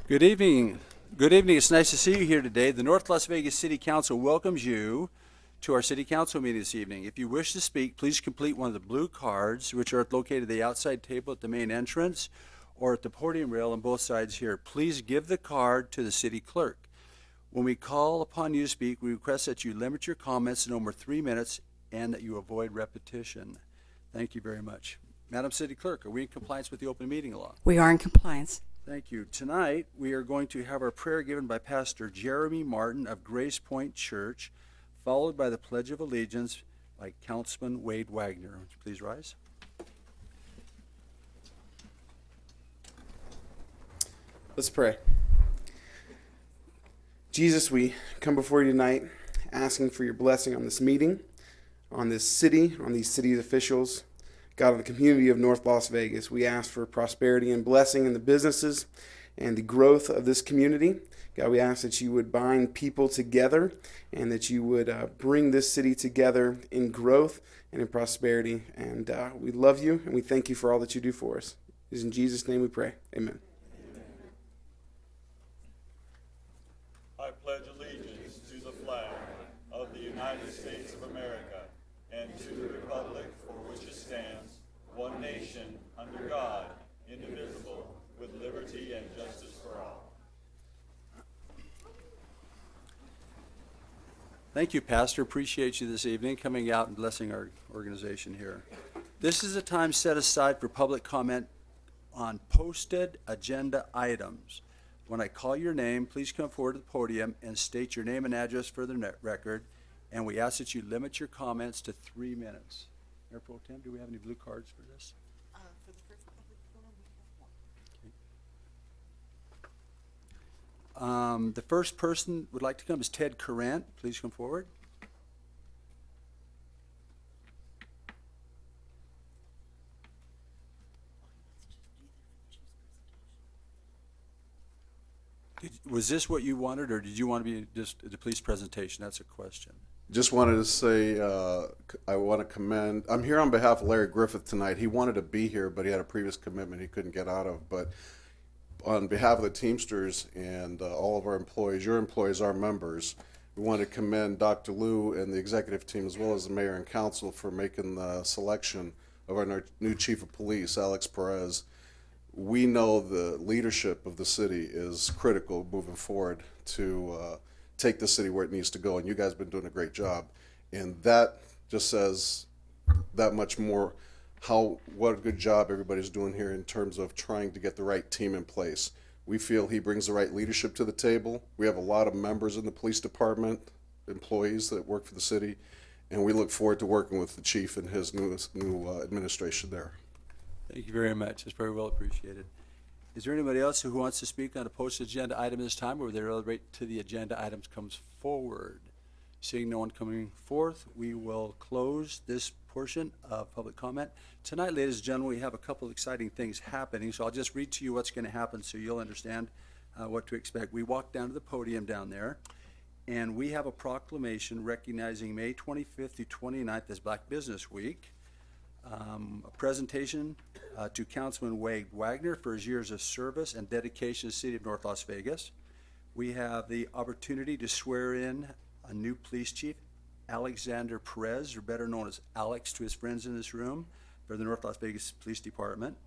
Good evening. Good evening. It's nice to see you here today. The North Las Vegas City Council welcomes you to our City Council meeting this evening. If you wish to speak, please complete one of the blue cards, which are located at the outside table at the main entrance or at the podium rail on both sides here. Please give the card to the city clerk. When we call upon you to speak, we request that you limit your comments to no more 3 minutes and that you avoid repetition. Thank you very much. Madam City Clerk, are we in compliance with the open meeting law? We are in compliance. Thank you. Tonight, we are going to have our prayer given by Pastor Jeremy Martin of Grace Point Church, followed by the Pledge of Allegiance by Councilman Wade Wagner. Would you please rise? Let's pray. Jesus, we come before you tonight asking for your blessing on this meeting, on this city, on these city officials, God, in the community of North Las Vegas. We ask for prosperity and blessing in the businesses and the growth of this community. God, we ask that you would bind people together and that you would bring this city together in growth and in prosperity. And we love you and we thank you for all that you do for us. It is in Jesus' name we pray. Amen. I pledge allegiance to the flag of the United States of America and to the republic for which it stands, one nation, under God, indivisible, with liberty and justice for all. Thank you, Pastor. Appreciate you this evening coming out and blessing our organization here. This is a time set aside for public comment on posted agenda items. When I call your name, please come forward to the podium and state your name and address for the record, and we ask that you limit your comments to 3 minutes. Mayor Pro Tem, do we have any blue cards for this? For the first public forum, we have one. The first person would like to come is Ted Courant. Please come forward. Was this what you wanted, or did you want to be just the police presentation? That's a question. Just wanted to say I want to commend. I'm here on behalf of Larry Griffith tonight. He wanted to be here, but he had a previous commitment he couldn't get out of. But on behalf of the Teamsters and all of our employees, your employees, our members, we want to commend Dr. Liu and the executive team, as well as the mayor and council, for making the selection of our new chief of police, Alex Perez. We know the leadership of the city is critical moving forward to take the city where it needs to go, and you guys have been doing a great job. And that just says that much more what a good job everybody's doing here in terms of trying to get the right team in place. We feel he brings the right leadership to the table. We have a lot of members in the police department, employees that work for the city, and we look forward to working with the chief and his new administration there. Thank you very much. It's very well appreciated. Is there anybody else who wants to speak on a posted agenda item this time, or they're right to the agenda items comes forward? Seeing no one coming forth, we will close this portion of public comment. Tonight, ladies and gentlemen, we have a couple of exciting things happening, so I'll just read to you what's going to happen so you'll understand what to expect. We walk down to the podium down there, and we have a proclamation recognizing May 25th through 29th as Black Business Week. A presentation to Councilman Wade Wagner for his years of service and dedication to the city of North Las Vegas. We have the opportunity to swear in a new police chief, Alexander Perez, or better known as Alex to his friends in this room, for the North Las Vegas Police Department.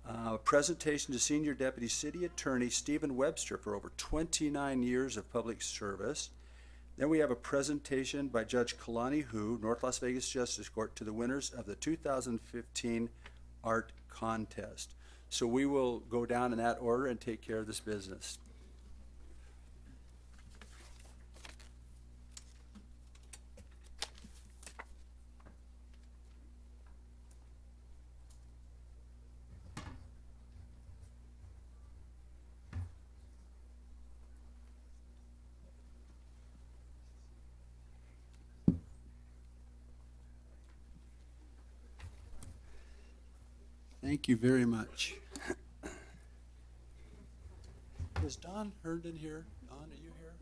A presentation to Senior Deputy City Attorney Stephen Webster for over 29 years of public service. Then we have a presentation by Judge Kalani Hu, North Las Vegas Justice Court, to the winners of the 2015 art contest. So we will go down in that order and take care of this business. Thank you very much. Is Don Herndon here? Don, are you here?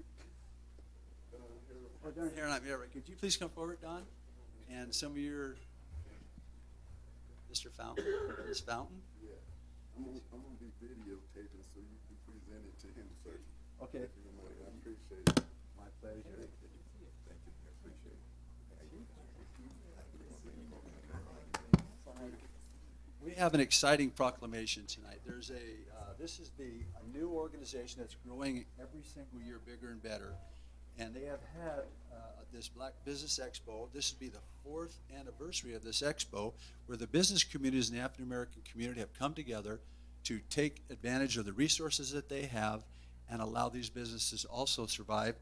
Oh, Don here, not here. Could you please come forward, Don? And some of your, Mr. Fountain, Ms. Fountain? Yeah, I'm gonna be videotaping so you can present it to him, sir. Okay. If you don't mind, I appreciate it. My pleasure. Thank you, I appreciate it. We have an exciting proclamation tonight. There's this is a new organization that's growing every single year bigger and better. And they have had this Black Business Expo. This would be the 4th anniversary of this expo, where the business communities and the African American community have come together to take advantage of the resources that they have and allow these businesses also survive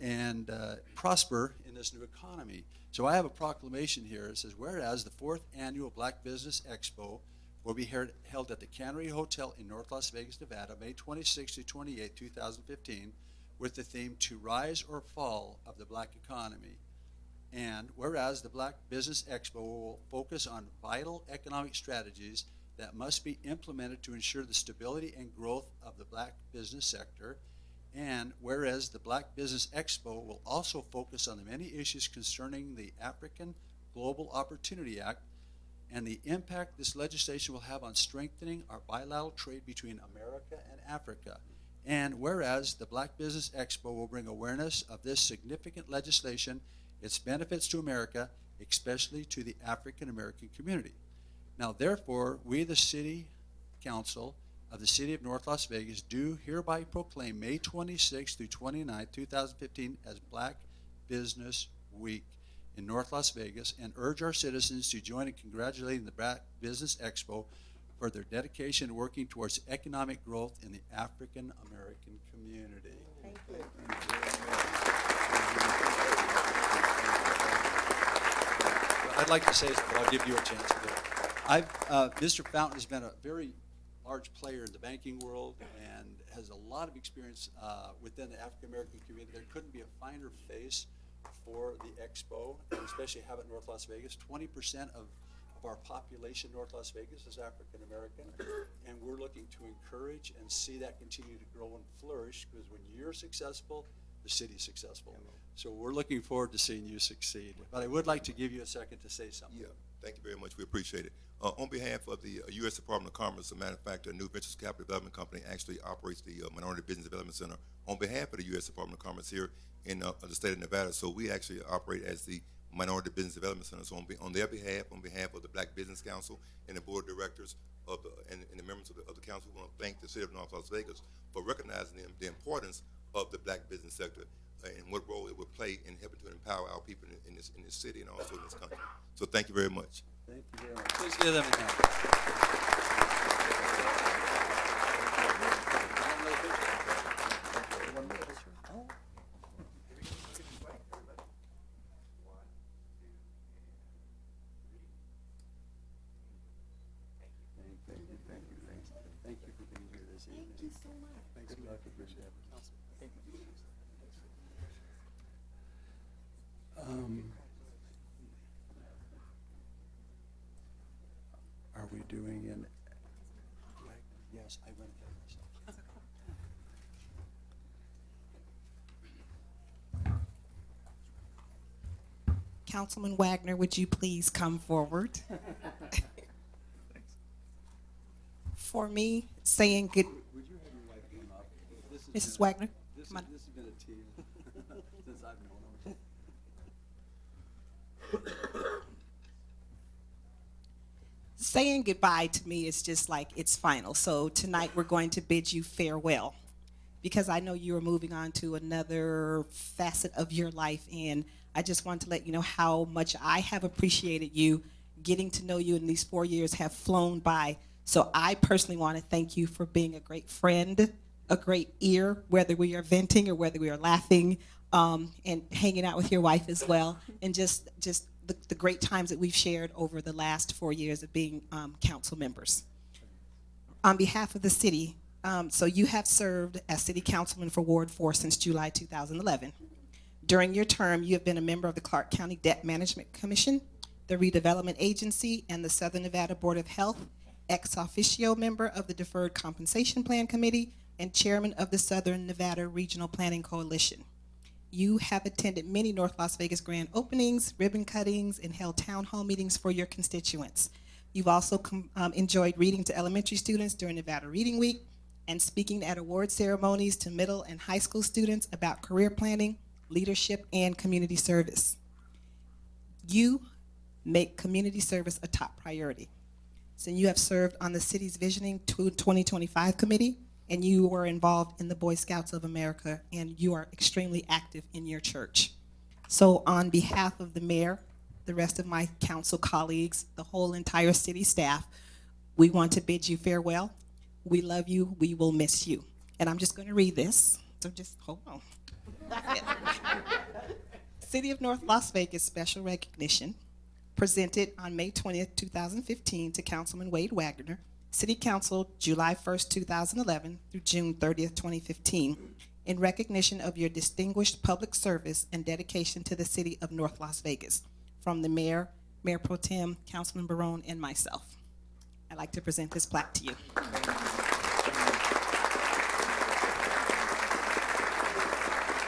and prosper in this new economy. So I have a proclamation here. It says, whereas the 4th annual Black Business Expo will be held at the Cannery Hotel in North Las Vegas, Nevada, May 26 to 28, 2015, with the theme To Rise or Fall of the Black Economy. And whereas the Black Business Expo will focus on vital economic strategies that must be implemented to ensure the stability and growth of the black business sector. And whereas the Black Business Expo will also focus on the many issues concerning the African Global Opportunity Act and the impact this legislation will have on strengthening our bilateral trade between America and Africa. And whereas the Black Business Expo will bring awareness of this significant legislation, its benefits to America, especially to the African American community. Now, therefore, we, the City Council of the City of North Las Vegas, do hereby proclaim May 26 through 29, 2015 as Black Business Week in North Las Vegas and urge our citizens to join in congratulating the Black Business Expo for their dedication and working towards economic growth in the African American community. Thank you. I'd like to say something, but I'll give you a chance to do it. Mr. Fountain has been a very large player in the banking world and has a lot of experience within the African American community. There couldn't be a finer face for the expo, and especially have it in North Las Vegas. 20% of our population in North Las Vegas is African American, and we're looking to encourage and see that continue to grow and flourish, because when you're successful, the city's successful. So we're looking forward to seeing you succeed. But I would like to give you a second to say something. Yeah, thank you very much. We appreciate it. On behalf of the U.S. Department of Commerce, as a matter of fact, a New Ventures Capital Development Company actually operates the Minority Business Development Center on behalf of the U.S. Department of Commerce here in the state of Nevada. So we actually operate as the Minority Business Development Center. So on their behalf, on behalf of the Black Business Council and the Board of Directors of and the members of the council, we want to thank the City of North Las Vegas for recognizing the importance of the black business sector and what role it would play in helping to empower our people in this city and also in this country. So thank you very much. Thank you very much. Please give them a hand. Thank you for being here this evening. Thank you so much. Thanks a lot. Appreciate it. Are we doing an? Yes, I went there myself. Councilman Wagner, would you please come forward? For me, saying good, Would you have your wife come up? This has Mrs. been- Wagner, This come on. has been a team since I've known them. Saying goodbye to me is just like it's final. So tonight we're going to bid you farewell, because I know you are moving on to another facet of your life, and I just want to let you know how much I have appreciated you. Getting to know you in these 4 years have flown by. So I personally want to thank you for being a great friend, a great ear, whether we are venting or whether we are laughing, and hanging out with your wife as well, and just the great times that we've shared over the last 4 years of being council members. On behalf of the city, so you have served as city councilman for Ward 4 since July 2011. During your term, you have been a member of the Clark County Debt Management Commission, the Redevelopment Agency, and the Southern Nevada Board of Health, ex officio member of the Deferred Compensation Plan Committee, and chairman of the Southern Nevada Regional Planning Coalition. You have attended many North Las Vegas grand openings, ribbon cuttings, and held town hall meetings for your constituents. You've also enjoyed reading to elementary students during Nevada Reading Week, and speaking at award ceremonies to middle and high school students about career planning, leadership, and community service. You make community service a top priority. So you have served on the city's Visioning 2025 committee, and you were involved in the Boy Scouts of America, and you are extremely active in your church. So on behalf of the mayor, the rest of my council colleagues, the whole entire city staff, we want to bid you farewell. We love you. We will miss you. And I'm just going to read this, so just hold on. City of North Las Vegas special recognition presented on May 20th, 2015 to Councilman Wade Wagner, City Council, July 1st, 2011 through June 30th, 2015, in recognition of your distinguished public service and dedication to the city of North Las Vegas, from the mayor, Mayor Pro Tem, Councilman Barone, and myself. I'd like to present this plaque to you.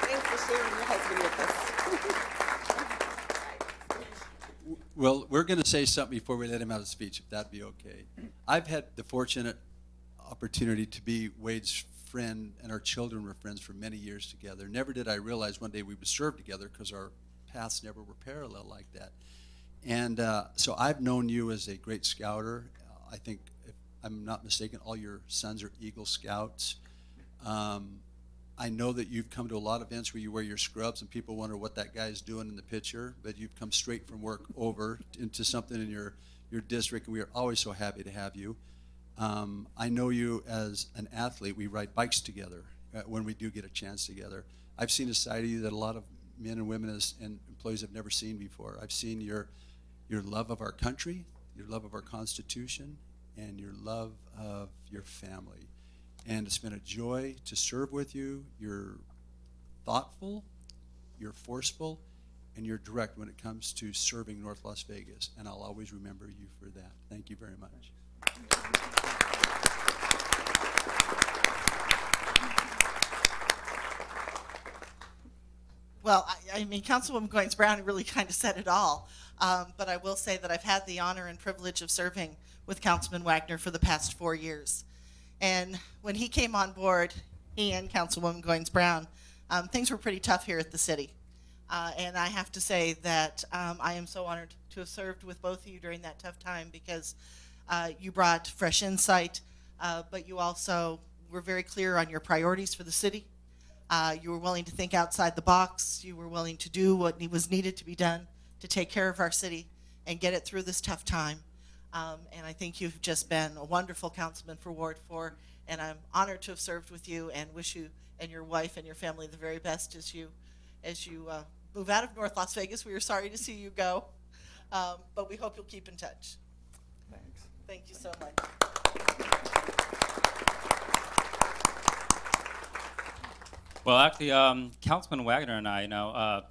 Thanks for sharing your husband with us. Well, we're going to say something before we let him out of speech, if that'd be okay. I've had the fortunate opportunity to be Wade's friend, and our children were friends for many years together. Never did I realize one day we would serve together, because our paths never were parallel like that. And so I've known you as a great scouter. I think, if I'm not mistaken, all your sons are Eagle Scouts. I know that you've come to a lot of events where you wear your scrubs and people wonder what that guy's doing in the picture, but you've come straight from work over into something in your district, and we are always so happy to have you. I know you as an athlete. We ride bikes together when we do get a chance together. I've seen a side of you that a lot of men and women and employees have never seen before. I've seen your love of our country, your love of our Constitution, and your love of your family. And it's been a joy to serve with you. You're thoughtful, you're forceful, and you're direct when it comes to serving North Las Vegas. And I'll always remember you for that. Thank you very much. Well, I mean, Councilwoman Goins Brown really kind of said it all. But I will say that I've had the honor and privilege of serving with Councilman Wagner for the past 4 years. And when he came on board, he and Councilwoman Goins Brown, things were pretty tough here at the city. And I have to say that I am so honored to have served with both of you during that tough time, because you brought fresh insight, but you also were very clear on your priorities for the city. You were willing to think outside the box. You were willing to do what was needed to be done to take care of our city and get it through this tough time. And I think you've just been a wonderful councilman for Ward 4, and I'm honored to have served with you, and wish you and your wife and your family the very best as you move out of North Las Vegas. We are sorry to see you go, but we hope you'll keep in touch. Thanks. Thank you so much. Well, actually, Councilman Wagner and I,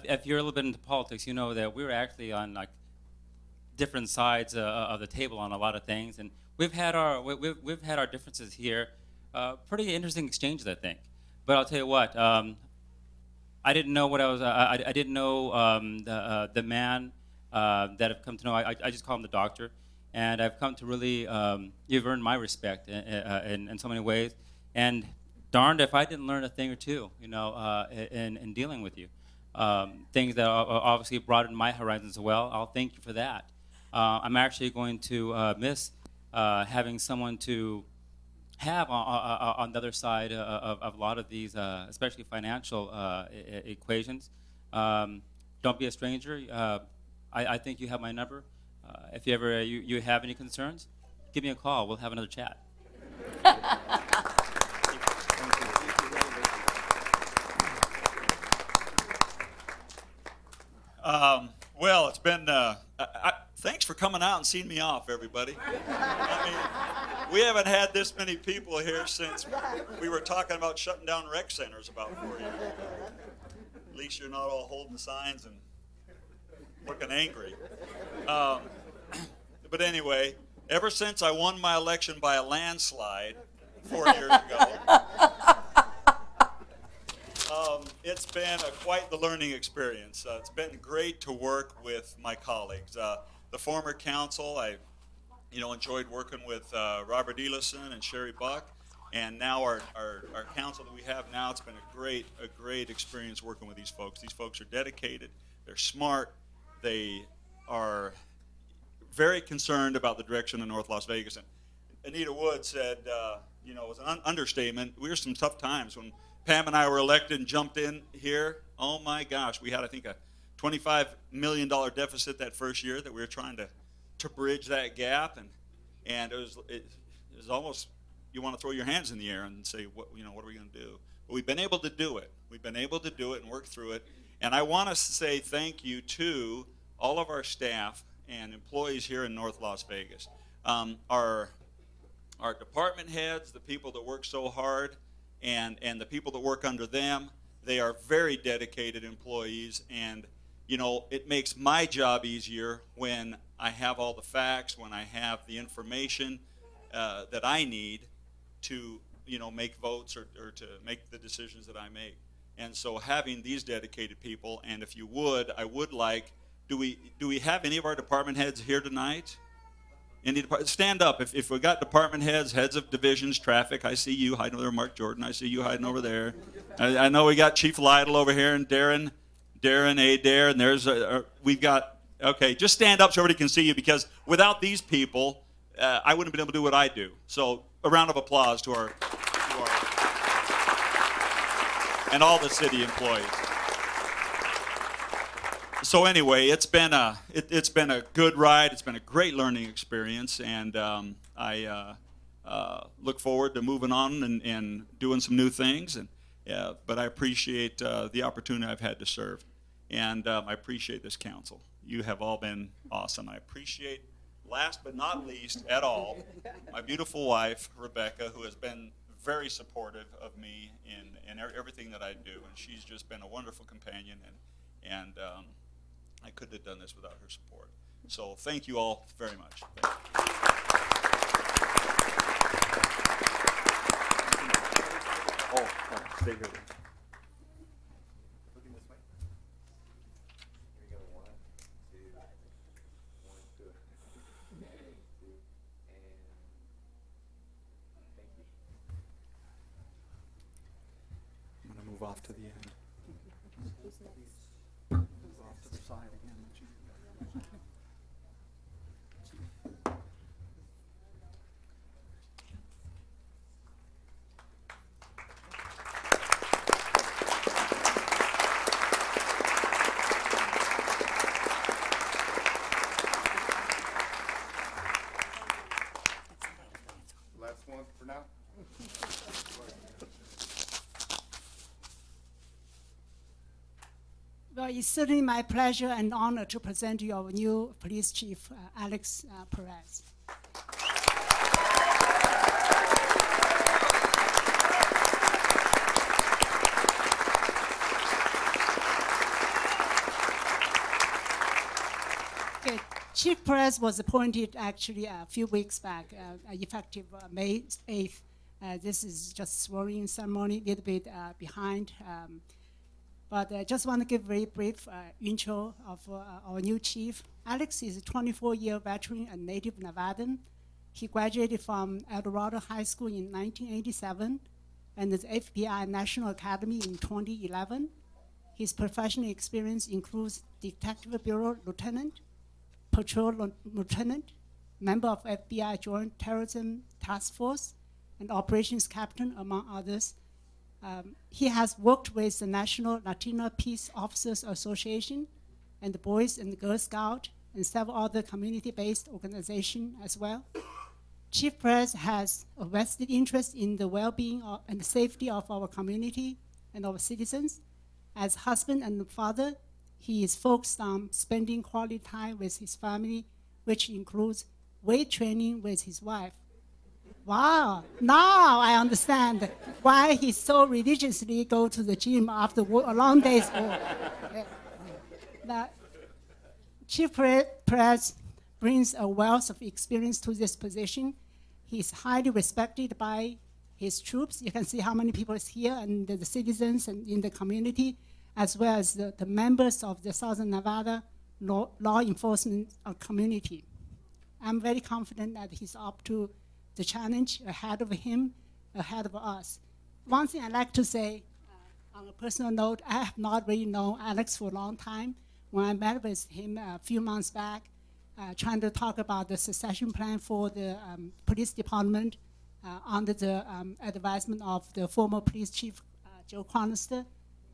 if you're a little bit into politics, you know that we were actually on like different sides of the table on a lot of things, and we've had our differences here. Pretty interesting exchanges, I think. But I'll tell you what, I didn't know what I was. I didn't know the man that I've come to know. I just call him the doctor, and I've come to really. You've earned my respect in so many ways, and darned if I didn't learn a thing or two, in dealing with you. Things that obviously broadened my horizons as well. I'll thank you for that. I'm actually going to miss having someone to have on the other side of a lot of these, especially financial equations. Don't be a stranger. I think you have my number. If you ever you have any concerns, give me a call. We'll have another chat. Well, it's been, thanks for coming out and seeing me off, everybody. I mean, we haven't had this many people here since we were talking about shutting down rec centers about 4 years ago. At least you're not all holding signs and looking angry. But anyway, ever since I won my election by a landslide 4 years ago, it's been quite the learning experience. It's been great to work with my colleagues. The former council, enjoyed working with Robert Elison and Sherry Buck, and now our council that we have now. It's been a great experience working with these folks. These folks are dedicated. They're smart. They are very concerned about the direction of North Las Vegas. And Anita Wood said, it was an understatement. We were some tough times when Pam and I were elected and jumped in here. Oh my gosh, we had, I think, a $25 million deficit that first year that we were trying to bridge that gap, and it was almost, you want to throw your hands in the air and say, what are we going to do? But we've been able to do it. We've been able to do it and work through it. And I want to say thank you to all of our staff and employees here in North Las Vegas. Our department heads, the people that work so hard, and the people that work under them, they are very dedicated employees, and it makes my job easier when I have all the facts, when I have the information that I need to make votes or to make the decisions that I make. And so having these dedicated people, and if you would, I would like, do we have any of our department heads here tonight? Stand up if we got department heads of divisions, traffic. I see you hiding over there, Mark Jordan. I see you hiding over there. I know we got Chief Lytle over here, and Darren Adair, and there's we've got, okay, just stand up so everybody can see you, because without these people, I wouldn't have been able to do what I do. So a round of applause to our and all the city employees. So anyway, it's been a good ride. It's been a great learning experience, and I look forward to moving on and doing some new things. And but I appreciate the opportunity I've had to serve, and I appreciate this council. You have all been awesome. I appreciate, last but not least at all, my beautiful wife Rebecca, who has been very supportive of me in everything that I do, and she's just been a wonderful companion, and I couldn't have done this without her support. So thank you all very much. Stay here. I'm going to move off to the end. Move off to the side again. Last one for now. Well, it's certainly my pleasure and honor to present you our new police chief, Alex Perez. Okay, Chief Perez was appointed actually a few weeks back, effective May 8th. This is just swearing ceremony, a little bit behind. But I just want to give a very brief intro of our new chief. Alex is a 24-year veteran and native Nevadan. He graduated from El Dorado High School in 1987 and the FBI National Academy in 2011. His professional experience includes Detective Bureau Lieutenant, Patrol Lieutenant, member of FBI Joint Terrorism Task Force, and Operations Captain, among others. He has worked with the National Latino Peace Officers Association and the Boys and Girls Scout and several other community-based organizations as well. Chief Perez has a vested interest in the well-being and the safety of our community and our citizens. As husband and father, he is focused on spending quality time with his family, which includes weight training with his wife. Wow, now I understand why he so religiously go to the gym after a long day's work. Chief Perez brings a wealth of experience to this position. He's highly respected by his troops. You can see how many people is here and the citizens and in the community, as well as the members of the Southern Nevada law enforcement community. I'm very confident that he's up to the challenge ahead of him, ahead of us. One thing I'd like to say, on a personal note, I have not really known Alex for a long time. When I met with him a few months back, trying to talk about the succession plan for the police department under the advisement of the former police chief, Joe Chronister.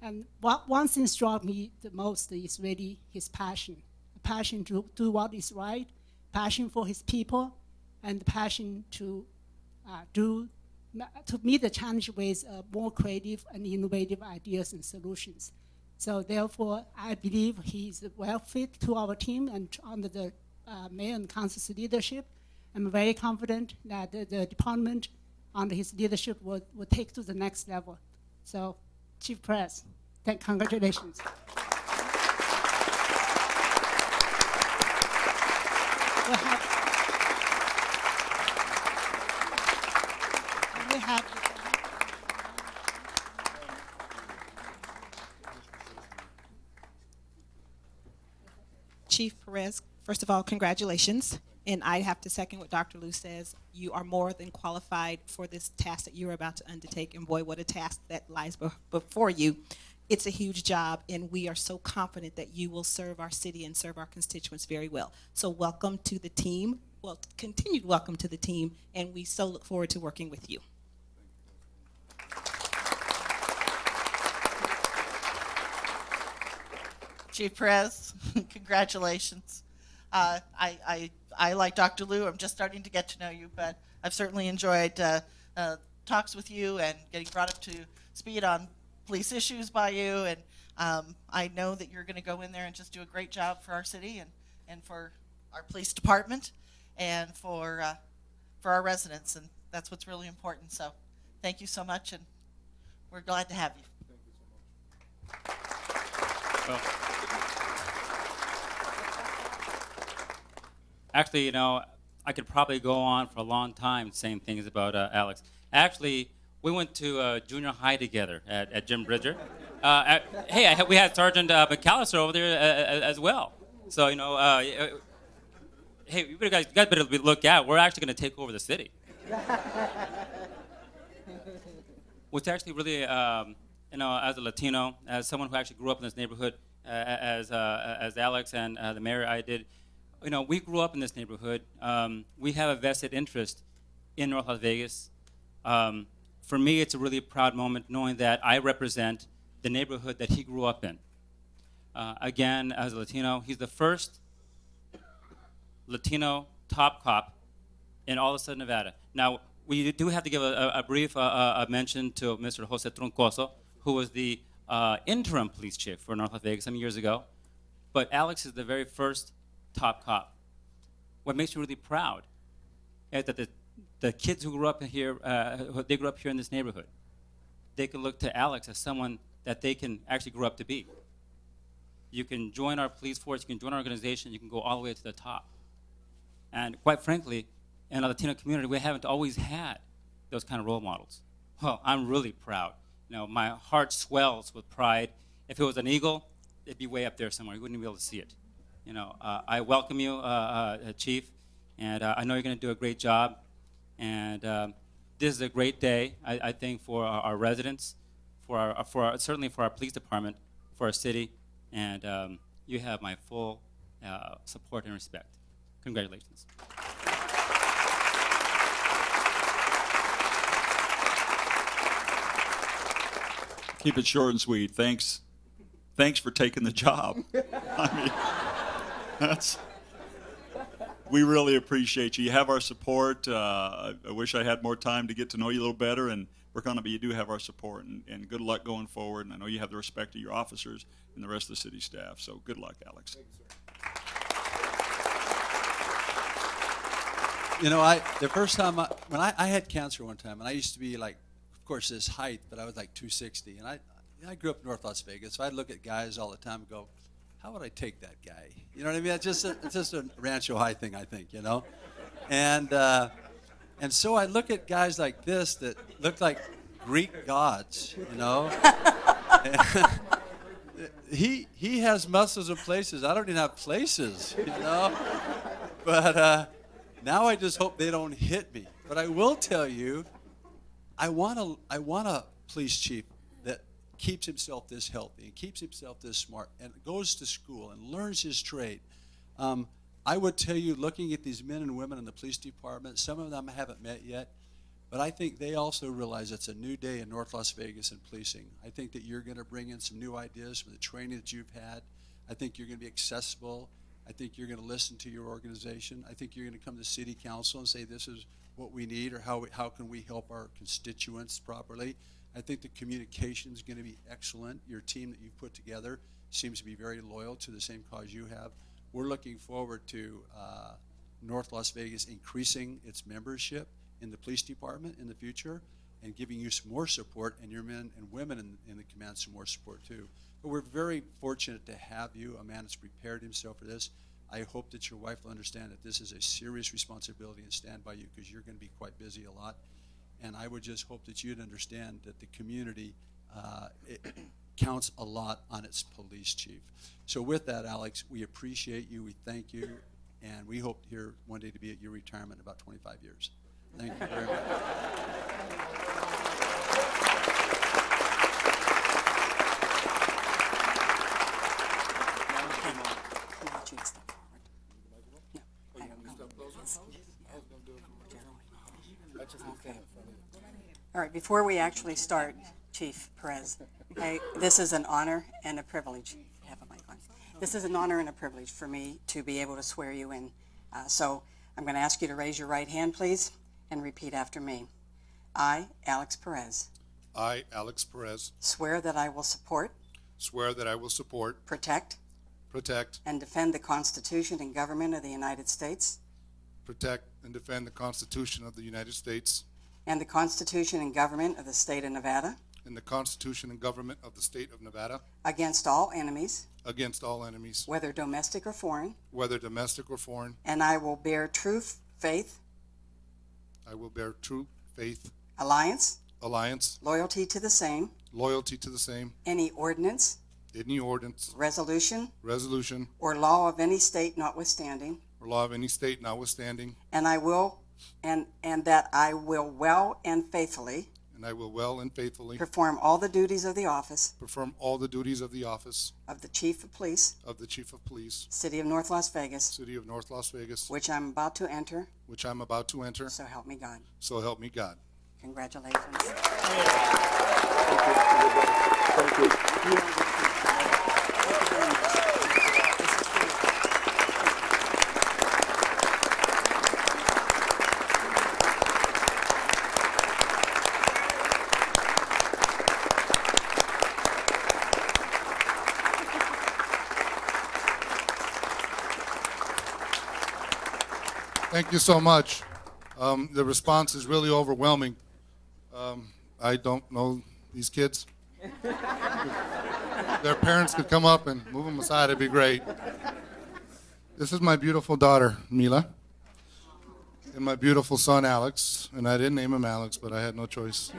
And one thing struck me the most is really his passion. Passion to do what is right, passion for his people, and the passion to meet the challenge with more creative and innovative ideas and solutions. So therefore, I believe he's well fit to our team, and under the mayor and council's leadership, I'm very confident that the department under his leadership will take to the next level. So, Chief Perez, congratulations. We have Chief Perez, first of all, congratulations. And I have to second what Dr. Liu says. You are more than qualified for this task that you're about to undertake. And boy, what a task that lies before you. It's a huge job, and we are so confident that you will serve our city and serve our constituents very well. So welcome to the team. Well, continued welcome to the team, and we so look forward to working with you. Chief Perez, congratulations. I like Dr. Liu. I'm just starting to get to know you, but I've certainly enjoyed talks with you and getting brought up to speed on police issues by you. And I know that you're going to go in there and just do a great job for our city and for our police department and for our residents. And that's what's really important. So thank you so much, and we're glad to have you. Thank you so much. Well, actually, you know, I could probably go on for a long time saying things about Alex. Actually, we went to junior high together at Jim Bridger. Hey, we had Sergeant McAllister over there as well. So, you know, hey, you guys better look out. We're actually going to take over the city. What's actually really, you know, as a Latino, as someone who actually grew up in this neighborhood, as Alex and the mayor I did, you know, we grew up in this neighborhood. We have a vested interest in North Las Vegas. For me, it's a really proud moment knowing that I represent the neighborhood that he grew up in. Again, as a Latino, he's the first Latino top cop in all of Southern Nevada. Now, we do have to give a brief mention to Mr. Jose Troncoso, who was the interim police chief for North Las Vegas some years ago. But Alex is the very first top cop. What makes me really proud is that the kids who grew up here, they grew up here in this neighborhood. They can look to Alex as someone that they can actually grow up to be. You can join our police force, you can join our organization, you can go all the way to the top. And quite frankly, in the Latino community, we haven't always had those kind of role models. Well, I'm really proud. You know, my heart swells with pride. If it was an eagle, it'd be way up there somewhere. You wouldn't be able to see it. You know, I welcome you, Chief, and I know you're going to do a great job. And this is a great day, I think, for our residents, certainly for our police department, for our city, and you have my full support and respect. Congratulations. Keep it short and sweet. Thanks for taking the job. I mean, we really appreciate you. You have our support. I wish I had more time to get to know you a little better, and but you do have our support, and good luck going forward. And I know you have the respect of your officers and the rest of the city staff. So good luck, Alex. You know, the first time when I had cancer one time, and I used to be like, of course, this height, but I was like 260, and I grew up in North Las Vegas, so I'd look at guys all the time and go, how would I take that guy? You know what I mean? It's just a Rancho High thing, I think, you know? And so I look at guys like this that look like Greek gods, you know? He has muscles in places. I don't even have places, you know? But Now I just hope they don't hit me. But I will tell you, I want a police chief that keeps himself this healthy and keeps himself this smart and goes to school and learns his trade. I would tell you, looking at these men and women in the police department, some of them I haven't met yet, but I think they also realize it's a new day in North Las Vegas in policing. I think that you're going to bring in some new ideas from the training that you've had. I think you're going to be accessible. I think you're going to listen to your organization. I think you're going to come to city council and say this is what we need, or how can we help our constituents properly. I think the communication is going to be excellent. Your team that you've put together seems to be very loyal to the same cause you have. We're looking forward to North Las Vegas increasing its membership in the police department in the future and giving you some more support, and your men and women in the command some more support too. But we're very fortunate to have you, a man that's prepared himself for this. I hope that your wife will understand that this is a serious responsibility and stand by you, because you're going to be quite busy a lot. And I would just hope that you'd understand that the community it counts a lot on its police chief. So with that, Alex, we appreciate you, we thank you, and we hope here one day to be at your retirement in about 25 years. Thank you very much. All right, before we actually start, Chief Perez, this is an honor and a privilege. Have a mic on. This is an honor and a privilege for me to be able to swear you in. So I'm going to ask you to raise your right hand, please, and repeat after me. I, Alex Perez, I, Alex Perez, swear that I will support, swear that I will support, protect, protect, and defend the Constitution and government of the United States protect, and defend the Constitution of the United States and the Constitution and government of the state of Nevada and the Constitution and government of the state of Nevada against all enemies, against all enemies, whether domestic or foreign, whether domestic or foreign. and I will bear true faith, I will bear true faith, alliance, alliance, loyalty to the same, loyalty to the same, any ordinance, any ordinance, resolution, resolution, or law of any state notwithstanding, or law of any state notwithstanding, and I will and that I will well and faithfully and I will well and faithfully perform all the duties of the office perform all the duties of the office of the Chief of Police, of the Chief of Police, City of North Las Vegas, City of North Las Vegas, which I'm about to enter, which I'm about to enter, so help me God. so help me God. Congratulations. Thank you so much. The response is really overwhelming. I don't know these kids. Their parents could come up and move them aside, it'd be great. This is my beautiful daughter, Mila, and my beautiful son, Alex, and I didn't name him Alex, but I had no choice.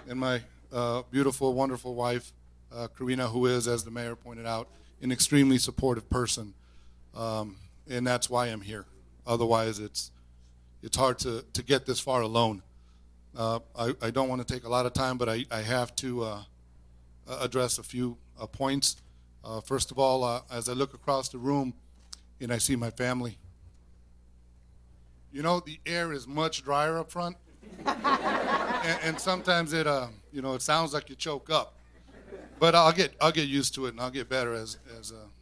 And my beautiful, wonderful wife, Karina, who is, as the mayor pointed out, an extremely supportive person, and that's why I'm here. Otherwise, it's hard to get this far alone. I don't want to take a lot of time, but I have to address a few points. First of all, as I look across the room and I see my family, you know, the air is much drier up front, and sometimes it it sounds like you choke up. But I'll get used to it, and I'll get better as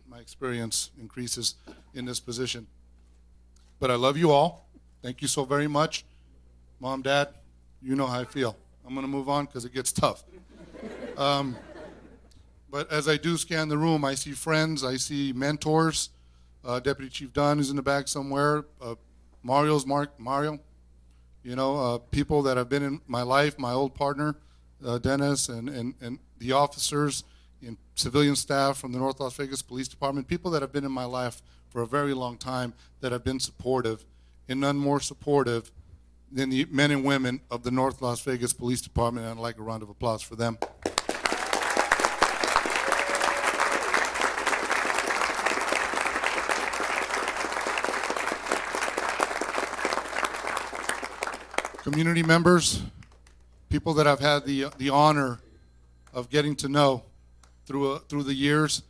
my experience increases in this position. But I love you all. Thank you so very much. Mom, Dad, you know how I feel. I'm going to move on because it gets tough. But as I do scan the room, I see friends, I see mentors. Deputy Chief Dunn is in the back somewhere. Mario, people that have been in my life, my old partner, Dennis, and the officers and civilian staff from the North Las Vegas Police Department, people that have been in my life for a very long time, that have been supportive, and none more supportive than the men and women of the North Las Vegas Police Department, and I'd like a round of applause for them. community members, people that I've had the honor of getting to know through the years.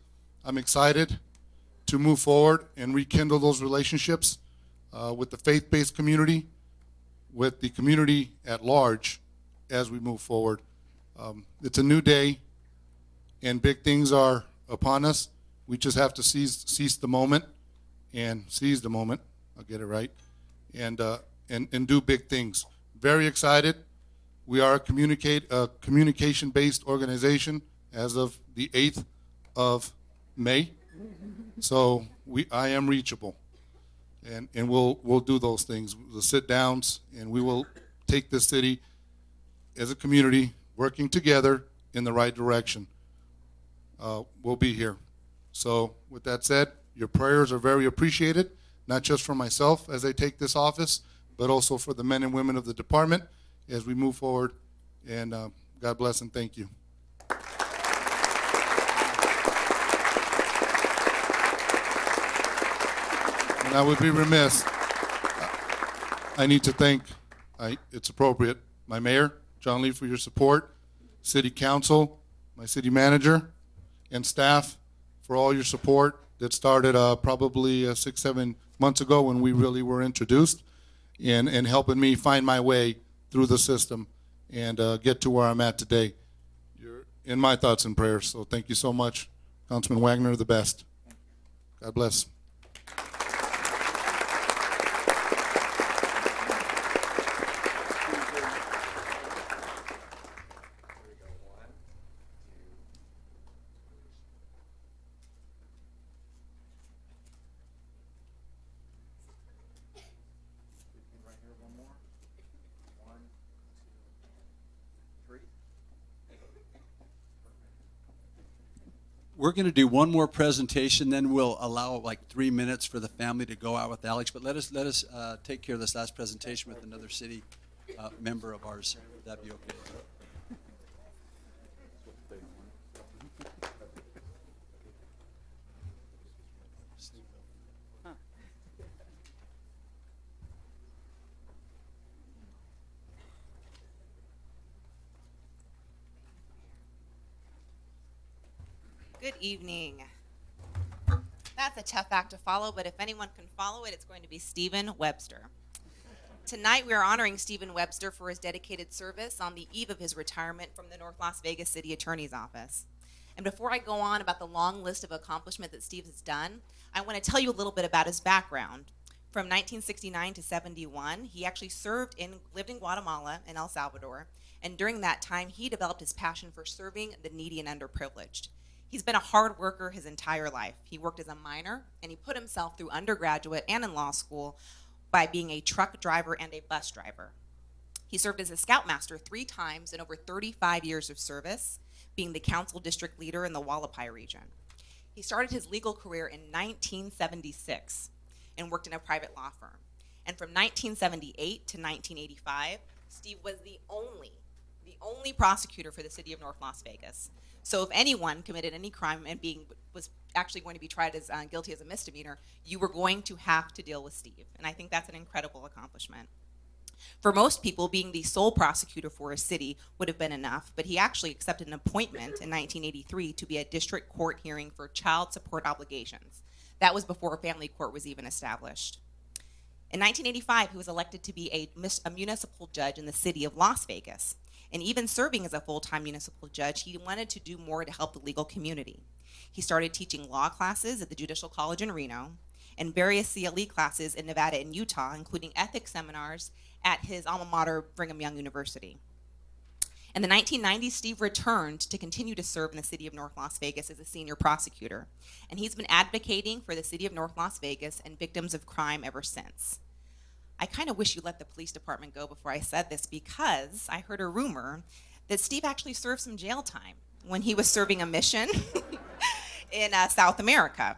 I'm excited to move forward and rekindle those relationships with the faith-based community, with the community at large as we move forward. It's a new day, and big things are upon us. We just have to seize the moment and seize the moment. I'll get it right, and do big things. Very excited. We are a communication-based organization as of the 8th of May. So I am reachable, and we'll do those things, the sit downs, and we will take this city as a community working together in the right direction. We'll be here. So with that said, your prayers are very appreciated, not just for myself as I take this office, but also for the men and women of the department as we move forward. And God bless and thank you. And I would be remiss. I need to thank, it's appropriate, my mayor, John Lee, for your support, city council, my city manager, and staff for all your support that started probably 6-7 months ago when we really were introduced, and helping me find my way through the system and get to where I'm at today. You're in my thoughts and prayers, so thank you so much. Councilman Wagner, the best. God bless. We're going to do one more presentation, then we'll allow like 3 minutes for the family to go out with Alex. But let us take care of this last presentation with another city member of ours. Would that be okay? Good evening. That's a tough act to follow, but if anyone can follow it, it's going to be Stephen Webster. Tonight, we are honoring Stephen Webster for his dedicated service on the eve of his retirement from the North Las Vegas City Attorney's Office. And before I go on about the long list of accomplishments that Steve has done, I want to tell you a little bit about his background. From 1969 to 71, he actually lived in Guatemala and El Salvador, and during that time, he developed his passion for serving the needy and underprivileged. He's been a hard worker his entire life. He worked as a miner, and he put himself through undergraduate and in law school by being a truck driver and a bus driver. He served as a scoutmaster 3 times in over 35 years of service, being the council district leader in the Hualapai region. He started his legal career in 1976 and worked in a private law firm. And from 1978 to 1985, Steve was the only prosecutor for the city of North Las Vegas. So if anyone committed any crime and was actually going to be tried as guilty as a misdemeanor, you were going to have to deal with Steve. And I think that's an incredible accomplishment. For most people, being the sole prosecutor for a city would have been enough, but he actually accepted an appointment in 1983 to be a district court hearing for child support obligations. That was before a family court was even established. In 1985, he was elected to be a municipal judge in the city of Las Vegas. And even serving as a full-time municipal judge, he wanted to do more to help the legal community. He started teaching law classes at the Judicial College in Reno and various CLE classes in Nevada and Utah, including ethics seminars at his alma mater, Brigham Young University. In the 1990s, Steve returned to continue to serve in the city of North Las Vegas as a senior prosecutor. And he's been advocating for the city of North Las Vegas and victims of crime ever since. I kind of wish you let the police department go before I said this, because I heard a rumor that Steve actually served some jail time when he was serving a mission in South America.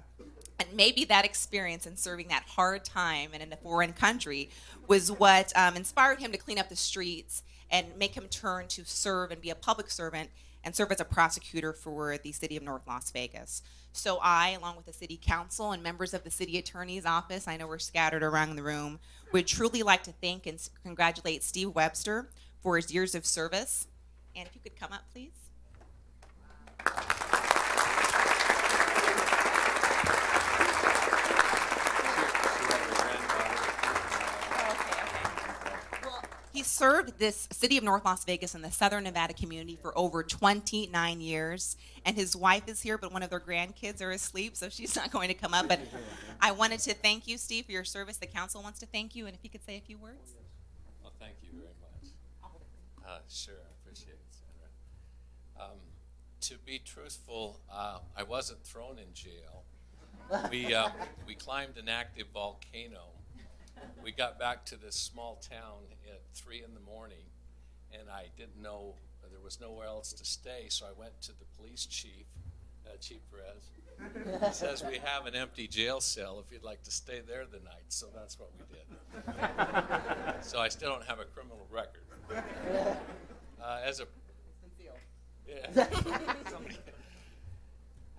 And maybe that experience in serving that hard time and in a foreign country was what inspired him to clean up the streets and make him turn to serve and be a public servant and serve as a prosecutor for the city of North Las Vegas. So I, along with the city council and members of the city attorney's office, I know we're scattered around the room, would truly like to thank and congratulate Steve Webster for his years of service. And if you could come up, please. He served this city of North Las Vegas and the Southern Nevada community for over 29 years. And his wife is here, but one of their grandkids are asleep, so she's not going to come up. But I wanted to thank you, Steve, for your service. The council wants to thank you, and if you could say a few words. Well, thank you very much. Sure, I appreciate it, Sandra. To be truthful, I wasn't thrown in jail. We climbed an active volcano. We got back to this small town at 3 in the morning, and I didn't know there was nowhere else to stay, so I went to the police chief, Chief Perez. He says, we have an empty jail cell if you'd like to stay there the night, so that's what we did. So I still don't have a criminal record.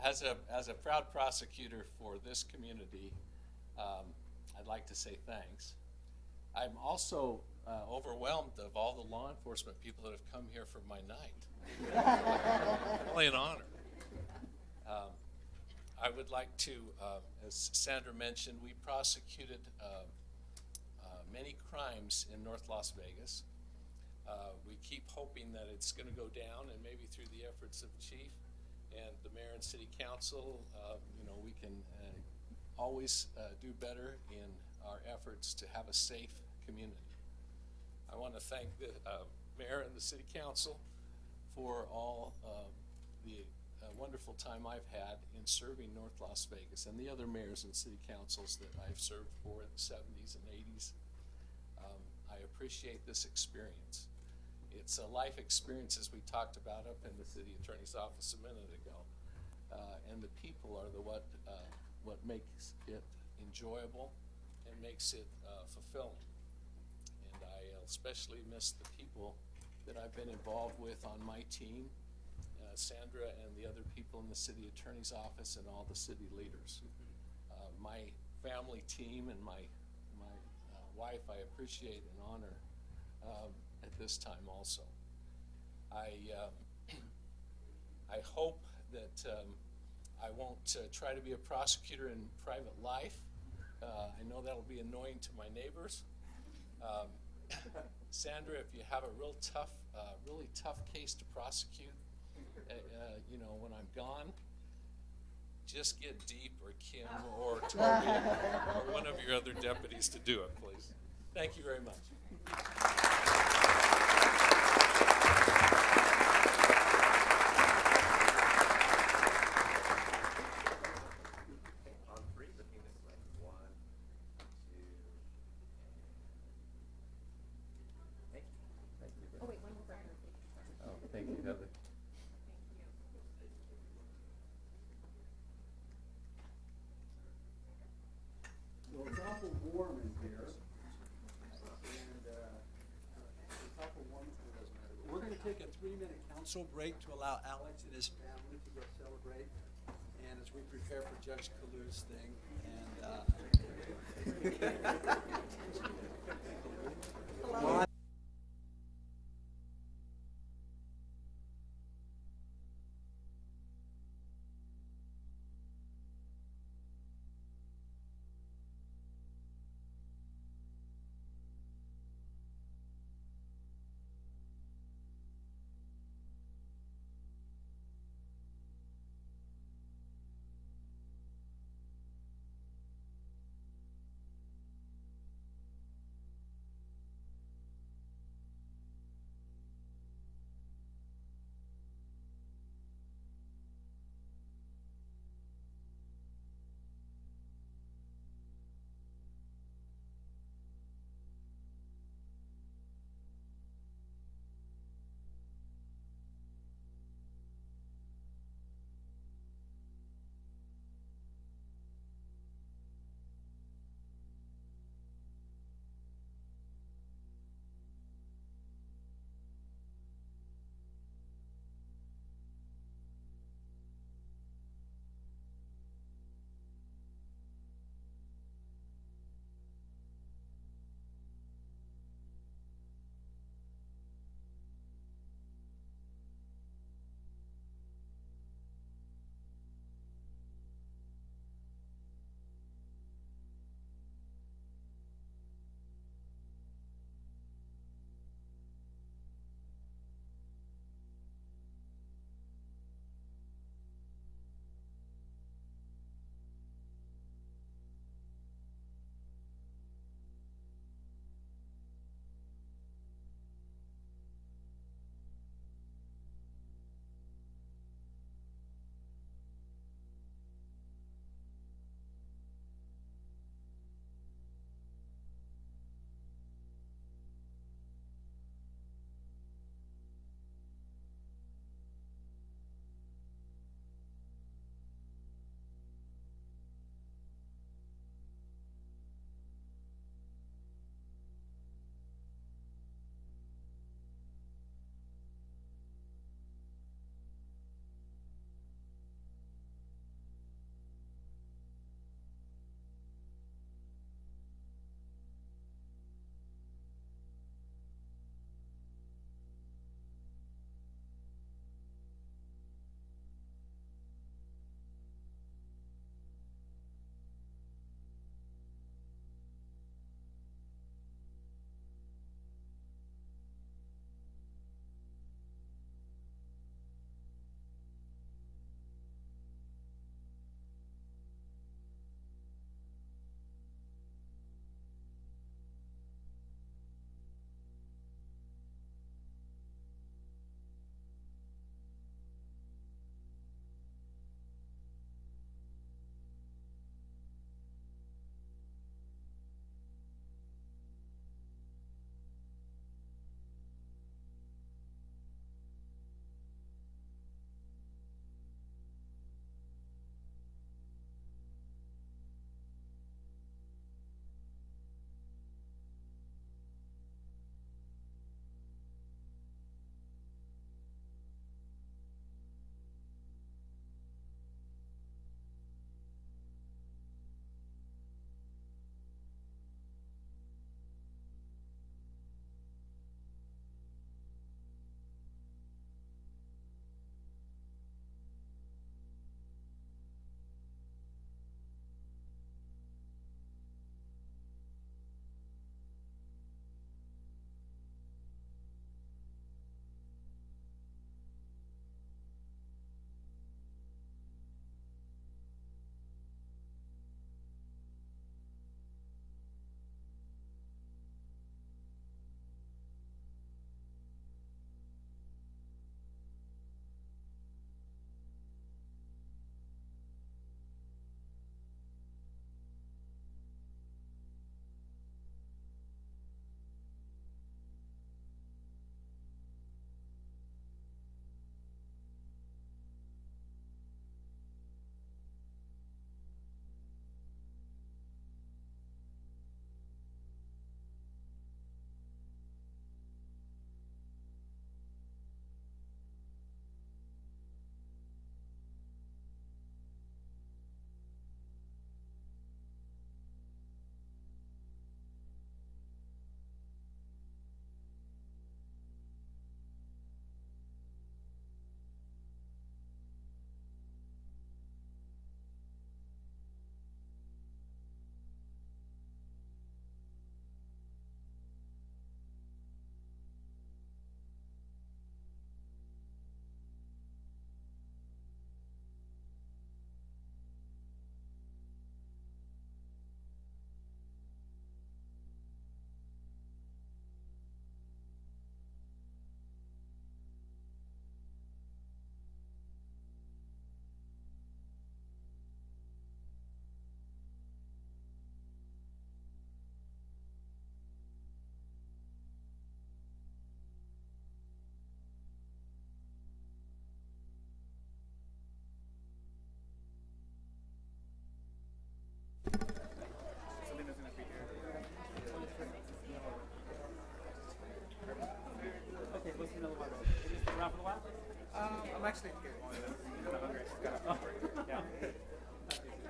As a proud prosecutor for this community, I'd like to say thanks. I'm also overwhelmed of all the law enforcement people that have come here for my night. Really an honor. I would like to, as Sandra mentioned, we prosecuted many crimes in North Las Vegas. We keep hoping that it's going to go down, and maybe through the efforts of Chief and the Mayor and City Council, we can always do better in our efforts to have a safe community. I want to thank the Mayor and the City Council for all the wonderful time I've had in serving North Las Vegas and the other mayors and city councils that I've served for in the 70s and 80s. I appreciate this experience. It's a life experience, as we talked about up in the city attorney's office a minute ago. And the people are what makes it enjoyable and makes it fulfilling. And I especially miss the people that I've been involved with on my team, Sandra and the other people in the city attorney's office and all the city leaders. My family team and my wife I appreciate and honor at this time also. I hope that I won't try to be a prosecutor in private life. I know that'll be annoying to my neighbors. Sandra, if you have a really tough case to prosecute, when I'm gone, just get Deep or Kim or Toby or one of your other deputies to do it, please. Thank you very much. Thank you, Heather. Well, it's awful warm in here, and it's awful warm, it doesn't matter. We're going to take a 3-minute council break to allow Alex and his family to go celebrate, and as we prepare for Judge Kalu's thing, and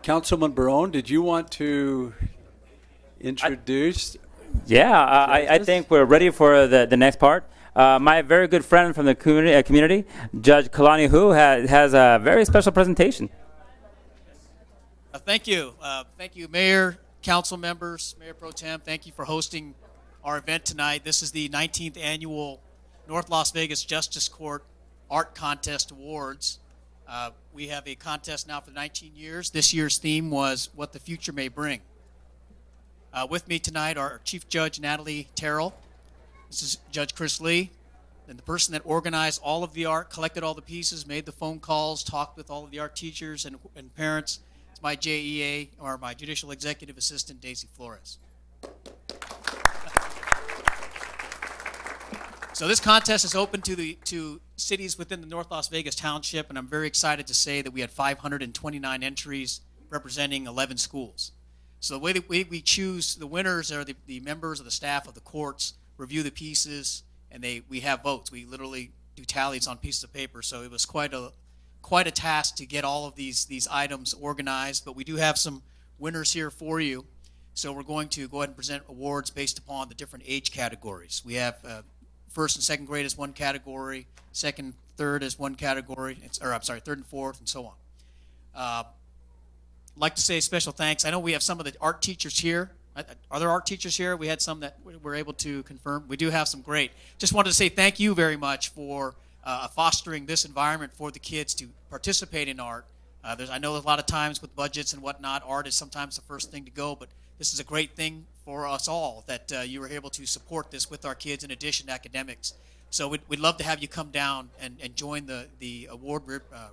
Councilman Barone, did you want to introduce? Yeah, I think we're ready for the next part. My very good friend from the community, Judge Kalani Hu, has a very special presentation. Thank you. Thank you, Mayor, council members, Mayor Pro Tem. Thank you for hosting our event tonight. This is the 19th annual North Las Vegas Justice Court Art Contest Awards. We have a contest now for 19 years. This year's theme was What the Future May Bring. With me tonight are Chief Judge Natalie Terrell. This is Judge Chris Lee, and the person that organized all of the art, collected all the pieces, made the phone calls, talked with all of the art teachers and parents. It's my JEA, or my Judicial Executive Assistant, Daisy Flores. So this contest is open to cities within the North Las Vegas Township, and I'm very excited to say that we had 529 entries representing 11 schools. So the way that we choose the winners are the members of the staff of the courts review the pieces, and we have votes. We literally do tallies on pieces of paper. So it was quite a task to get all of these items organized. But we do have some winners here for you. So we're going to go ahead and present awards based upon the different age categories. We have first and second grade as one category, second, third as one category, third and fourth, and so on. I'd like to say special thanks. I know we have some of the art teachers here. Are there art teachers here? We had some that were able to confirm. We do have some great. Just wanted to say thank you very much for fostering this environment for the kids to participate in art. I know a lot of times with budgets and whatnot, art is sometimes the first thing to go, but this is a great thing for us all that you were able to support this with our kids in addition to academics. So we'd love to have you come down and join the award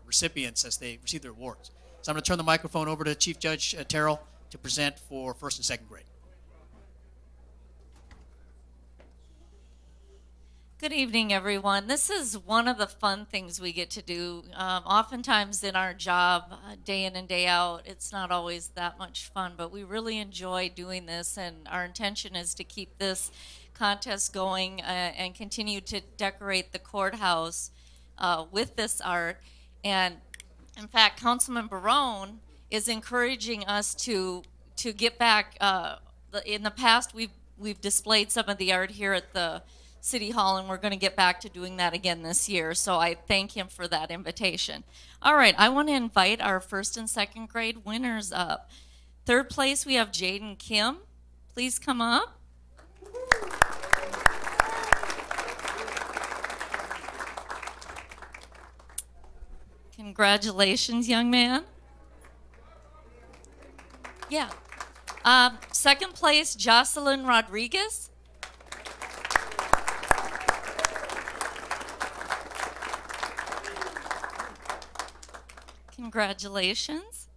recipients as they receive their awards. So I'm going to turn the microphone over to Chief Judge Terrell to present for first and second grade. Good evening, everyone. This is one of the fun things we get to do. Oftentimes in our job, day in and day out, it's not always that much fun, but we really enjoy doing this, and our intention is to keep this contest going and continue to decorate the courthouse with this art. And in fact, Councilman Barone is encouraging us to get back. In the past, we've displayed some of the art here at the City Hall, and we're going to get back to doing that again this year. So I thank him for that invitation. All right, I want to invite our first and second grade winners up. Third place, we have Jaden Kim. Please come up. Congratulations, young man. Yeah. Second place, Jocelyn Rodriguez. Congratulations.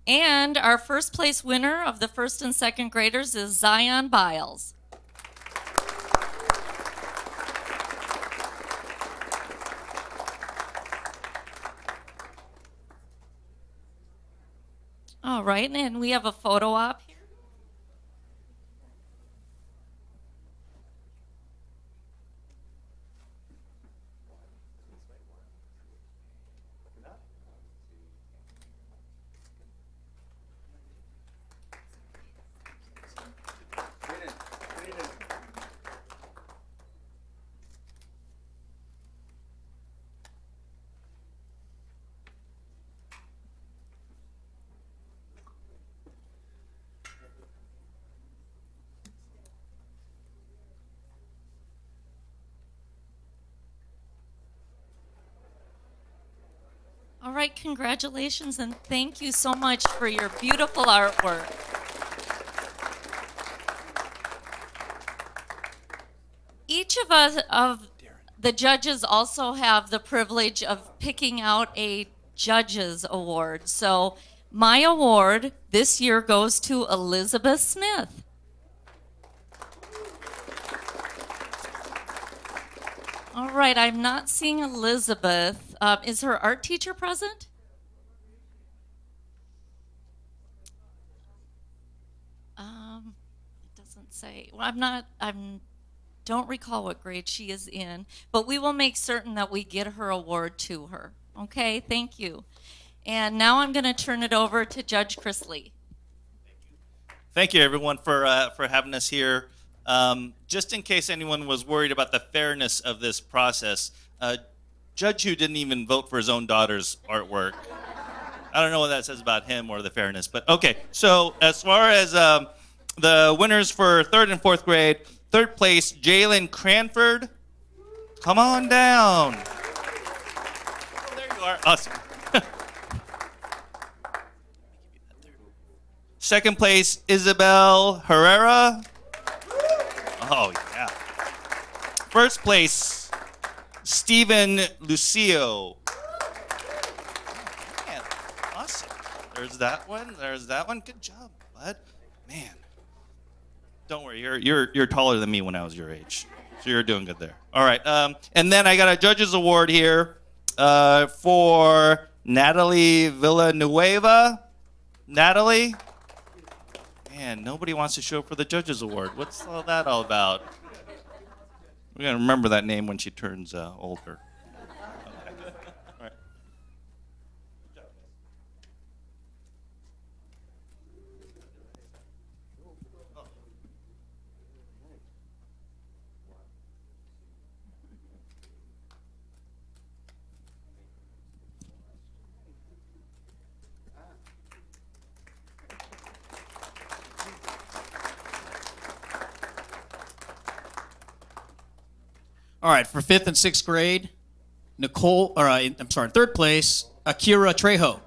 And our first place winner of the first and second graders is Zion Biles. All right, and we have a photo op here. All right, congratulations, and thank you so much for your beautiful artwork. Each of us, of the judges, also have the privilege of picking out a judge's award. So my award this year goes to Elizabeth Smith. All right, I'm not seeing Elizabeth. Is her art teacher present? It doesn't say. Well, don't recall what grade she is in, but we will make certain that we get her award to her. Okay, thank you. And now I'm going to turn it over to Judge Chris Lee. Thank you, everyone, for having us here. Just in case anyone was worried about the fairness of this process, Judge Hu didn't even vote for his own daughter's artwork. I don't know what that says about him or the fairness, but okay. So as far as the winners for 3rd and 4th grade, 3rd place, Jalen Cranford. Come on down. Oh, there you are. Awesome. 2nd place, Isabel Herrera. Oh, yeah. 1st place, Stephen Lucio. Man, awesome. There's that one. There's that one. Good job, bud. Man, don't worry. You're taller than me when I was your age, so you're doing good there. All right. And then I got a judge's award here for Natalie Villanueva. Natalie. Man, nobody wants to show up for the judge's award. What's all that all about? We're going to remember that name when she turns older. Okay. All right. All right, for 5th and 6th grade, I'm sorry, 3rd place, Akira Trejo.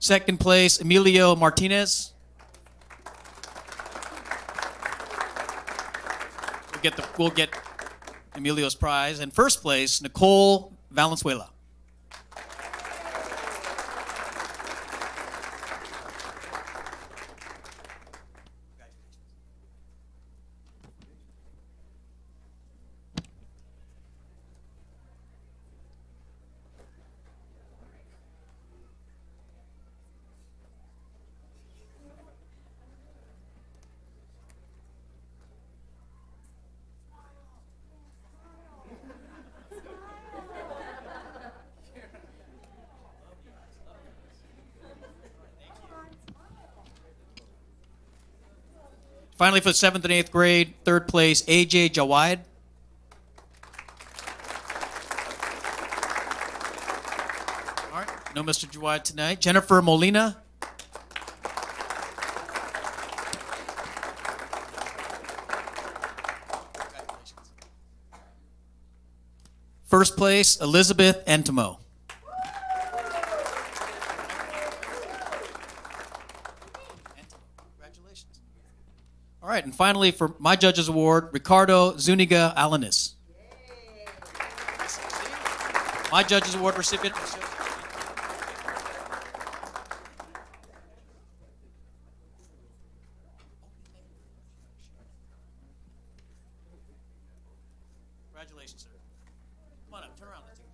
Second place, Emilio Martinez. We'll get Emilio's prize. And 1st place, Nicole Valenzuela. Finally, for the 7th and 8th grade, 3rd place, AJ Jawad. All right, no Mr. Jawad tonight. Jennifer Molina. First place, Elizabeth Entimo. All right, and finally, for my judge's award, Ricardo Zuniga Alanis. My judge's award recipient. Congratulations, sir. Come on up, turn around. Let's see.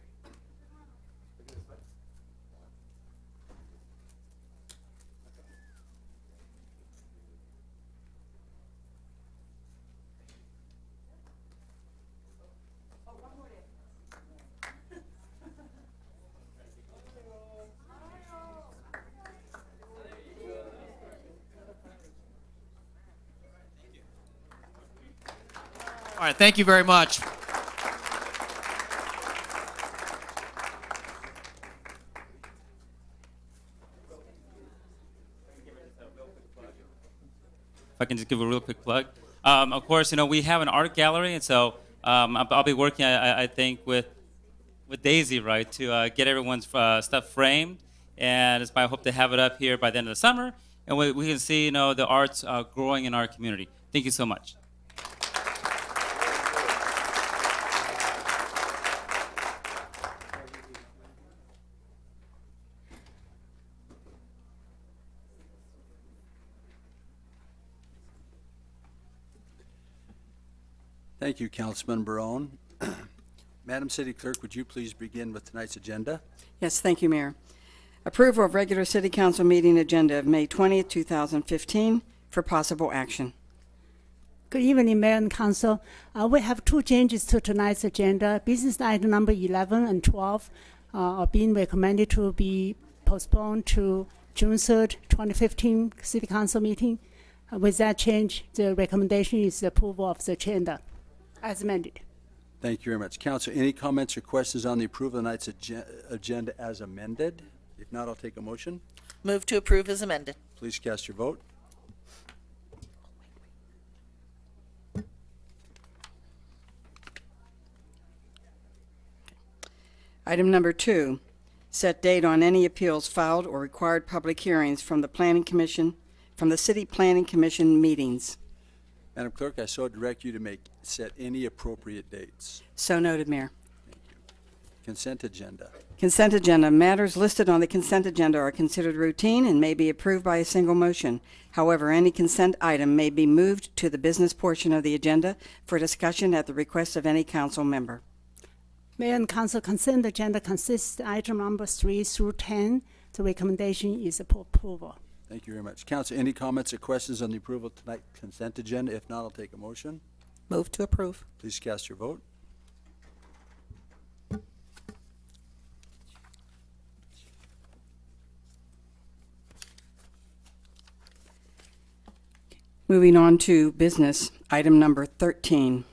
All right, thank you very much. If I can just give a real quick plug. Of course, we have an art gallery, and so I'll be working, I think, with Daisy, right, to get everyone's stuff framed, and it's my hope to have it up here by the end of the summer, and we can see, the arts growing in our community. Thank you so much. Thank you, Councilman Barone. Madam City Clerk, would you please begin with tonight's agenda? Yes, thank you, Mayor. Approval of regular City Council meeting agenda of May 20th, 2015. for possible action. Good evening, Mayor and Council. We have two changes to tonight's agenda. Business item number 11 and 12 are being recommended to be postponed to June 3rd, 2015 City Council meeting. With that change, the recommendation is approval of the agenda as amended. Thank you very much. Council, any comments or questions on the approval of tonight's agenda as amended? If not, I'll take a motion. Move to approve as amended. Please cast your vote. Item number 2, set date on any appeals filed or required public hearings from the City Planning Commission meetings. Madam Clerk, I so direct you to set any appropriate dates. So noted, Mayor. Consent agenda. Consent agenda. Matters listed on the consent agenda are considered routine and may be approved by a single motion. However, any consent item may be moved to the business portion of the agenda for discussion at the request of any council member. Mayor and Council, consent agenda consists item number 3 through 10. The recommendation is approval. Thank you very much. Council, any comments or questions on the approval of tonight's consent agenda? If not, I'll take a motion. Move to approve. Please cast your vote. Moving on to business, item number 13.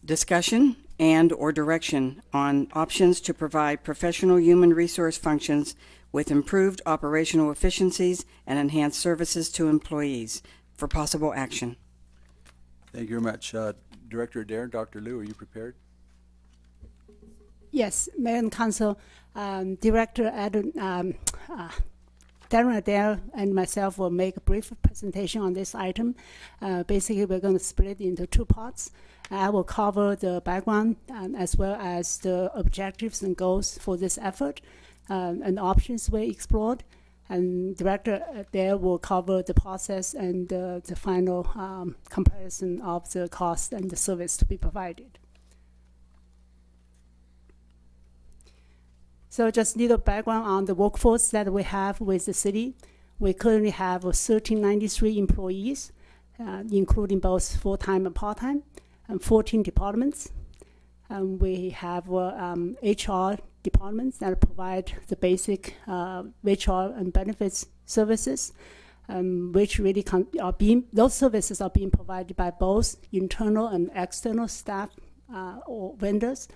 Discussion and/or direction on options to provide professional human resource functions with improved operational efficiencies and enhanced services to employees for possible action. Thank you very much. Director Adair, Dr. Liu, are you prepared? Yes, Mayor and Council, Director Darren Adair and myself will make a brief presentation on this item. Basically, we're going to split it into two parts. I will cover the background as well as the objectives and goals for this effort and options we explored. And Director Adair will cover the process and the final comparison of the cost and the service to be provided. So just a little background on the workforce that we have with the city. We currently have 1,393 employees, including both full-time and part-time, and 14 departments. We have HR departments that provide the basic HR and benefits services, which really those services are being provided by both internal and external staff or vendors.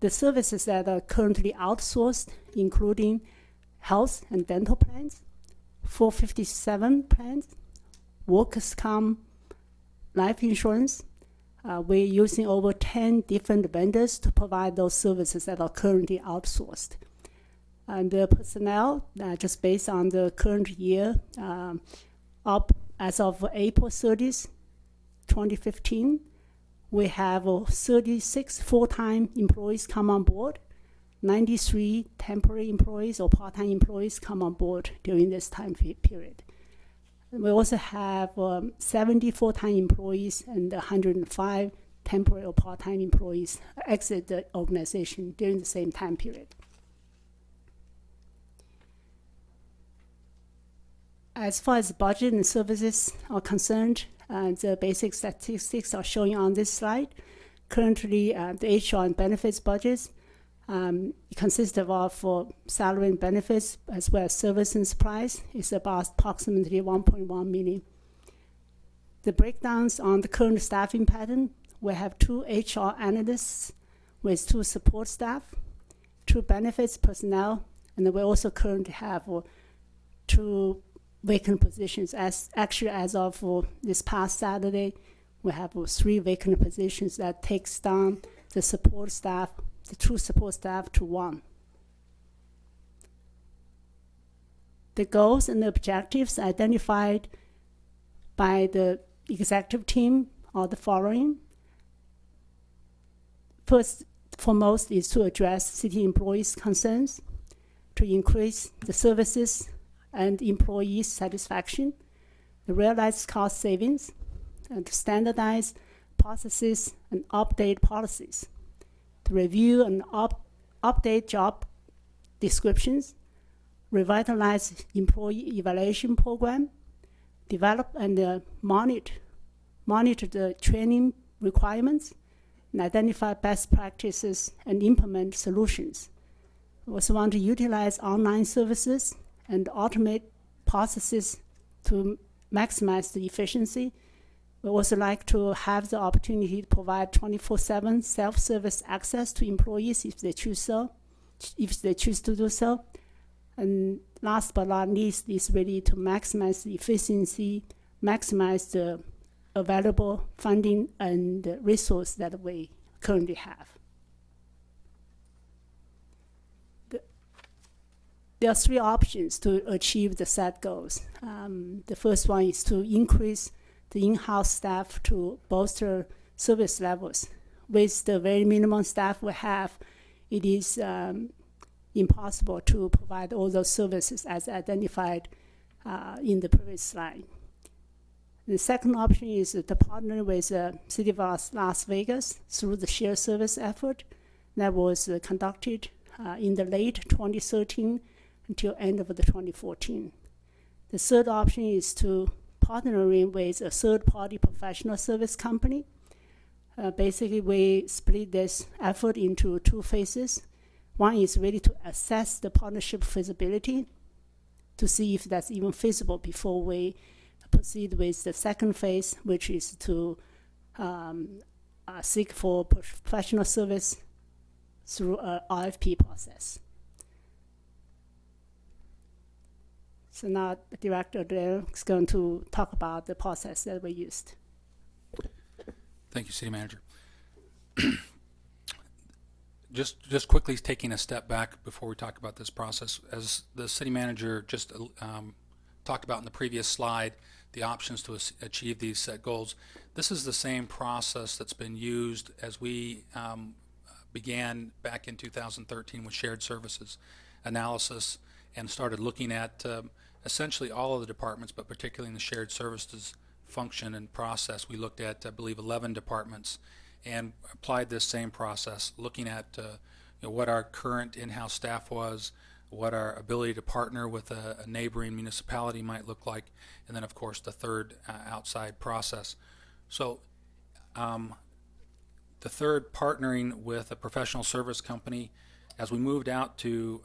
The services that are currently outsourced, including health and dental plans, 457 plans, workers' comp, life insurance. We're using over 10 different vendors to provide those services that are currently outsourced. And the personnel, just based on the current year, up as of April 30th, 2015, we have 36 full-time employees come on board, 93 temporary employees or part-time employees come on board during this time period. We also have 70 full-time employees and 105 temporary or part-time employees exit the organization during the same time period. As far as budget and services are concerned, the basic statistics are showing on this slide. Currently, the HR and benefits budgets consists of salary and benefits as well as service and supplies is about approximately 1.1 million. The breakdowns on the current staffing pattern, we have 2 HR analysts with 2 support staff, 2 benefits personnel, and we also currently have 2 vacant positions. As of this past Saturday, we have 3 vacant positions that takes down the support staff, the 2 support staff to 1. The goals and the objectives identified by the executive team are the following. First, foremost is to address city employees' concerns, to increase the services and employee satisfaction, to realize cost savings, and to standardize processes and update policies, to review and update job descriptions, revitalize employee evaluation program, develop and monitor the training requirements, and identify best practices and implement solutions. We also want to utilize online services and automate processes to maximize the efficiency. We also like to have the opportunity to provide 24/7 self-service access to employees if they choose to do so. And last but not least is really to maximize the efficiency, maximize the available funding and resource that we currently have. There are three options to achieve the set goals. The first one is to increase the in-house staff to bolster service levels. With the very minimum staff we have, it is impossible to provide all those services as identified in the previous slide. The second option is to partner with the City of Las Vegas through the shared service effort that was conducted in the late 2013 until end of the 2014. The third option is to partnering with a third-party professional service company. Basically, we split this effort into two phases. One is really to assess the partnership feasibility to see if that's even feasible before we proceed with the second phase, which is to seek for professional service through an RFP process. So now Director Adair is going to talk about the process that we used. Thank you, City Manager. Just quickly taking a step back before we talk about this process, as the City Manager just talked about in the previous slide, the options to achieve these set goals. This is the same process that's been used as we began back in 2013 with shared services analysis and started looking at essentially all of the departments, but particularly in the shared services function and process. We looked at, I believe, 11 departments and applied this same process, looking at what our current in-house staff was, what our ability to partner with a neighboring municipality might look like, and then, of course, the third outside process. So the third, partnering with a professional service company. As we moved out to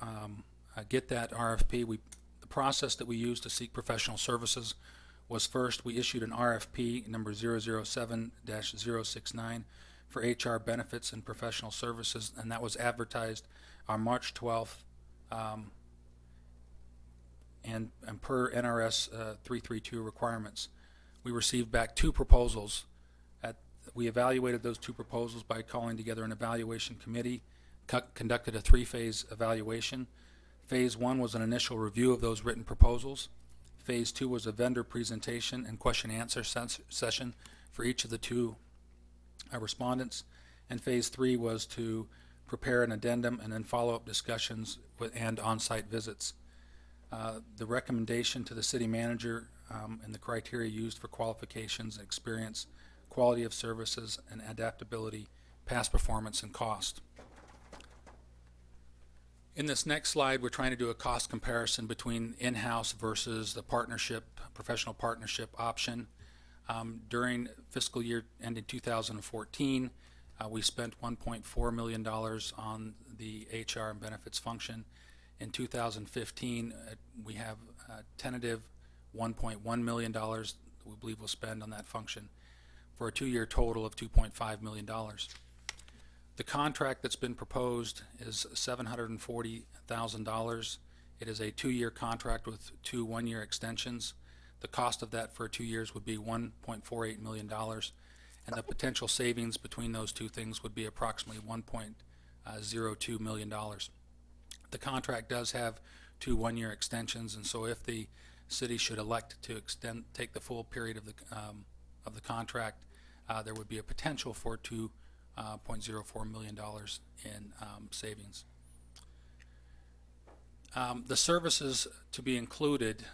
get that RFP, the process that we used to seek professional services was first we issued an RFP number 007-069 for HR benefits and professional services, and that was advertised on March 12th and per NRS 332 requirements. We received back two proposals. We evaluated those two proposals by calling together an evaluation committee, conducted a three-phase evaluation. Phase one was an initial review of those written proposals. Phase two was a vendor presentation and question-answer session for each of the two respondents. And phase three was to prepare an addendum and then follow-up discussions and on-site visits. The recommendation to the city manager and the criteria used for qualifications, experience, quality of services, and adaptability, past performance, and cost. In this next slide, we're trying to do a cost comparison between in-house versus the partnership, professional partnership option. During fiscal year ending 2014, we spent $1.4 million on the HR and benefits function. In 2015, we have a tentative $1.1 million we believe we'll spend on that function for a two-year total of $2.5 million. The contract that's been proposed is $740,000. It is a two-year contract with two one-year extensions. The cost of that for 2 years would be $1.48 million, and the potential savings between those two things would be approximately $1.02 million. The contract does have two one-year extensions, and so if the city should elect to take the full period of the contract, there would be a potential for $2.04 million in savings. The services to be included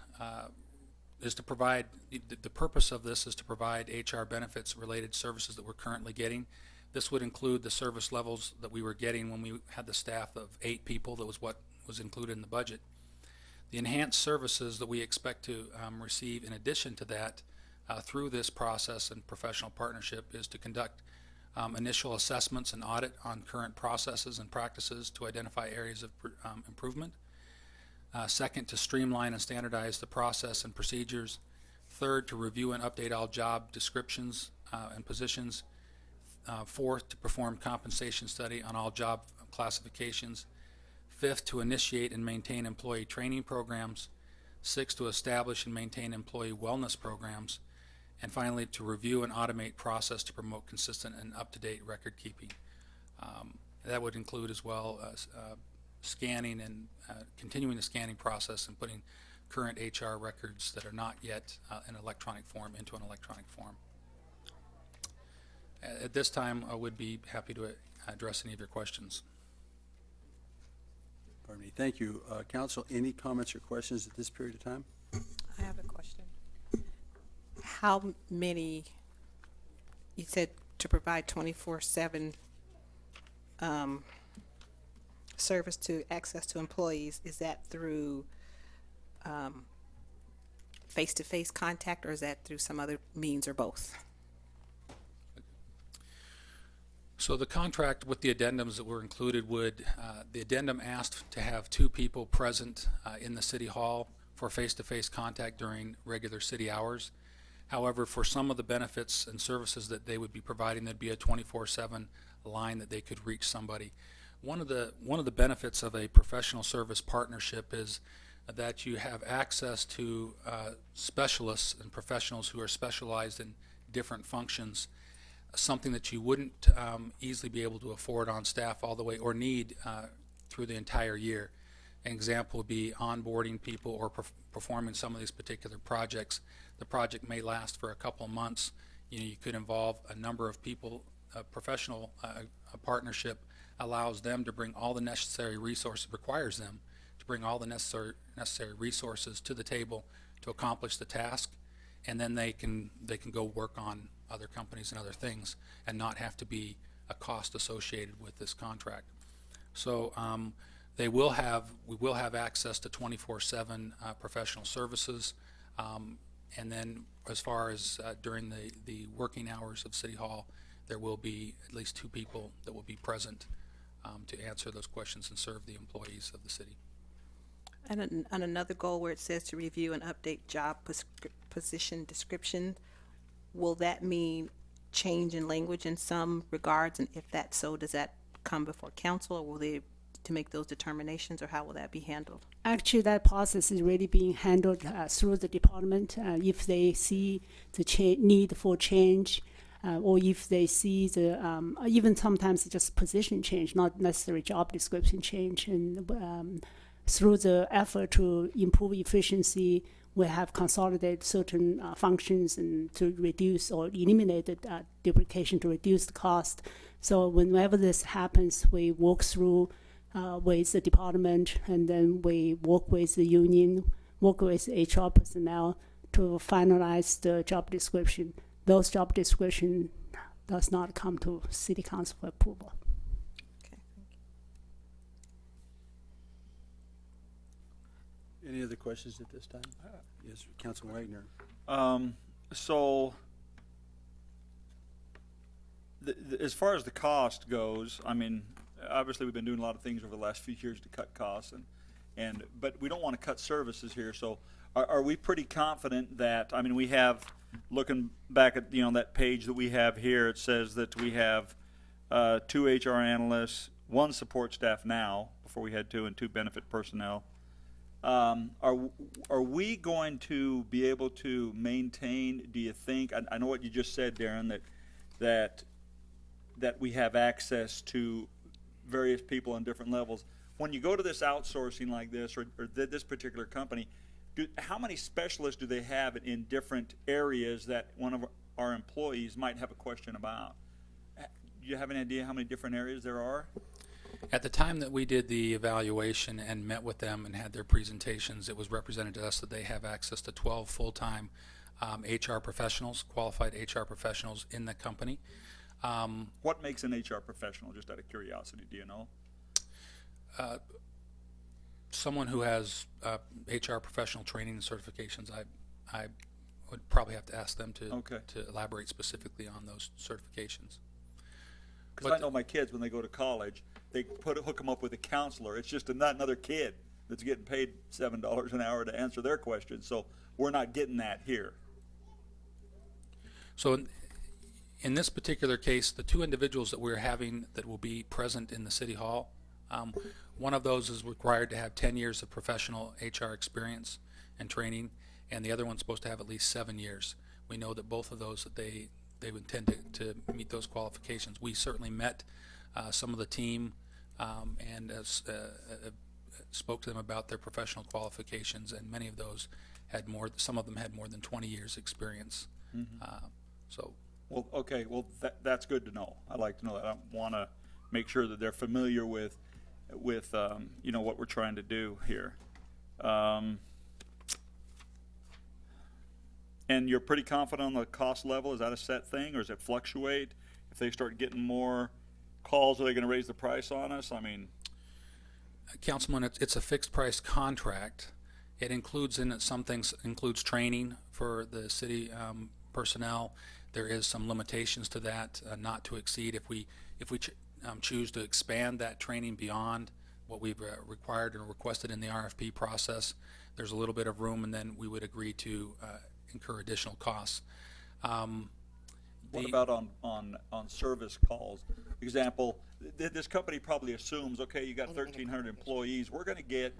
is to provide, the purpose of this is to provide HR benefits related services that we're currently getting. This would include the service levels that we were getting when we had the staff of 8 people. That was what was included in the budget. The enhanced services that we expect to receive in addition to that through this process and professional partnership is to conduct initial assessments and audit on current processes and practices to identify areas of improvement. Second, to streamline and standardize the process and procedures. Third, to review and update all job descriptions and positions. Fourth, to perform compensation study on all job classifications. Fifth, to initiate and maintain employee training programs. Sixth, to establish and maintain employee wellness programs. And finally, to review and automate process to promote consistent and up-to-date record keeping. That would include as well scanning and continuing the scanning process and putting current HR records that are not yet in electronic form into an electronic form. At this time, I would be happy to address any of your questions. Pardon me. Thank you. Council, any comments or questions at this period of time? I have a question. How many, you said to provide 24/7 service to access to employees, is that through face-to-face contact, or is that through some other means, or both? So the contract with the addendums that were included would, the addendum asked to have 2 people present in the city hall for face-to-face contact during regular city hours. However, for some of the benefits and services that they would be providing, there'd be a 24/7 line that they could reach somebody. One of the benefits of a professional service partnership is that you have access to specialists and professionals who are specialized in different functions, something that you wouldn't easily be able to afford on staff all the way or need through the entire year. An example would be onboarding people or performing some of these particular projects. The project may last for a couple of months. You could involve a number of people. A professional partnership allows them to bring all the necessary resources, requires them to bring all the necessary resources to the table to accomplish the task, and then they can go work on other companies and other things and not have to be a cost associated with this contract. So we will have access to 24/7 professional services, and then as far as during the working hours of City Hall, there will be at least 2 people that will be present to answer those questions and serve the employees of the city. And on another goal where it says to review and update job position description, will that mean change in language in some regards? And if that's so, does that come before council, or will they to make those determinations, or how will that be handled? Actually, that process is really being handled through the department. If they see the need for change, or if they see the even sometimes just position change, not necessarily job description change, and through the effort to improve efficiency, we have consolidated certain functions and to reduce or eliminate the duplication to reduce the cost. So whenever this happens, we work through with the department, and then we work with the union, work with HR personnel to finalize the job description. Those job description does not come to City Council for approval. Okay, thank you. Any other questions at this time? Yes, Councilman Wagner. So, as far as the cost goes, I mean, obviously we've been doing a lot of things over the last few years to cut costs, but we don't want to cut services here. So, are we pretty confident that, I mean, we have, looking back at that page that we have here, it says that we have 2 HR analysts, 1 support staff now, before we had 2, and 2 benefit personnel. Are we going to be able to maintain, do you think, I know what you just said, Darren, that we have access to various people on different levels. When you go to this outsourcing like this, or this particular company, how many specialists do they have in different areas that one of our employees might have a question about? Do you have any idea how many different areas there are? At the time that we did the evaluation and met with them and had their presentations, it was represented to us that they have access to 12 full-time HR professionals, qualified HR professionals in the company. What makes an HR professional, just out of curiosity, do you know? someone who has HR professional training and certifications, I would probably have to ask them to elaborate specifically on those certifications. Because I know my kids, when they go to college, they hook them up with a counselor. It's just another kid that's getting paid $7 an hour to answer their questions. So we're not getting that here. So in this particular case, the two individuals that we're having that will be present in the City Hall, one of those is required to have 10 years of professional HR experience and training, and the other one's supposed to have at least 7 years. We know that both of those, that they intend to meet those qualifications. We certainly met some of the team and spoke to them about their professional qualifications, and many of those had more. Some of them had more than 20 years experience. Well, okay. Well, that's good to know. I like to know that. I want to make sure that they're familiar with you know, what we're trying to do here. And you're pretty confident on the cost level? Is that a set thing, or does it fluctuate? If they start getting more calls, are they going to raise the price on us? I mean, Councilman, it's a fixed price contract. It includes in it some things, includes training for the city personnel. There is some limitations to that, not to exceed. If we choose to expand that training beyond what we've required and requested in the RFP process, there's a little bit of room, and then we would agree to incur additional costs. what about on service calls? Example, this company probably assumes, okay, you got 1,300 employees, we're going to get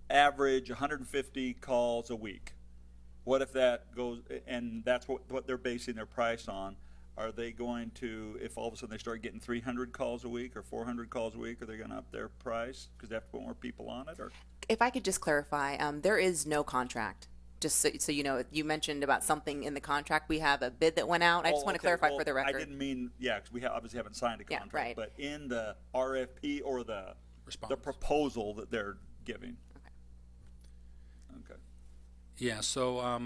average 150 calls a week. What if that goes, and that's what they're basing their price on? Are they going to, if all of a sudden they start getting 300 calls a week or 400 calls a week, are they going to up their price because they have to put more people on it? Or if I could just clarify, there is no contract. Just so you know, you mentioned about something in the contract. We have a bid that went out. I just want to clarify for the record. I didn't mean, because we obviously haven't signed a contract. Yeah, right. But in the RFP or the proposal that they're giving. Okay. Yeah, so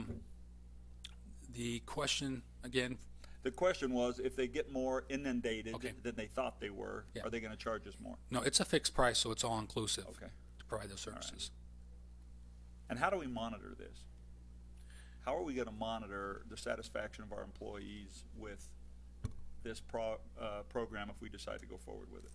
the question, again. The question was, if they get more inundated than they thought they were, are they going to charge us more? No, it's a fixed price, so it's all inclusive to provide those services. Right. And how do we monitor this? How are we going to monitor the satisfaction of our employees with this program if we decide to go forward with it?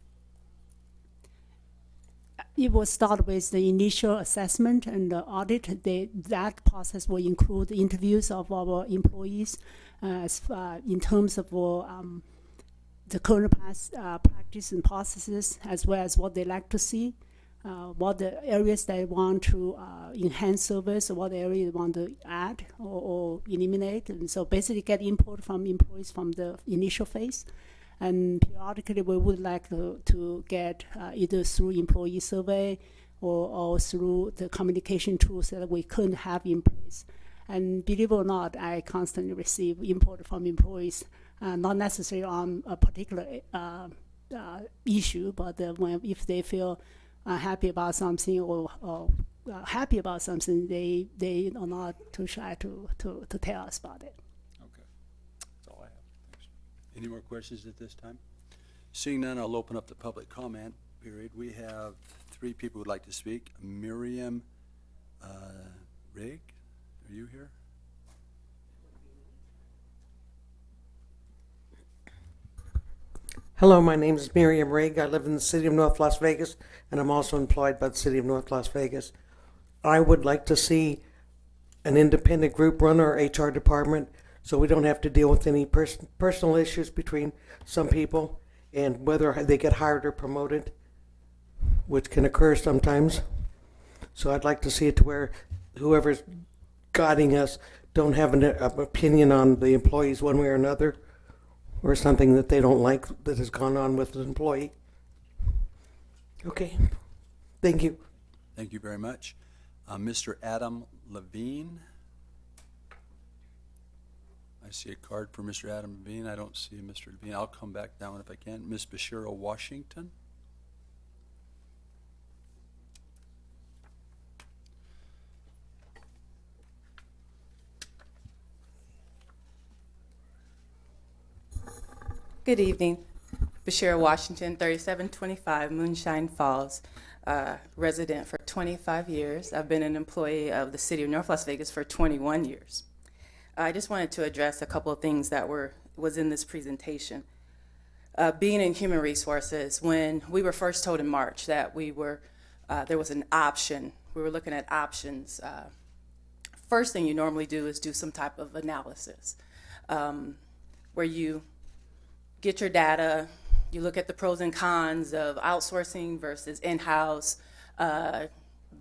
It will start with the initial assessment and the audit. That process will include interviews of our employees in terms of the current practice and processes, as well as what they like to see, what the areas they want to enhance service, or what areas they want to add or eliminate. And so basically get input from employees from the initial phase. And periodically, we would like to get either through employee survey or through the communication tools that we couldn't have in place. And believe it or not, I constantly receive input from employees, not necessarily on a particular issue, but if they feel happy about something or happy about something, they are not too shy to tell us about it. Any more questions at this time? Seeing none, I'll open up the public comment period. We have 3 people who'd like to speak. Miriam Rigg, are you here? Hello, my name is Miriam Rigg. I live in the city of North Las Vegas, and I'm also employed by the city of North Las Vegas. I would like to see an independent group run our HR department, so we don't have to deal with any personal issues between some people and whether they get hired or promoted, which can occur sometimes. So I'd like to see it to where whoever's guiding us don't have an opinion on the employees one way or another, or something that they don't like that has gone on with an employee. Okay, thank you. Thank you very much. Mr. Adam Levine. I see a card for Mr. Adam Levine. I don't see Mr. Levine. I'll come back down if I can. Ms. Bashira Washington. Good evening. Bashir Washington, 3725 Moonshine Falls, resident for 25 years. I've been an employee of the City of North Las Vegas for 21 years. I just wanted to address a couple of things that was in this presentation. Being in human resources, when we were first told in March that there was an option, we were looking at options. First thing you normally do is do some type of analysis, where you get your data, you look at the pros and cons of outsourcing versus in-house,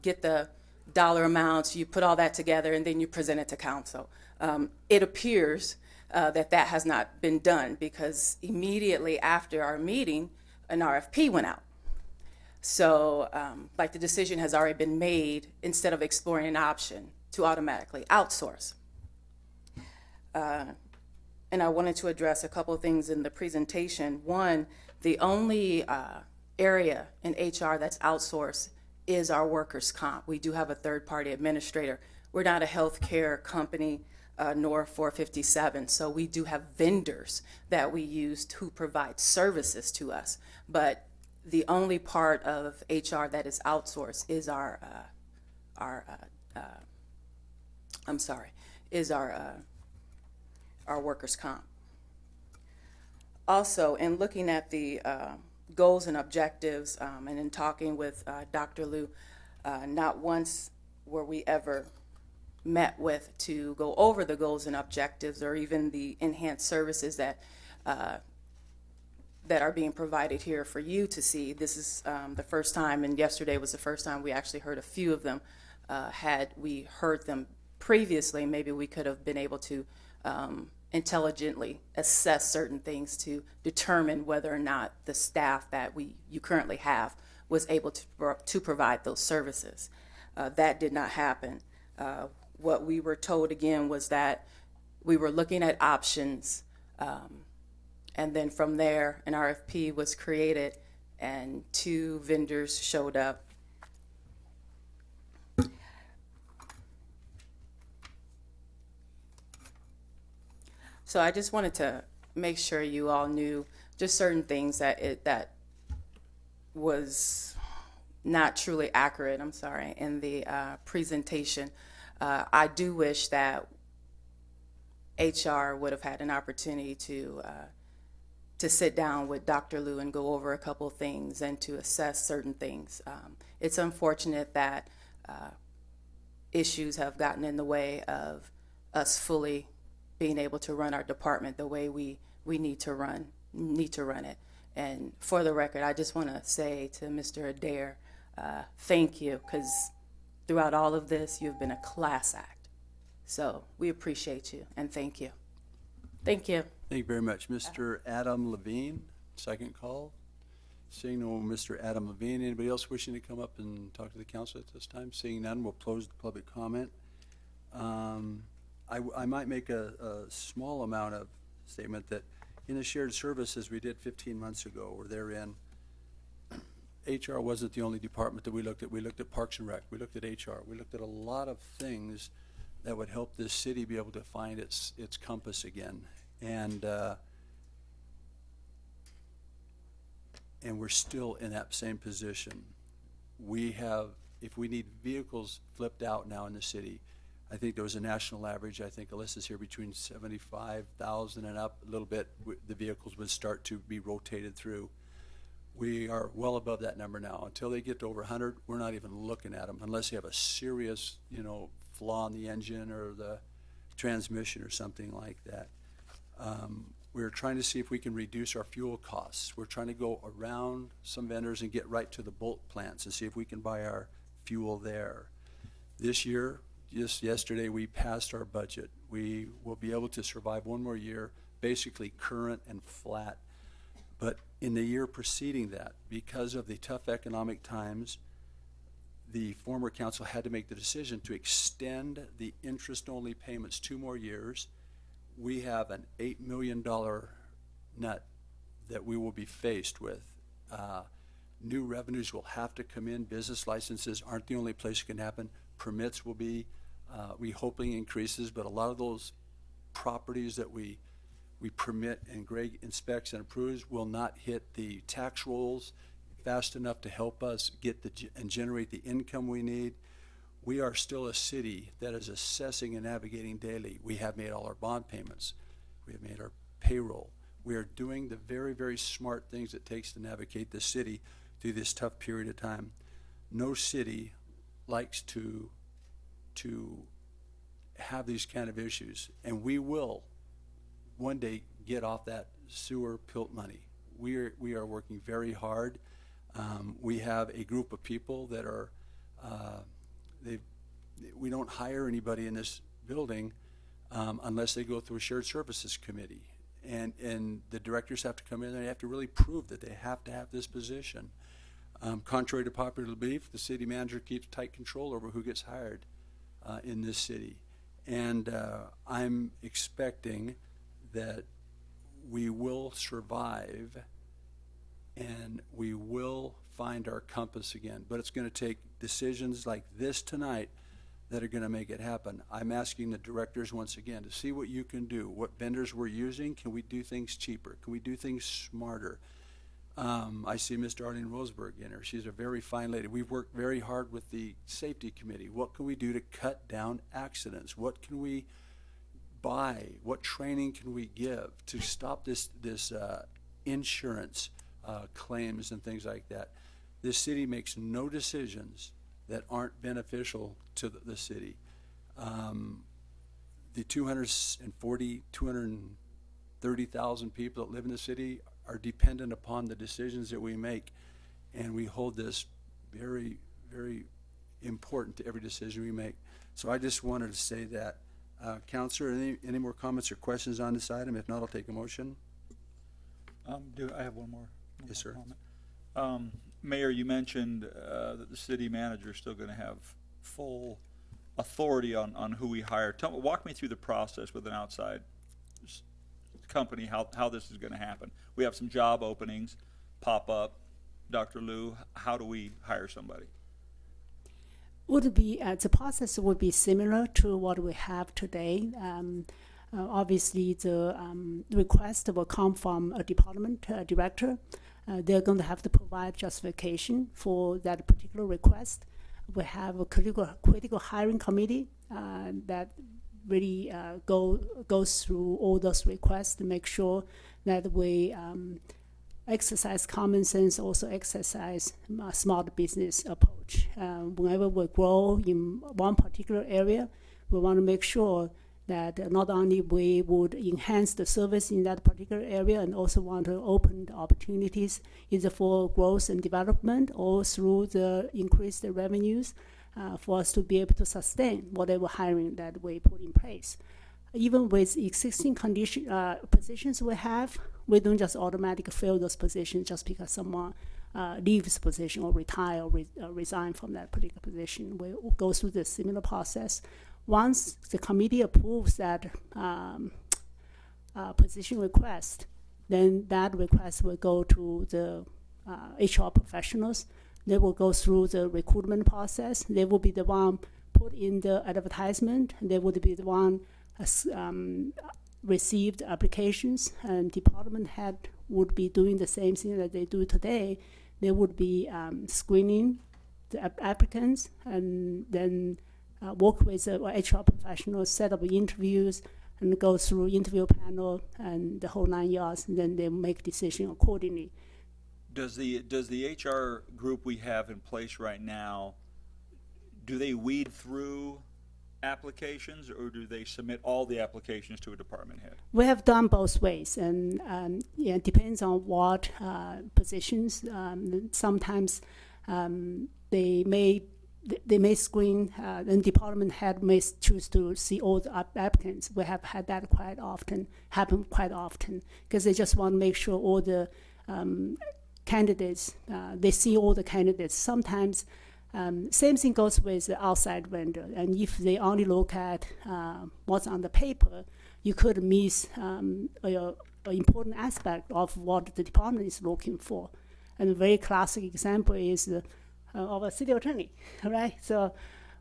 get the dollar amounts, you put all that together, and then you present it to council. It appears that has not been done, because immediately after our meeting, an RFP went out. So like the decision has already been made, instead of exploring an option to automatically outsource. And I wanted to address a couple of things in the presentation. One, the only area in HR that's outsourced is our workers' comp. We do have a third-party administrator. We're not a healthcare company, nor 457, so we do have vendors that we use to provide services to us. But the only part of HR that is outsourced is our workers' comp. Also, in looking at the goals and objectives, and in talking with Dr. Liu, not once were we ever met with to go over the goals and objectives, or even the enhanced services that are being provided here for you to see. This is the first time, and yesterday was the first time we actually heard a few of them. Had we heard them previously, maybe we could have been able to intelligently assess certain things to determine whether or not the staff that you currently have was able to provide those services. That did not happen. What we were told again was that we were looking at options, and then from there an RFP was created and 2 vendors showed up. So I just wanted to make sure you all knew just certain things that was not truly accurate, I'm sorry, in the presentation. I do wish that HR would have had an opportunity to sit down with Dr. Liu and go over a couple of things and to assess certain things. It's unfortunate that issues have gotten in the way of us fully being able to run our department the way we need to run it. And for the record, I just want to say to Mr. Adair, thank you, because throughout all of this, you've been a class act. So we appreciate you, and thank you. Thank you. Thank you very much. Mr. Adam Levine, second call. Seeing no Mr. Adam Levine, anybody else wishing to come up and talk to the council at this time? Seeing none, we'll close the public comment. I might make a small amount of statement that in the shared services we did 15 months ago, where therein HR wasn't the only department that we looked at. We looked at Parks and Rec. We looked at HR. We looked at a lot of things that would help this city be able to find its compass again. And we're still in that same position. We have, if we need vehicles flipped out now in the city, I think there was a national average, I think Alyssa's here, between 75,000 and up a little bit, the vehicles would start to be rotated through. We are well above that number now. Until they get to over 100, we're not even looking at them unless you have a serious, flaw in the engine or the transmission or something like that. We're trying to see if we can reduce our fuel costs. We're trying to go around some vendors and get right to the bulk plants and see if we can buy our fuel there. This year, just yesterday, we passed our budget. We will be able to survive one more year, basically current and flat. But in the year preceding that, because of the tough economic times, the former council had to make the decision to extend the interest-only payments 2 more years. We have an $8 million nut that we will be faced with. New revenues will have to come in. Business licenses aren't the only place it can happen. Permits will be, we hoping increases, but a lot of those properties that we we permit and Greg inspects and approves will not hit the tax rolls fast enough to help us get and generate the income we need. We are still a city that is assessing and navigating daily. We have made all our bond payments. We have made our payroll. We are doing the very, very smart things it takes to navigate the city through this tough period of time. No city likes to have these kind of issues, and we will one day get off that sewer PILT money. We are working very hard. We have a group of people that are we don't hire anybody in this building unless they go through a shared services committee, and the directors have to come in and they have to really prove that they have to have this position. Contrary to popular belief, the city manager keeps tight control over who gets hired in this city, and I'm expecting that we will survive and we will find our compass again. But it's going to take decisions like this tonight that are going to make it happen. I'm asking the directors once again to see what you can do, what vendors we're using. Can we do things cheaper? Can we do things smarter? I see Ms. Darlene Roseberg in her. She's a very fine lady. We've worked very hard with the safety committee. What can we do to cut down accidents? What can we buy? What training can we give to stop this insurance claims and things like that? This city makes no decisions that aren't beneficial to the city. The 230,000 people that live in the city are dependent upon the decisions that we make, and we hold this very, very important to every decision we make. So I just wanted to say that. Counselor, any more comments or questions on this item? If not, I'll take a motion. I have one more? Yes, sir. Comment. Mayor, you mentioned that the city manager is still going to have full authority on who we hire. Walk me through the process with an outside company, how this is going to happen. We have some job openings pop up. Dr. Liu, how do we hire somebody? Would be the process would be similar to what we have today. Obviously, the request will come from a department director. They're going to have to provide justification for that particular request. We have a critical hiring committee that really goes through all those requests to make sure that we exercise common sense, also exercise a smart business approach. Whenever we grow in one particular area, we want to make sure that not only we would enhance the service in that particular area, and also want to open the opportunities either for growth and development or through the increased revenues for us to be able to sustain whatever hiring that we put in place. Even with existing positions we have, we don't just automatically fill those positions just because someone leaves the position or retire or resign from that particular position. We go through the similar process. Once the committee approves that position request, then that request will go to the HR professionals. They will go through the recruitment process. They will be the one put in the advertisement. They would be the one received applications, and department head would be doing the same thing that they do today. They would be screening the applicants, and then work with the HR professionals, set up interviews, and go through interview panel and the whole 9 yards, and then they make decision accordingly. Does the HR group we have in place right now, do they weed through applications, or do they submit all the applications to a department head? We have done both ways, and it depends on what positions. Sometimes they may screen, and department head may choose to see all the applicants. We have had that happen quite often, because they just want to make sure all the candidates, they see all the candidates. Sometimes same thing goes with the outside vendor, and if they only look at what's on the paper, you could miss an important aspect of what the department is looking for. And a very classic example is of a city attorney, right? So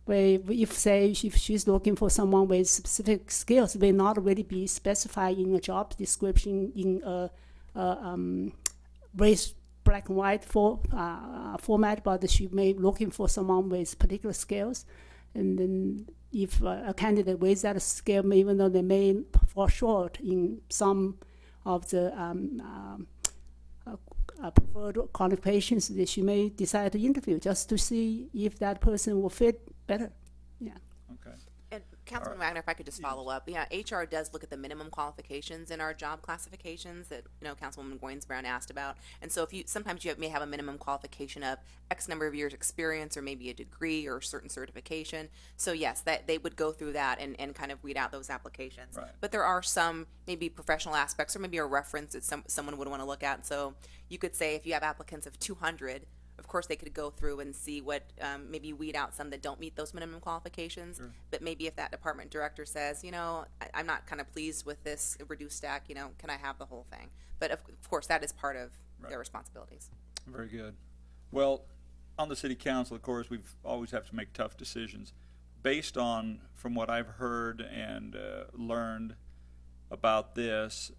where if say if she's looking for someone with specific skills, may not really be specified in a job description in a race black and white format, but she may looking for someone with particular skills. And then if a candidate with that skill, even though they may fall short in some of the preferred qualifications, that she may decide to interview just to see if that person will fit better. Yeah. Okay. And Councilman Wagner, if I could just follow up, yeah, HR does look at the minimum qualifications in our job classifications that Councilwoman Goins Brown asked about. And so if you sometimes you may have a minimum qualification of X number of years experience or maybe a degree or a certain certification. So yes, that they would go through that and kind of weed out those applications. Right. But there are some maybe professional aspects or maybe a reference that someone would want to look at. So you could say if you have applicants of 200. Of course, they could go through and see what, maybe weed out some that don't meet those minimum qualifications. Sure. But maybe if that department director says, I'm not kind of pleased with this reduced stack, can I have the whole thing? But of course, that is part of their responsibilities. Very good. Well, on the city council, of course, we've always have to make tough decisions. Based on, from what I've heard and learned about this,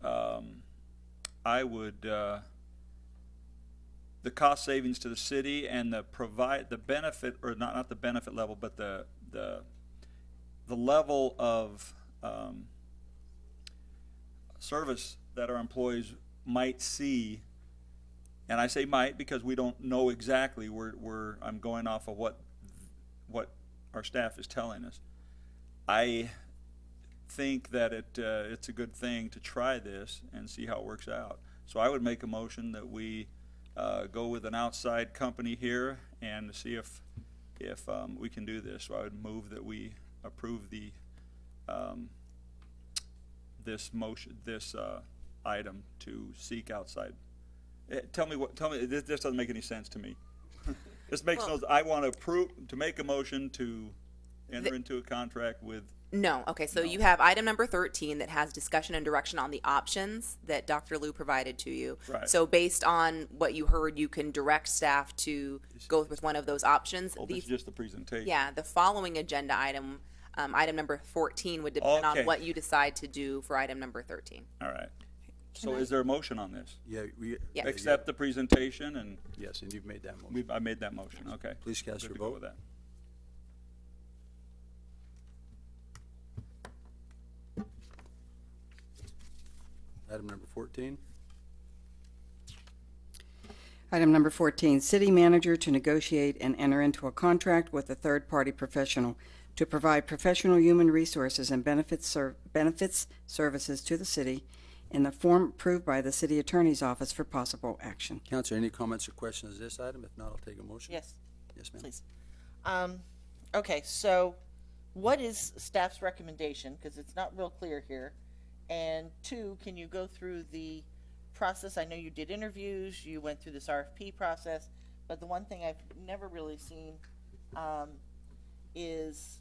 I would, the cost savings to the city and the benefit, or not the benefit level, but the level of service that our employees might see, and I say might because we don't know exactly. I'm going off of what our staff is telling us. I think that it's a good thing to try this and see how it works out. So I would make a motion that we go with an outside company here and see if we can do this. So I would move that we approve the this item to seek outside. Tell me this doesn't make any sense to me. This makes no. I want to make a motion to enter into a contract with. No. Okay, so you have item number 13 that has discussion and direction on the options that Dr. Liu provided to you. Right. So based on what you heard, you can direct staff to go with one of those options. Well, this is just the presentation. Yeah, the following agenda item, item number 14, would depend on what you decide to do for item number 13. All right. So is there a motion on this? Yeah, Yes. Accept the presentation and. Yes, and you've made that motion. I made that motion. Okay. Please cast Good your to go vote. with that. Item number 14. Item number 14, city manager to negotiate and enter into a contract with a third-party professional to provide professional human resources and benefits services to the city in the form approved by the city attorney's office for possible action. Councilor, any comments or questions on this item? If not, I'll take a motion. Yes. Yes, ma'am. Please. Okay, so what is staff's recommendation? Because it's not real clear here. And two, can you go through the process? I know you did interviews, you went through this RFP process, but the one thing I've never really seen is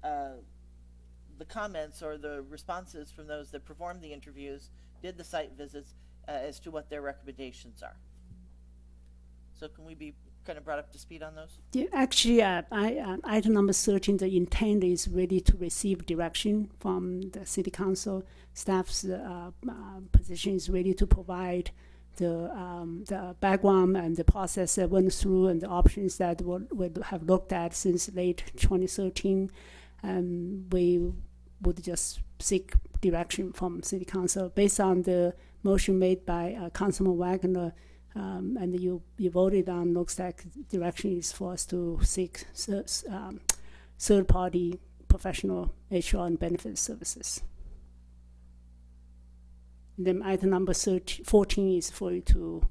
the comments or the responses from those that performed the interviews, did the site visits, as to what their recommendations are. So can we be kind of brought up to speed on those? Yeah, actually, item number 13, the intent is really to receive direction from the city council. Staff's position is really to provide the background and the process that went through and the options that we have looked at since late 2013. We would just seek direction from city council based on the motion made by Councilman Wagner. And you voted on, looks like direction is for us to seek third-party professional HR and benefit services. Then item number 14 is for you to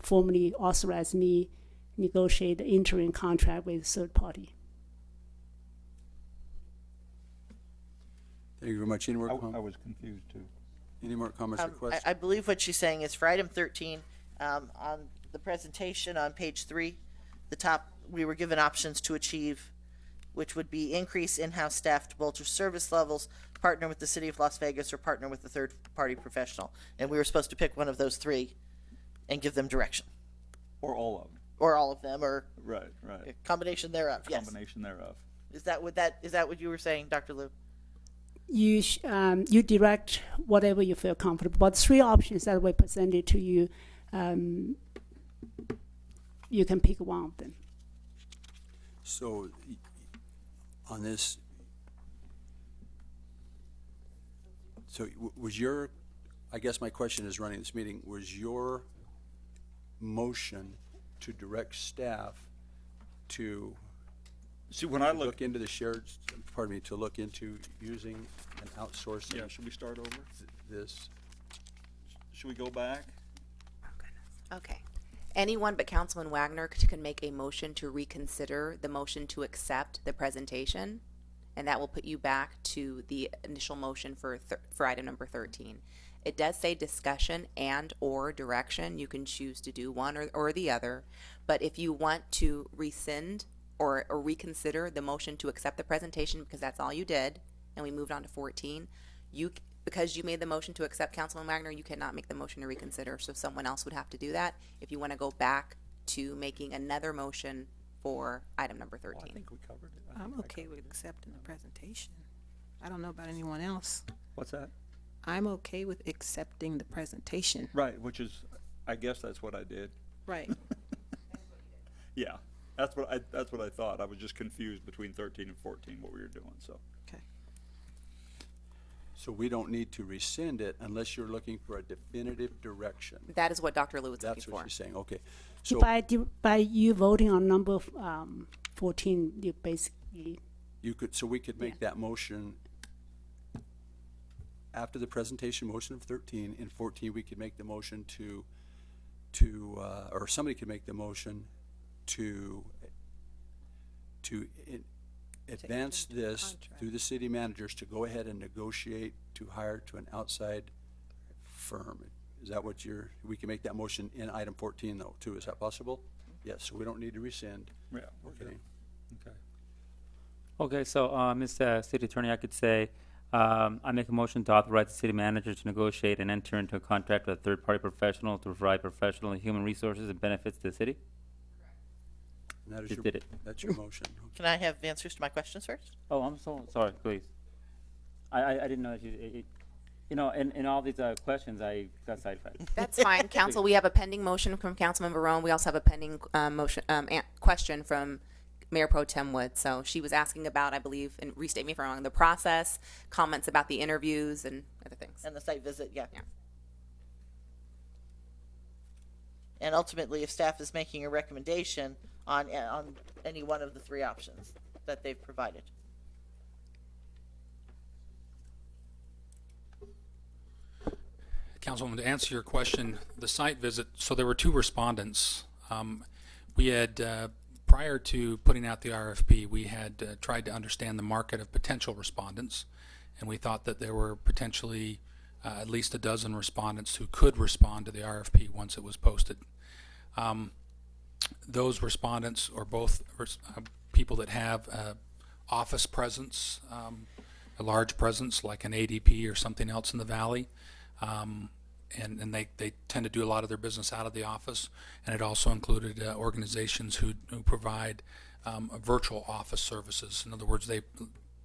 formally authorize me negotiate the interim contract with third party. Thank you very much. Any more I was confused too. Any more comments or questions? I believe what she's saying is for item 13, on the presentation on page 3, the top, we were given options to achieve, which would be increase in-house staff to bolster service levels, partner with the city of Las Vegas, or partner with a third-party professional. And we were supposed to pick one of those three and give them direction. Or all of them. or all of them, or Right. a combination thereof. Yes. Combination thereof. Is that what you were saying, Dr. Liu? You you direct whatever you feel comfortable. But 3 options that we presented to you, you can pick one of them. So, on this, was your, I guess my question is running this meeting, was your motion to direct staff to See, when I look into the shared, pardon me, to look into using an outsourcing? Yeah, should we start over? This, Should we go back? Okay. Anyone but Councilman Wagner can make a motion to reconsider the motion to accept the presentation, and that will put you back to the initial motion for item number 13. It does say discussion and or direction. You can choose to do one or the other, but if you want to rescind or reconsider the motion to accept the presentation, because that's all you did, and we moved on to 14, because you made the motion to accept, Councilman Wagner, you cannot make the motion to reconsider, so someone else would have to do that. If you want to go back to making another motion for item number 13. I think we covered it. I'm okay with accepting the presentation. I don't know about anyone else. What's that? I'm okay with accepting the presentation. Right, which is, I guess that's what I did. Right. Yeah, that's what I thought. I was just confused between 13 and 14, what we were doing, so. Okay. So we don't need to rescind it unless you're looking for a definitive direction. That is what Dr. Liu is looking That's for. what she's saying, okay. So, By you voting on number 14, you basically we could make that motion after the presentation motion of 13. In 14, we could make the motion or somebody could make the motion to advance this through the city managers to go ahead and negotiate to hire to an outside firm. Is that what we can make that motion in item 14 though, too? Is that possible? Yes, so we don't need to rescind. Yeah. Okay. Okay. Okay, so, Mr. City Attorney, I could say, I make a motion to authorize the city manager to negotiate and enter into a contract with a third-party professional to provide professional and human resources and benefits to the city. And that is Just did it. That's your motion. Can I have answers to my questions first? Oh, I'm so sorry, please. I didn't know that in all these questions, I got sidetracked. That's fine, Council. We have a pending motion from Councilman Barone. We also have a pending question from Mayor Pro Tem Wood. So she was asking about, I believe, and restate me if I'm wrong, the process, comments about the interviews and other things. And the site visit, yeah. And ultimately, if staff is making a recommendation on any one of the 3 options that they've provided. Councilwoman, to answer your question, the site visit, so there were 2 respondents. We had, prior to putting out the RFP, we had tried to understand the market of potential respondents, and we thought that there were potentially at least a dozen respondents who could respond to the RFP once it was posted. Those respondents are both people that have office presence, a large presence like an ADP or something else in the valley. And they tend to do a lot of their business out of the office. And it also included organizations who provide virtual office services. In other words, they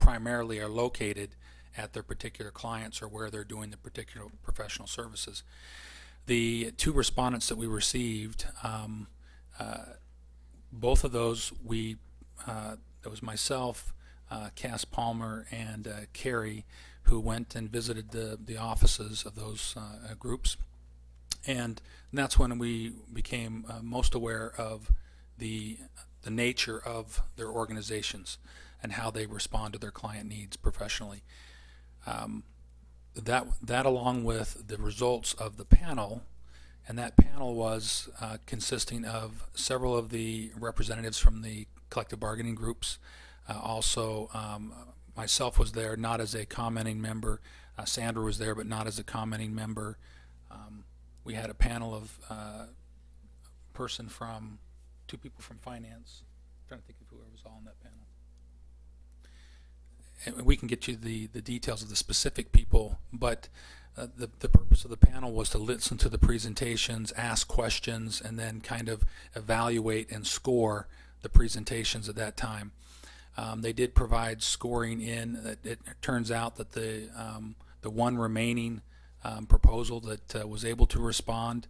primarily are located at their particular clients or where they're doing the particular professional services. The 2 respondents that we received, both of those that was myself, Cass Palmer, and Carrie, who went and visited the offices of those groups. And that's when we became most aware of the nature of their organizations and how they respond to their client needs professionally. That along with the results of the panel, and that panel was consisting of several of the representatives from the collective bargaining groups. Also, myself was there, not as a commenting member. Sandra was there, but not as a commenting member. We had a panel of two people from finance. I'm trying to think of whoever was all on that panel. And we can get you the details of the specific people, but the purpose of the panel was to listen to the presentations, ask questions, and then kind of evaluate and score the presentations at that time. They did provide scoring in. It turns out that the one remaining proposal that was able to respond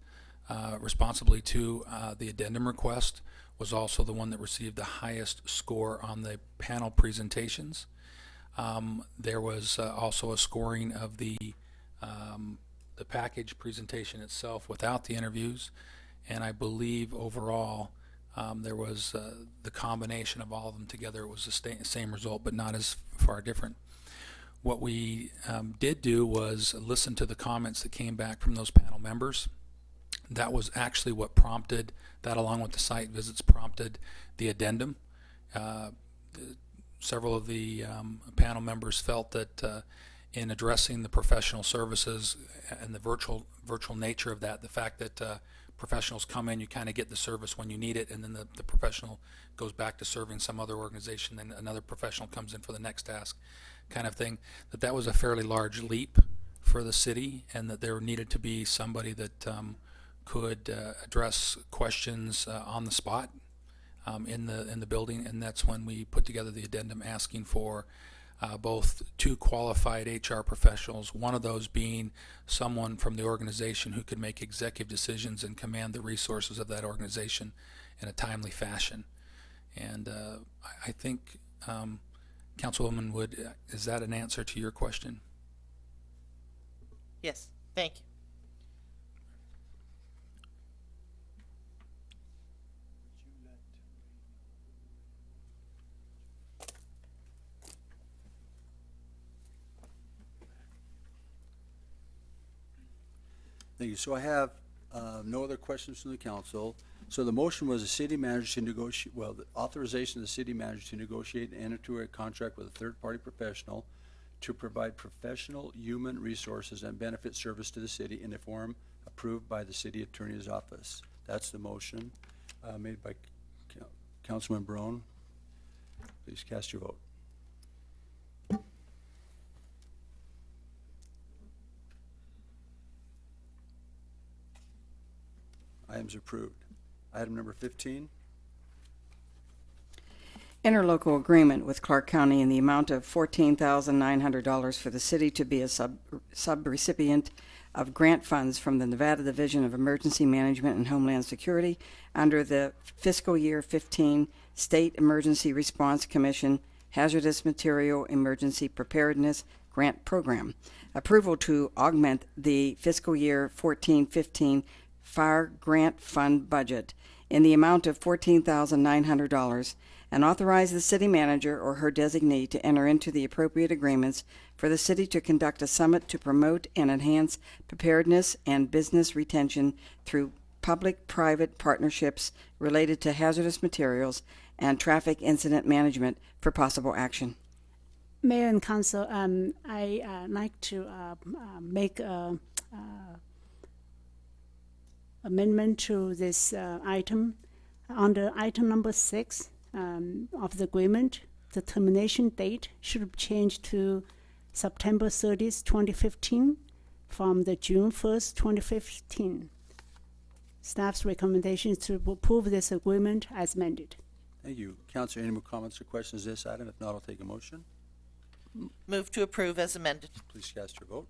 responsibly to the addendum request was also the one that received the highest score on the panel presentations. There was also a scoring of the package presentation itself without the interviews, and I believe overall there was the combination of all of them together. It was the same result, but not as far different. What we did do was listen to the comments that came back from those panel members. That was actually what prompted that, along with the site visits, prompted the addendum. Several of the panel members felt that in addressing the professional services and the virtual nature of that, the fact that professionals come in, you kind of get the service when you need it, and then the professional goes back to serving some other organization, then another professional comes in for the next task, kind of thing, that was a fairly large leap for the city, and that there needed to be somebody that could address questions on the spot in the building, and that's when we put together the addendum asking for both 2 qualified HR professionals, one of those being someone from the organization who could make executive decisions and command the resources of that organization in a timely fashion. And I think, Councilwoman Wood, is that an answer to your question? Yes, thank you. Thank you. So I have no other questions from the council. So the motion was the city manager to negotiate, well, the authorization of the city manager to negotiate and enter into a contract with a third-party professional to provide professional human resources and benefit service to the city in a form approved by the city attorney's office. That's the motion made by Councilman Brown. Please cast your vote. Items approved. Item number 15. Interlocal agreement with Clark County in the amount of $14,900 for the city to be a sub-recipient of grant funds from the Nevada Division of Emergency Management and Homeland Security under the fiscal year 15 State Emergency Response Commission Hazardous Material Emergency Preparedness Grant Program. Approval to augment the fiscal year 14-15 Fire Grant Fund budget in the amount of $14,900 and authorize the city manager or her designee to enter into the appropriate agreements for the city to conduct a summit to promote and enhance preparedness and business retention through public-private partnerships related to hazardous materials and traffic incident management for possible action. Mayor and Council, I like to make a amendment to this item. Under item number 6 of the agreement, the termination date should be changed to September 30th, 2015 from the June 1st, 2015. Staff's recommendation is to approve this agreement as amended. Thank you. Councilor, any more comments or questions on this item? If not, I'll take a motion. Move to approve as amended. Please cast your vote.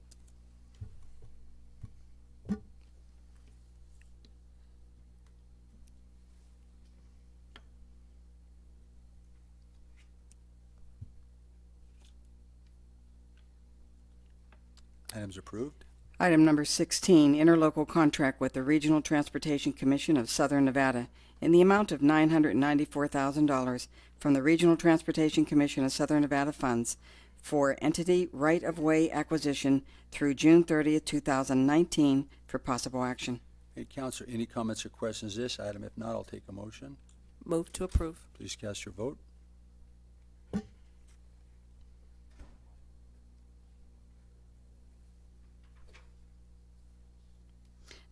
Items approved. Item number 16, interlocal contract with the Regional Transportation Commission of Southern Nevada in the amount of $994,000 from the Regional Transportation Commission of Southern Nevada funds for entity right-of-way acquisition through June 30th, 2019 for possible action. Hey, Councilor, any comments or questions on this item? If not, I'll take a motion. Move to approve. Please cast your vote.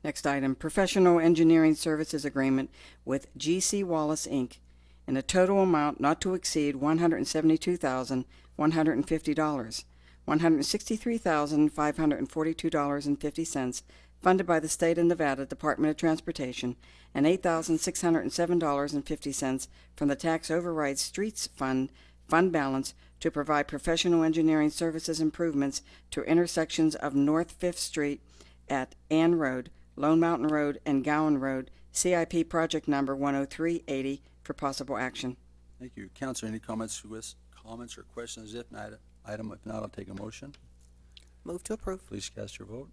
Next item, professional engineering services agreement with GC Wallace, Inc. in a total amount not to exceed $172,150, $163,542.50, funded by the State of Nevada Department of Transportation, and $8,607.50 from the Tax Override Streets Fund balance to provide professional engineering services improvements to intersections of North Fifth Street at Ann Road, Lone Mountain Road, and Gowan Road, CIP project number 10380, for possible action. Thank you. Council, any comments or questions? If not, I'll take a motion. Move to approve. Please cast your vote.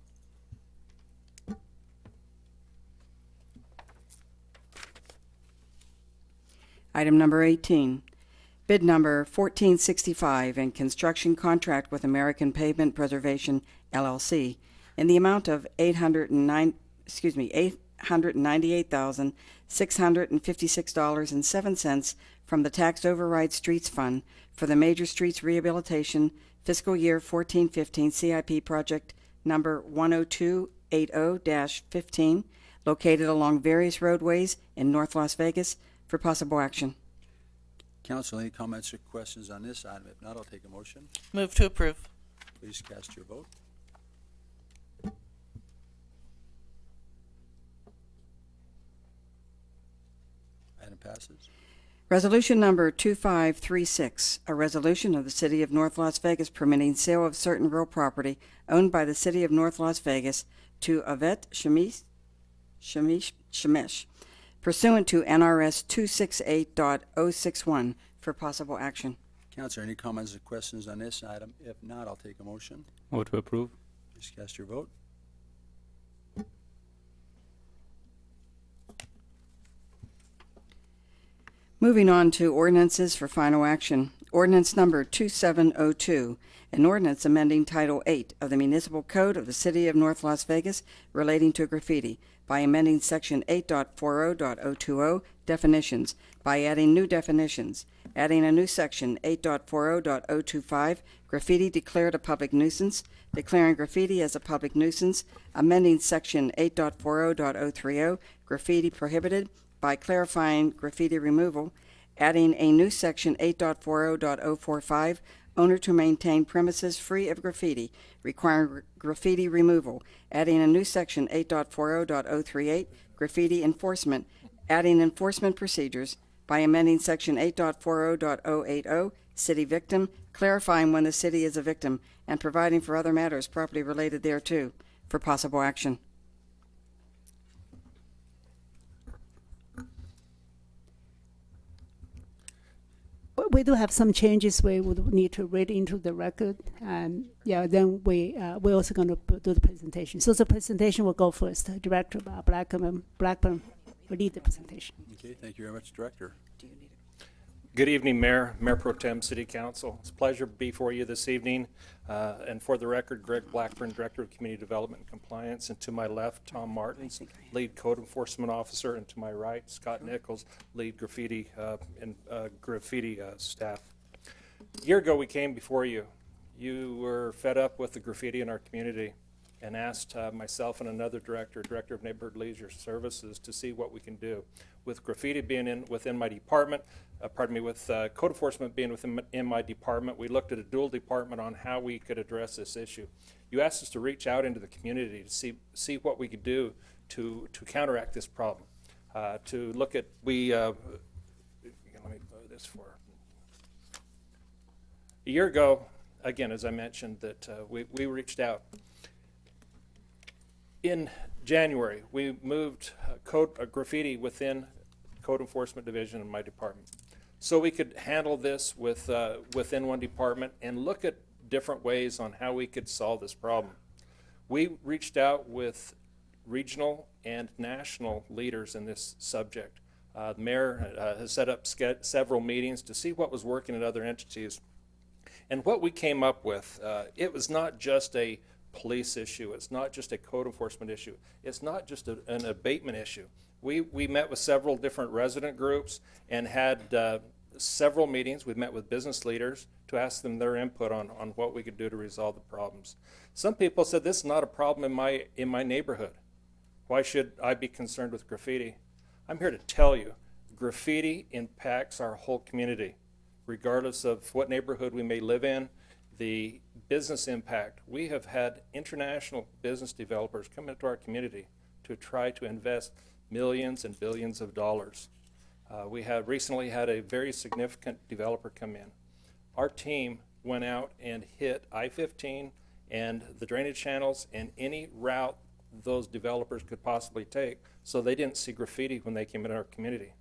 Item number 18, bid number 1465 and construction contract with American Pavement Preservation, LLC, in the amount of $898,656.07 from the Tax Override Streets Fund for the Major Streets Rehabilitation Fiscal Year 1415 CIP project number 10280-15, located along various roadways in North Las Vegas, for possible action. Council, any comments or questions on this item? If not, I'll take a motion. Move to approve. Please cast your vote. Item passes. Resolution number 2536, a resolution of the City of North Las Vegas permitting sale of certain real property owned by the City of North Las Vegas to Yvette Shemesh pursuant to NRS 268.061, for possible action. Council, any comments or questions on this item? If not, I'll take a motion. Move to approve. Please cast your vote. Moving on to ordinances for final action. Ordinance number 2702, an ordinance amending Title 8 of the Municipal Code of the City of North Las Vegas relating to graffiti by amending Section 8.40.020 definitions by adding new definitions, adding a new Section 8.40.025 graffiti declared a public nuisance, declaring graffiti as a public nuisance, amending Section 8.40.030 graffiti prohibited by clarifying graffiti removal, adding a new Section 8.40.045, owner to maintain premises free of graffiti, requiring graffiti removal, adding a new Section 8.40.038, graffiti enforcement, adding enforcement procedures by amending Section 8.40.080, city victim, clarifying when the city is a victim, and providing for other matters properly related thereto, for possible action. We do have some changes we would need to read into the record, and then we're also going to do the presentation. So the presentation will go first. Director Blackburn will lead the presentation. Okay, thank you very much, Director. Good evening, Mayor, Mayor Pro Tem, City Council. It's a pleasure to be before you this evening. And for the record, Greg Blackburn, Director of Community Development and Compliance, and to my left, Tom Martins, Lead Code Enforcement Officer, and to my right, Scott Nichols, Lead Graffiti Staff. A year ago, we came before you. You were fed up with the graffiti in our community and asked myself and another director of Neighborhood Leisure Services, to see what we can do. With graffiti being within my department, with code enforcement being in my department, we looked at a dual department on how we could address this issue. You asked us to reach out into the community to see what we could do to counteract this problem. To look at, let me blow this for. A year ago, again, as I mentioned, that we reached out. In January, we moved graffiti within Code Enforcement Division in my department, so we could handle this within one department and look at different ways on how we could solve this problem. We reached out with regional and national leaders in this subject. The mayor has set up several meetings to see what was working at other entities. And what we came up with, it was not just a police issue, it's not just a code enforcement issue, it's not just an abatement issue. We met with several different resident groups and had several meetings. We met with business leaders to ask them their input on what we could do to resolve the problems. Some people said, this is not a problem in my neighborhood. Why should I be concerned with graffiti? I'm here to tell you, graffiti impacts our whole community, regardless of what neighborhood we may live in. The business impact, we have had international business developers come into our community to try to invest millions and billions of dollars. We have recently had a very significant developer come in. Our team went out and hit I-15 and the drainage channels and any route those developers could possibly take, so they didn't see graffiti when they came into our community.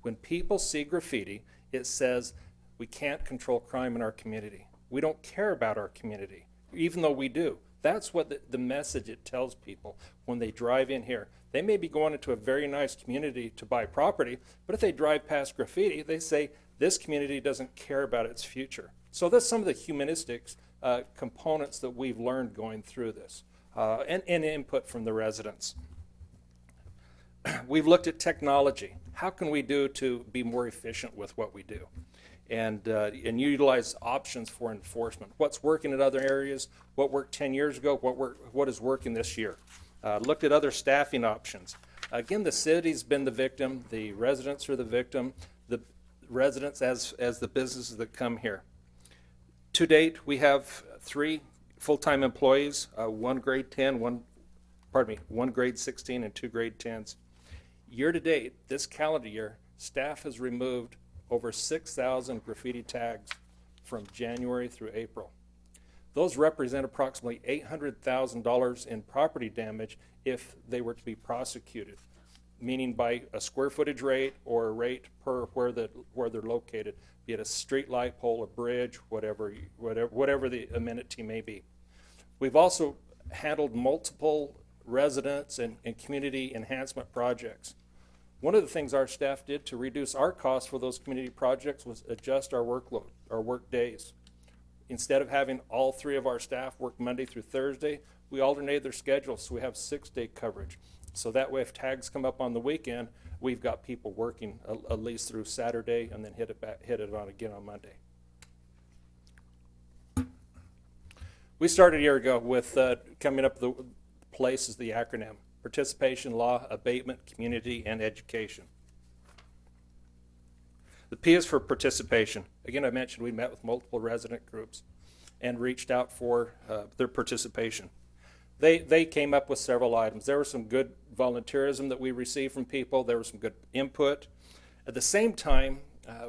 When people see graffiti, it says we can't control crime in our community. We don't care about our community, even though we do. That's what the message it tells people when they drive in here. They may be going into a very nice community to buy property, but if they drive past graffiti, they say this community doesn't care about its future. So that's some of the humanistic components that we've learned going through this, and input from the residents. We've looked at technology. How can we do to be more efficient with what we do? And utilize options for enforcement. What's working in other areas? What worked 10 years ago? What is working this year? Looked at other staffing options. Again, the city's been the victim. The residents are the victim. The residents as the businesses that come here. To date, we have 3 full-time employees, 1 grade 10, 1 grade 16, and 2 grade 10s. Year to date, this calendar year, staff has removed over 6,000 graffiti tags from January through April. Those represent approximately $800,000 in property damage if they were to be prosecuted, meaning by a square footage rate or a rate per where they're located, be it a street light pole, a bridge, whatever the amenity may be. We've also handled multiple residents and community enhancement projects. One of the things our staff did to reduce our costs for those community projects was adjust our workload, our work days. Instead of having all 3 of our staff work Monday through Thursday, we alternated their schedules, so we have 6-day coverage. So that way if tags come up on the weekend, we've got people working at least through Saturday and then hit it on again on Monday. We started a year ago with coming up with the PLACE is the acronym. Participation, law, abatement, community, and education. The P is for participation. Again, I mentioned we met with multiple resident groups and reached out for their participation. They came up with several items. There was some good volunteerism that we received from people. There was some good input. At the same time,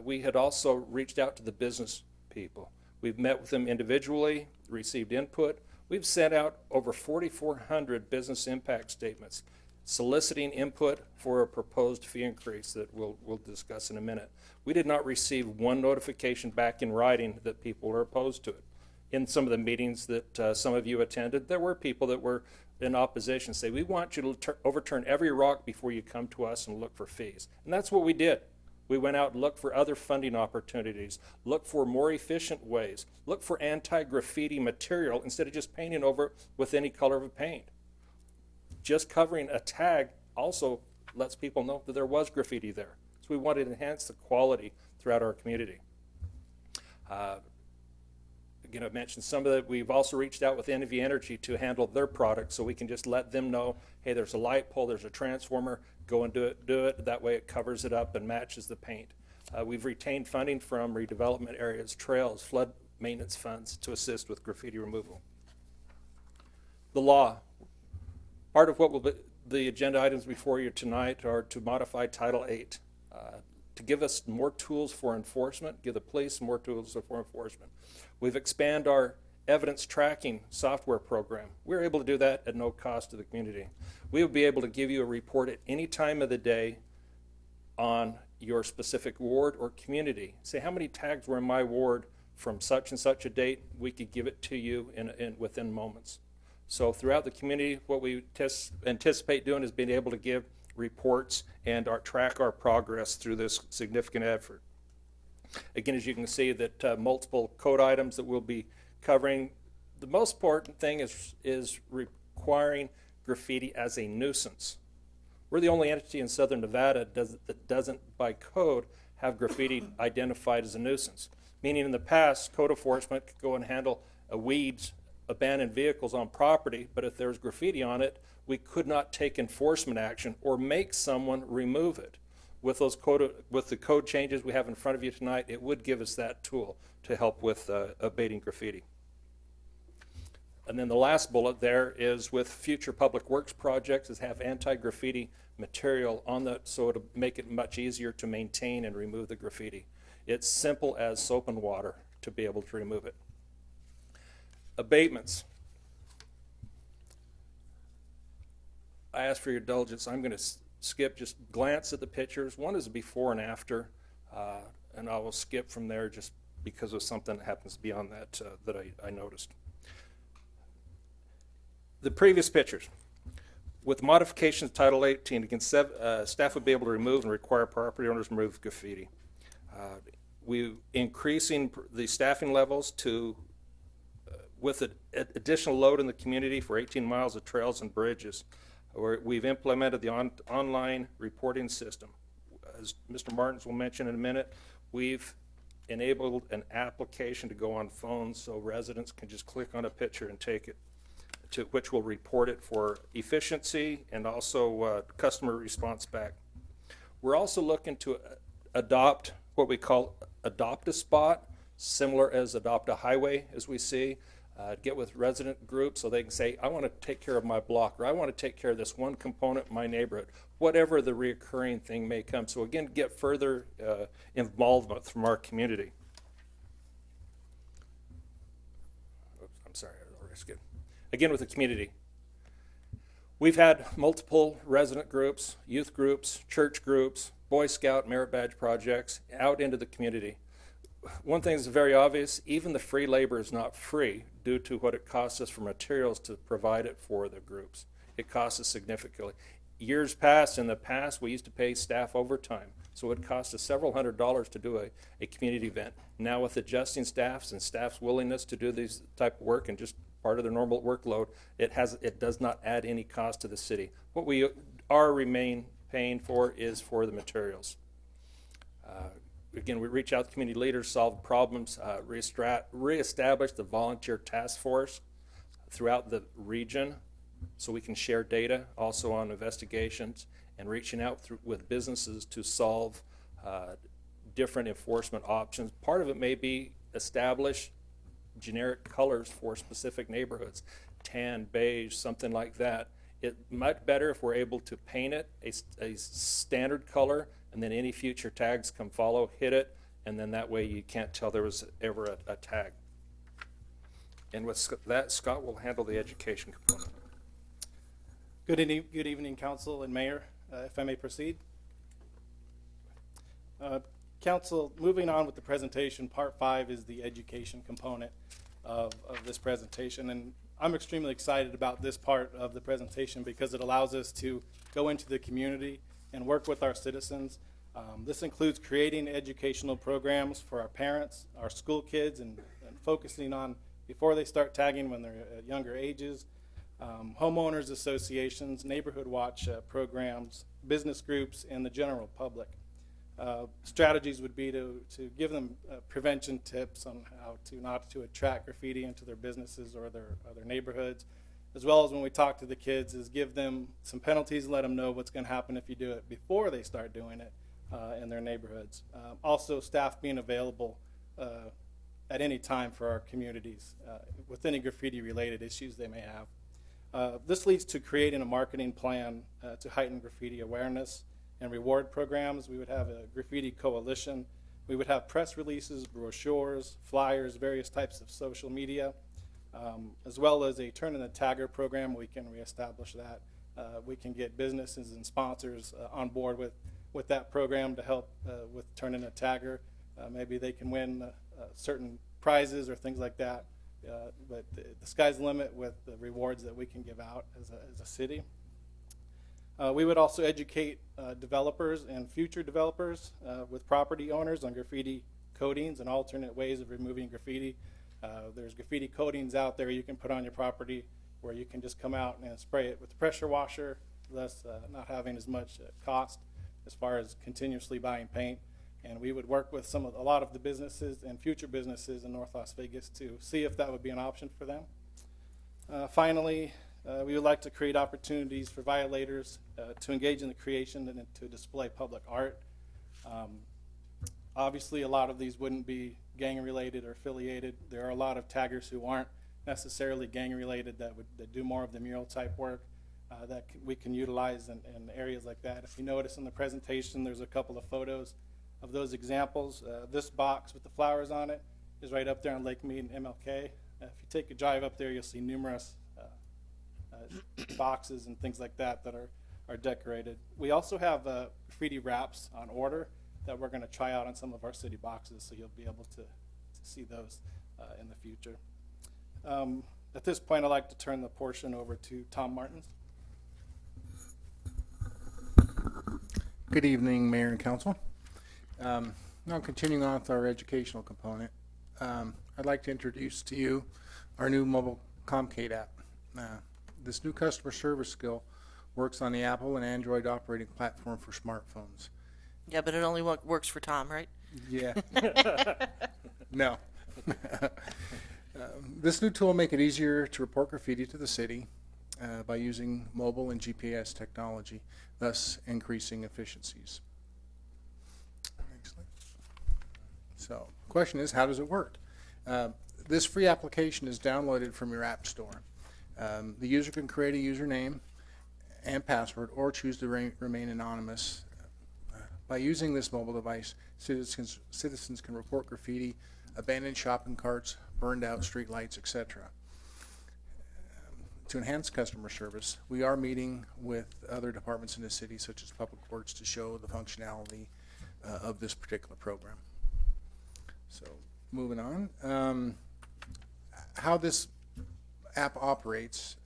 we had also reached out to the business people. We've met with them individually, received input. We've sent out over 4,400 business impact statements, soliciting input for a proposed fee increase that we'll discuss in a minute. We did not receive one notification back in writing that people were opposed to it. In some of the meetings that some of you attended, there were people that were in opposition, say, we want you to overturn every rock before you come to us and look for fees. And that's what we did. We went out and looked for other funding opportunities, looked for more efficient ways, looked for anti-graffiti material instead of just painting over it with any color of paint. Just covering a tag also lets people know that there was graffiti there. So we wanted to enhance the quality throughout our community. Again, I mentioned some of that. We've also reached out with NV Energy to handle their product so we can just let them know, hey, there's a light pole, there's a transformer, go and do it. That way it covers it up and matches the paint. We've retained funding from redevelopment areas, trails, flood maintenance funds to assist with graffiti removal. The law. Part of what will be the agenda items before you tonight are to modify Title VIII to give us more tools for enforcement, give the police more tools for enforcement. We've expanded our evidence tracking software program. We're able to do that at no cost to the community. We will be able to give you a report at any time of the day on your specific ward or community. Say how many tags were in my ward from such and such a date. We could give it to you within moments. So throughout the community, what we anticipate doing is being able to give reports and track our progress through this significant effort. Again, as you can see, that multiple code items that we'll be covering. The most important thing is requiring graffiti as a nuisance. We're the only entity in Southern Nevada that doesn't, by code, have graffiti identified as a nuisance. Meaning in the past, code enforcement could go and handle weeds, abandoned vehicles on property, but if there's graffiti on it, we could not take enforcement action or make someone remove it. With the code changes we have in front of you tonight, it would give us that tool to help with abating graffiti. And then the last bullet there is with future public works projects is have anti-graffiti material on the, so it'll make it much easier to maintain and remove the graffiti. It's simple as soap and water to be able to remove it. Abatements. I ask for your indulgence. I'm going to skip, just glance at the pictures. One is before and after, and I will skip from there just because of something that happens beyond that that I noticed. The previous pictures. With modifications to Title 18, again, staff would be able to remove and require property owners to remove graffiti. We increasing the staffing levels to with an additional load in the community for 18 miles of trails and bridges. We've implemented the online reporting system. As Mr. Martins will mention in a minute, we've enabled an application to go on phones so residents can just click on a picture and take it, to which will report it for efficiency and also customer response back. We're also looking to adopt what we call adopt a spot, similar as adopt a highway as we see. Get with resident groups so they can say, I want to take care of my block, or I want to take care of this one component in my neighborhood, whatever the reoccurring thing may come. So again, get further involvement from our community. Oops, I'm sorry, I already skipped. Again, with the community. We've had multiple resident groups, youth groups, church groups, Boy Scout, Merit Badge projects out into the community. One thing is very obvious, even the free labor is not free due to what it costs us for materials to provide it for the groups. It costs us significantly. Years past, in the past, we used to pay staff overtime, so it cost us several $100s to do a community event. Now with adjusting staffs and staff's willingness to do these type of work and just part of their normal workload, it does not add any cost to the city. What we remain paying for is for the materials. Again, we reach out to community leaders, solve problems, reestablish the volunteer task force throughout the region so we can share data also on investigations and reaching out with businesses to solve different enforcement options. Part of it may be establish generic colors for specific neighborhoods, tan, beige, something like that. It's much better if we're able to paint it a standard color, and then any future tags come follow, hit it, and then that way you can't tell there was ever a tag. And with that, Scott will handle the education component. Good evening, Council and Mayor. If I may proceed. Council, moving on with the presentation, Part 5 is the education component of this presentation. And I'm extremely excited about this part of the presentation because it allows us to go into the community and work with our citizens. This includes creating educational programs for our parents, our school kids, and focusing on before they start tagging when they're at younger ages, homeowners associations, neighborhood watch programs, business groups, and the general public. Strategies would be to give them prevention tips on how to not to attract graffiti into their businesses or their neighborhoods, as well as when we talk to the kids is give them some penalties and let them know what's going to happen if you do it before they start doing it in their neighborhoods. Also, staff being available at any time for our communities with any graffiti-related issues they may have. This leads to creating a marketing plan to heighten graffiti awareness and reward programs. We would have a graffiti coalition. We would have press releases, brochures, flyers, various types of social media, as well as a Turn in the Tagger program. We can reestablish that. We can get businesses and sponsors on board with that program to help with Turn in a Tagger. Maybe they can win certain prizes or things like that. But the sky's the limit with the rewards that we can give out as a city. We would also educate developers and future developers with property owners on graffiti coatings and alternate ways of removing graffiti. There's graffiti coatings out there you can put on your property where you can just come out and spray it with a pressure washer, thus not having as much cost as far as continuously buying paint. And we would work with a lot of the businesses and future businesses in North Las Vegas to see if that would be an option for them. Finally, we would like to create opportunities for violators to engage in the creation and to display public art. Obviously, a lot of these wouldn't be gang related or affiliated. There are a lot of taggers who aren't necessarily gang related that do more of the mural type work that we can utilize in areas like that. If you notice in the presentation, there's a couple of photos of those examples. This box with the flowers on it is right up there on Lake Mead and MLK. If you take a drive up there, you'll see numerous boxes and things like that that are decorated. We also have graffiti wraps on order that we're going to try out on some of our city boxes, so you'll be able to see those in the future. At this point, I'd like to turn the portion over to Tom Martins. Good evening, Mayor and Council. Now continuing on with our educational component, I'd like to introduce to you our new mobile Comcade app. This new customer service skill works on the Apple and Android operating platform for smartphones. Yeah, but it only works for Tom, right? Yeah. No. This new tool will make it easier to report graffiti to the city by using mobile and GPS technology, thus increasing efficiencies. Next slide. So, the question is, how does it work? This free application is downloaded from your app store. The user can create a username and password or choose to remain anonymous. By using this mobile device, citizens can report graffiti, abandoned shopping carts, burned out street lights, etc. To enhance customer service, we are meeting with other departments in the city, such as Public Works, to show the functionality of this particular program. So, moving on. How this app operates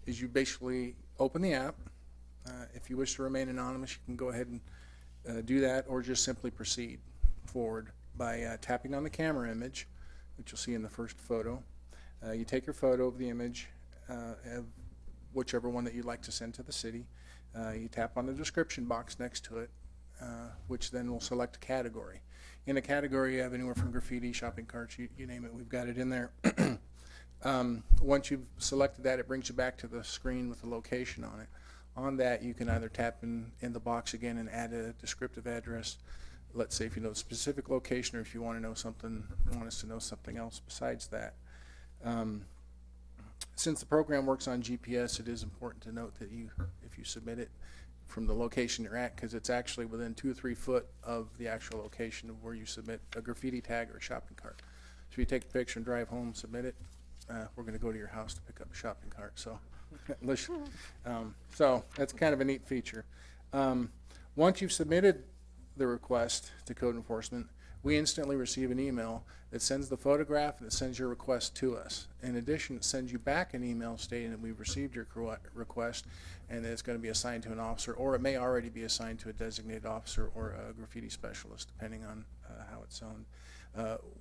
is you basically open the app. If you wish to remain anonymous, you can go ahead and do that, or just simply proceed forward by tapping on the camera image, which you'll see in the first photo. You take your photo of the image, of whichever one that you'd like to send to the city. You tap on the description box next to it, which then will select a category. In a category, you have anywhere from graffiti, shopping carts, you name it, we've got it in there. Once you've selected that, it brings you back to the screen with the location on it. On that, you can either tap in the box again and add a descriptive address. Let's say if you know a specific location, or if you want to know something, want us to know something else besides that. Since the program works on GPS, it is important to note that if you submit it from the location you're at, because it's actually within 2 or 3 foot of the actual location of where you submit a graffiti tag or a shopping cart. So if you take a picture and drive home, submit it, we're going to go to your house to pick up a shopping cart. So, so that's kind of a neat feature. Once you've submitted the request to code enforcement, we instantly receive an email that sends the photograph and it sends your request to us. In addition, it sends you back an email stating that we've received your request and that it's going to be assigned to an officer, or it may already be assigned to a designated officer or a graffiti specialist, depending on how it's zoned.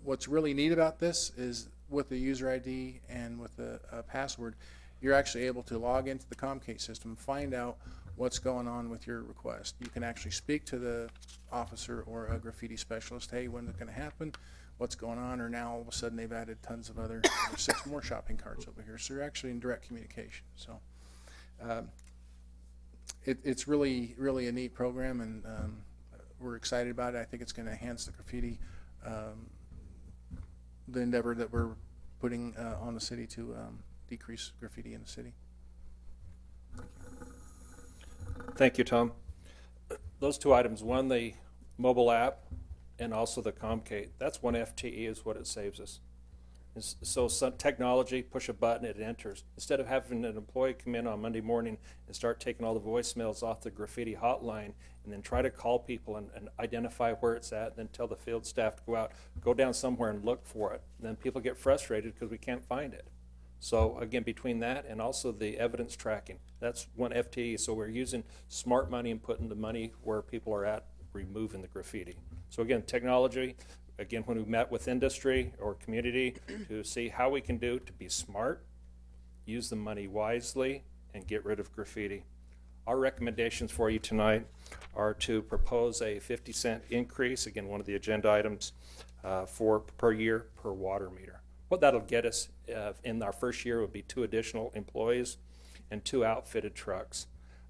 What's really neat about this is with the user ID and with the password, you're actually able to log into the Comcade system, find out what's going on with your request. You can actually speak to the officer or a graffiti specialist, hey, when's it going to happen? What's going on? Or now all of a sudden they've added tons of other 6 more shopping carts over here. So you're actually in direct communication. So it's really, really a neat program, and we're excited about it. I think it's going to enhance the graffiti, the endeavor that we're putting on the city to decrease graffiti in the city. Thank you, Tom. Those 2 items, one, the mobile app, and also the Comcade. That's 1 FTE is what it saves us. So some technology, push a button, it enters. Instead of having an employee come in on Monday morning and start taking all the voicemails off the graffiti hotline and then try to call people and identify where it's at, and then tell the field staff to go out, go down somewhere and look for it. And then people get frustrated because we can't find it. So again, between that and also the evidence tracking, that's 1 FTE. So we're using smart money and putting the money where people are at, removing the graffiti. So again, technology, again, when we met with industry or community to see how we can do to be smart, use the money wisely, and get rid of graffiti. Our recommendations for you tonight are to propose a 50-cent increase, again, one of the agenda items, per year per water meter. What that'll get us in our first year would be 2 additional employees and 2 outfitted trucks.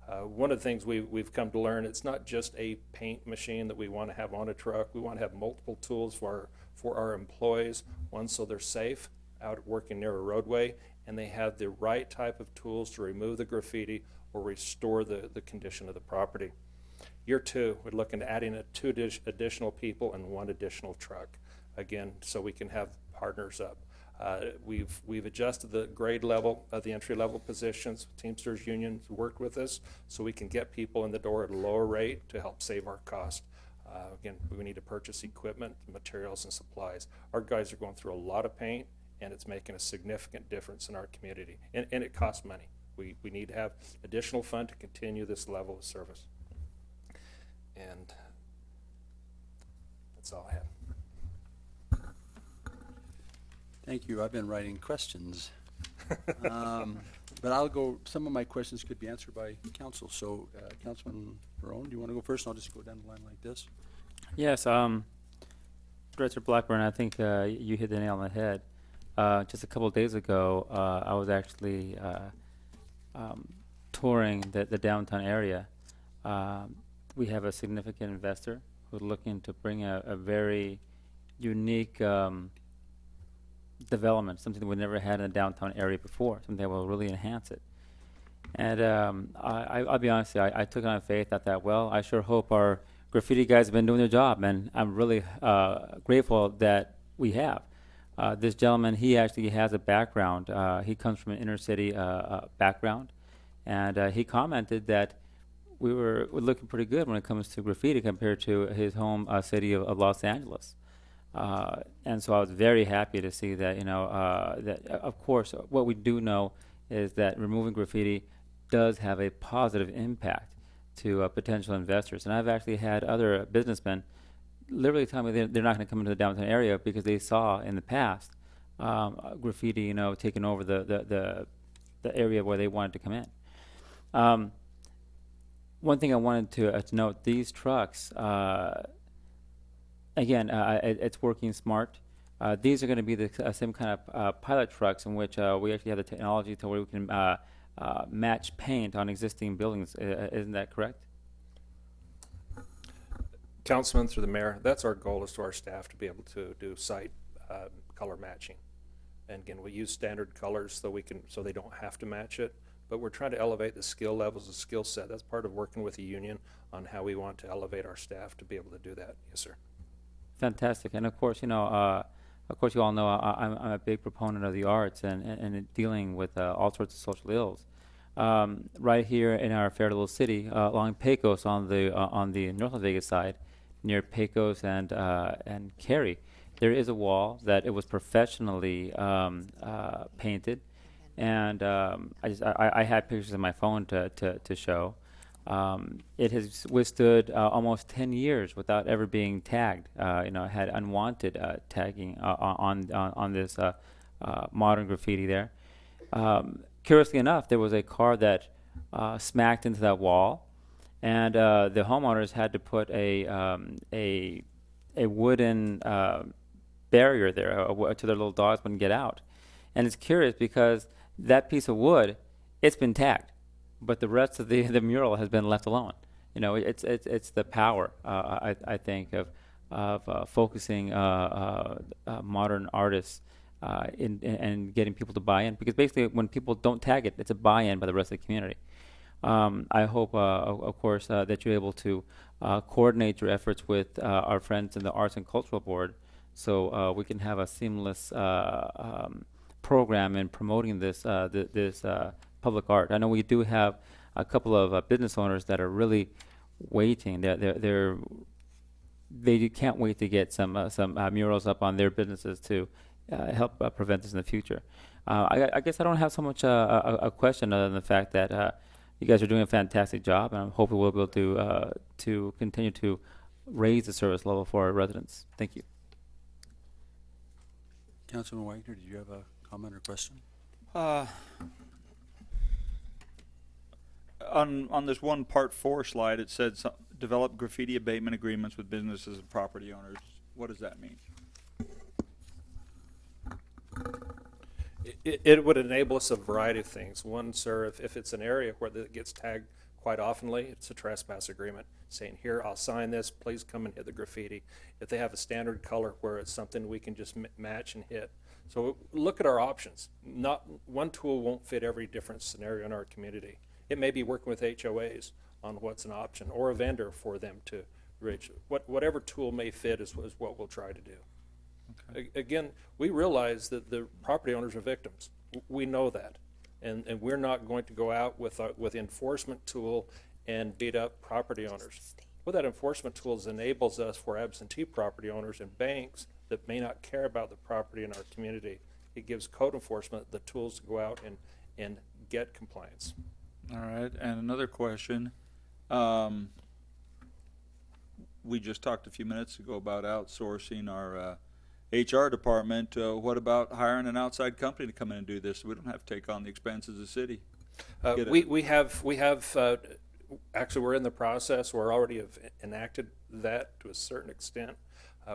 One of the things we've come to learn, it's not just a paint machine that we want to have on a truck. We want to have multiple tools for our employees. One, so they're safe, out working near a roadway, and they have the right type of tools to remove the graffiti or restore the condition of the property. Year 2, we're looking at adding two additional people and 1 additional truck, again, so we can have partners up. We've adjusted the grade level of the entry-level positions. Teamsters Union's worked with us so we can get people in the door at a lower rate to help save our cost. Again, we need to purchase equipment, materials, and supplies. Our guys are going through a lot of paint, and it's making a significant difference in our community, and it costs money. We need to have additional fund to continue this level of service. And that's all I have. Thank you. I've been writing questions. But I'll go, some of my questions could be answered by council. So, Councilman Barone, do you want to go first? And I'll just go down the line like this. Yes, Director Blackburn, I think you hit the nail on the head. Just a couple of days ago, I was actually touring the downtown area. We have a significant investor who's looking to bring a very unique development, something we've never had in the downtown area before, something that will really enhance it. And I'll be honest with you, I took it on faith. I thought, well, I sure hope our graffiti guys have been doing their job, and I'm really grateful that we have. This gentleman, he actually has a background. He comes from an inner city background, and he commented that we're looking pretty good when it comes to graffiti compared to his home city of Los Angeles. And so I was very happy to see that, that of course what we do know is that removing graffiti does have a positive impact to potential investors. And I've actually had other businessmen literally tell me they're not going to come into the downtown area because they saw in the past graffiti, taking over the area where they wanted to come in. One thing I wanted to note, these trucks, again, it's working smart. These are going to be the same kind of pilot trucks in which we actually have the technology to where we can match paint on existing buildings. Isn't that correct? Councilman, through the mayor, that's our goal, is to our staff to be able to do site color matching. And again, we use standard colors so they don't have to match it. But we're trying to elevate the skill levels, the skill set. That's part of working with the union on how we want to elevate our staff to be able to do that. Yes, sir. Fantastic. And of course, you all know I'm a big proponent of the arts and dealing with all sorts of social ills. Right here in our fair little city, along Pecos on the North Las Vegas side, near Pecos and Cary, there is a wall that it was professionally painted, and I had pictures on my phone to show. It has withstood almost 10 years without ever being tagged. It had unwanted tagging on this modern graffiti there. Curiously enough, there was a car that smacked into that wall, and the homeowners had to put a wooden barrier there to their little dogs wouldn't get out. And it's curious because that piece of wood, it's been tagged, but the rest of the mural has been left alone. It's the power, I think, of focusing modern artists and getting people to buy in. Because basically, when people don't tag it, it's a buy-in by the rest of the community. I hope, of course, that you're able to coordinate your efforts with our friends in the Arts and Cultural Board, so we can have a seamless program in promoting this public art. I know we do have a couple of business owners that are really waiting. They can't wait to get some murals up on their businesses to help prevent this in the future. I guess I don't have so much a question other than the fact that you guys are doing a fantastic job, and I'm hoping we'll be able to continue to raise the service level for our residents. Thank you. Councilman Wagner, did you have a comment or question? On this one Part 4 slide, it said develop graffiti abatement agreements with businesses and property owners. What does that mean? It would enable us a variety of things. One, sir, if it's an area where it gets tagged quite oftenly, it's a trespass agreement saying, here, I'll sign this, please come and hit the graffiti. If they have a standard color where it's something we can just match and hit, So look at our options. Not one tool won't fit every different scenario in our community. It may be working with HOAs on what's an option, or a vendor for them to reach. Whatever tool may fit is what we'll try to do. Again, we realize that the property owners are victims. We know that. And we're not going to go out with enforcement tool and beat up property owners. What that enforcement tool enables us for absentee property owners and banks that may not care about the property in our community. It gives code enforcement the tools to go out and get compliance. All right, and another question. We just talked a few minutes ago about outsourcing our HR department. What about hiring an outside company to come in and do this? We don't have to take on the expenses of the city. We have actually, we're in the process. We're already have enacted that to a certain extent.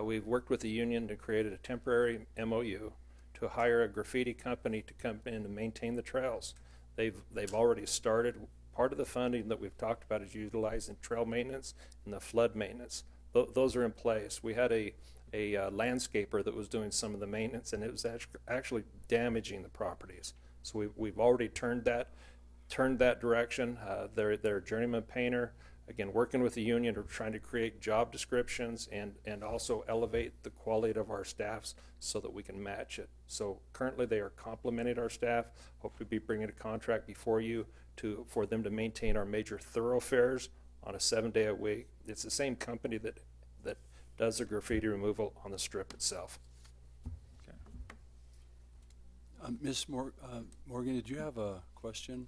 We've worked with the union to create a temporary MOU to hire a graffiti company to come in and maintain the trails. They've already started. Part of the funding that we've talked about is utilizing trail maintenance and the flood maintenance. Those are in place. We had a landscaper that was doing some of the maintenance, and it was actually damaging the properties. So we've already turned that direction. They're a journeyman painter. Again, working with the union, we're trying to create job descriptions and also elevate the quality of our staffs so that we can match it. So currently they are complementing our staff. Hope to be bringing a contract before you for them to maintain our major thoroughfares on a 7-day a week. It's the same company that does the graffiti removal on the strip itself. Ms. Morgan, did you have a question?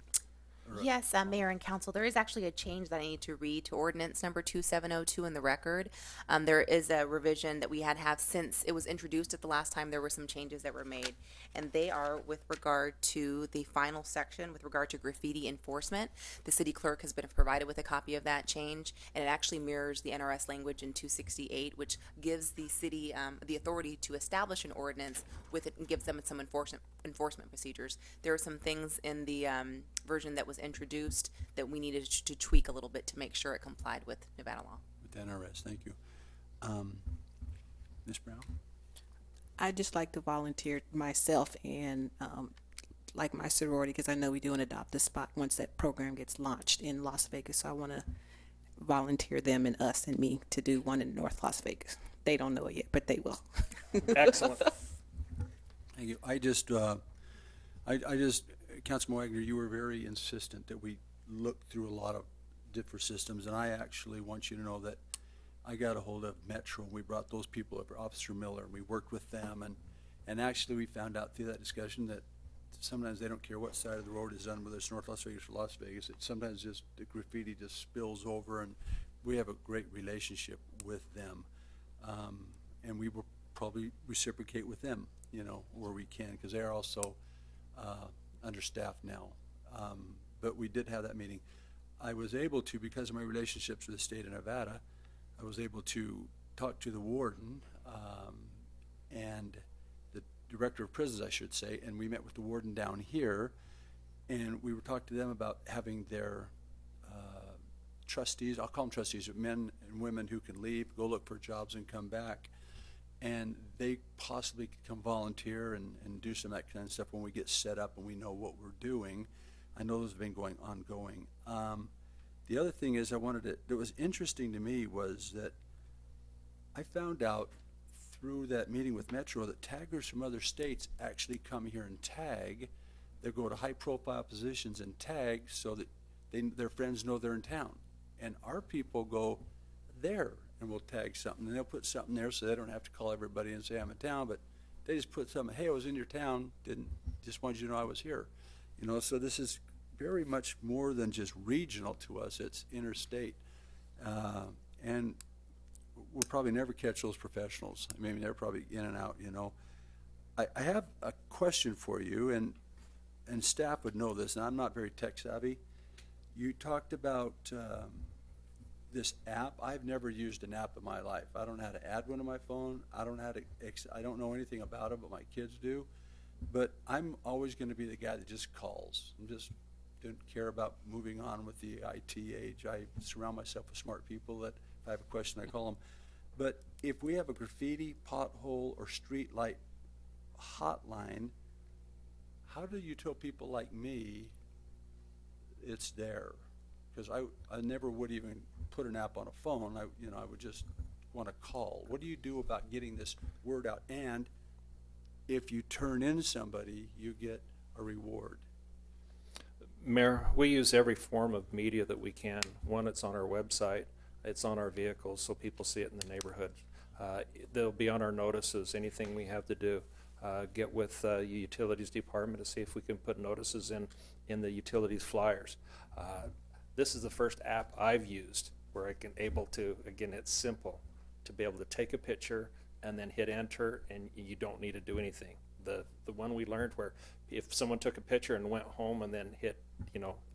Yes, Mayor and Council, there is actually a change that I need to read to ordinance number 2702 in the record. There is a revision that we have since it was introduced at the last time. There were some changes that were made, and they are with regard to the final section with regard to graffiti enforcement. The city clerk has been provided with a copy of that change, and it actually mirrors the NRS language in 268, which gives the city the authority to establish an ordinance with it and gives them some enforcement procedures. There are some things in the version that was introduced that we needed to tweak a little bit to make sure it complied with Nevada law. With NRS, thank you. Ms. Brown? I'd just like to volunteer myself and like my sorority, because I know we do an adopt a spot once that program gets launched in Las Vegas. So I want to volunteer them and us and me to do one in North Las Vegas. They don't know it yet, but they will. Excellent. Thank you. I just, Councilman Wagner, you were very insistent that we look through a lot of different systems, and I actually want you to know that I got a hold of Metro, and we brought those people up, Officer Miller, and we worked with them, and actually we found out through that discussion that sometimes they don't care what side of the road is done, whether it's North Las Vegas or Las Vegas. It sometimes just the graffiti just spills over, and we have a great relationship with them, and we will probably reciprocate with them, you know, where we can, because they're also understaffed now. But we did have that meeting. I was able to, because of my relationships with the state of Nevada, I was able to talk to the warden and the director of prisons, I should say, and we met with the warden down here, and we were talking to them about having their trustees, I'll call them trustees, but men and women who can leave, go look for jobs and come back, and they possibly could come volunteer and do some of that kind of stuff when we get set up and we know what we're doing. I know those have been going ongoing. The other thing is that was interesting to me was that I found out through that meeting with Metro that taggers from other states actually come here and tag. They go to high profile positions and tag so that their friends know they're in town. And our people go there and we'll tag something, and they'll put something there so they don't have to call everybody and say I'm in town, but they just put something, hey, I was in your town, just wanted you to know I was here. You know, so this is very much more than just regional to us, it's interstate. And we'll probably never catch those professionals. I mean, they're probably in and out, you know. I have a question for you, and staff would know this, and I'm not very tech savvy. You talked about this app. I've never used an app in my life. I don't know how to add one to my phone. I don't know anything about it, but my kids do. But I'm always going to be the guy that just calls and just don't care about moving on with the IT age. I surround myself with smart people that if I have a question, I call them. But if we have a graffiti, pothole, or street light hotline, how do you tell people like me it's there? Because I never would even put an app on a phone. I would just want to call. What do you do about getting this word out? And if you turn in somebody, you get a reward. Mayor, we use every form of media that we can. One, it's on our website, it's on our vehicles, so people see it in the neighborhood. They'll be on our notices, anything we have to do. Get with the utilities department to see if we can put notices in the utilities flyers. This is the first app I've used where I can able to, again, it's simple, to be able to take a picture and then hit enter, and you don't need to do anything. The one we learned where if someone took a picture and went home and then hit,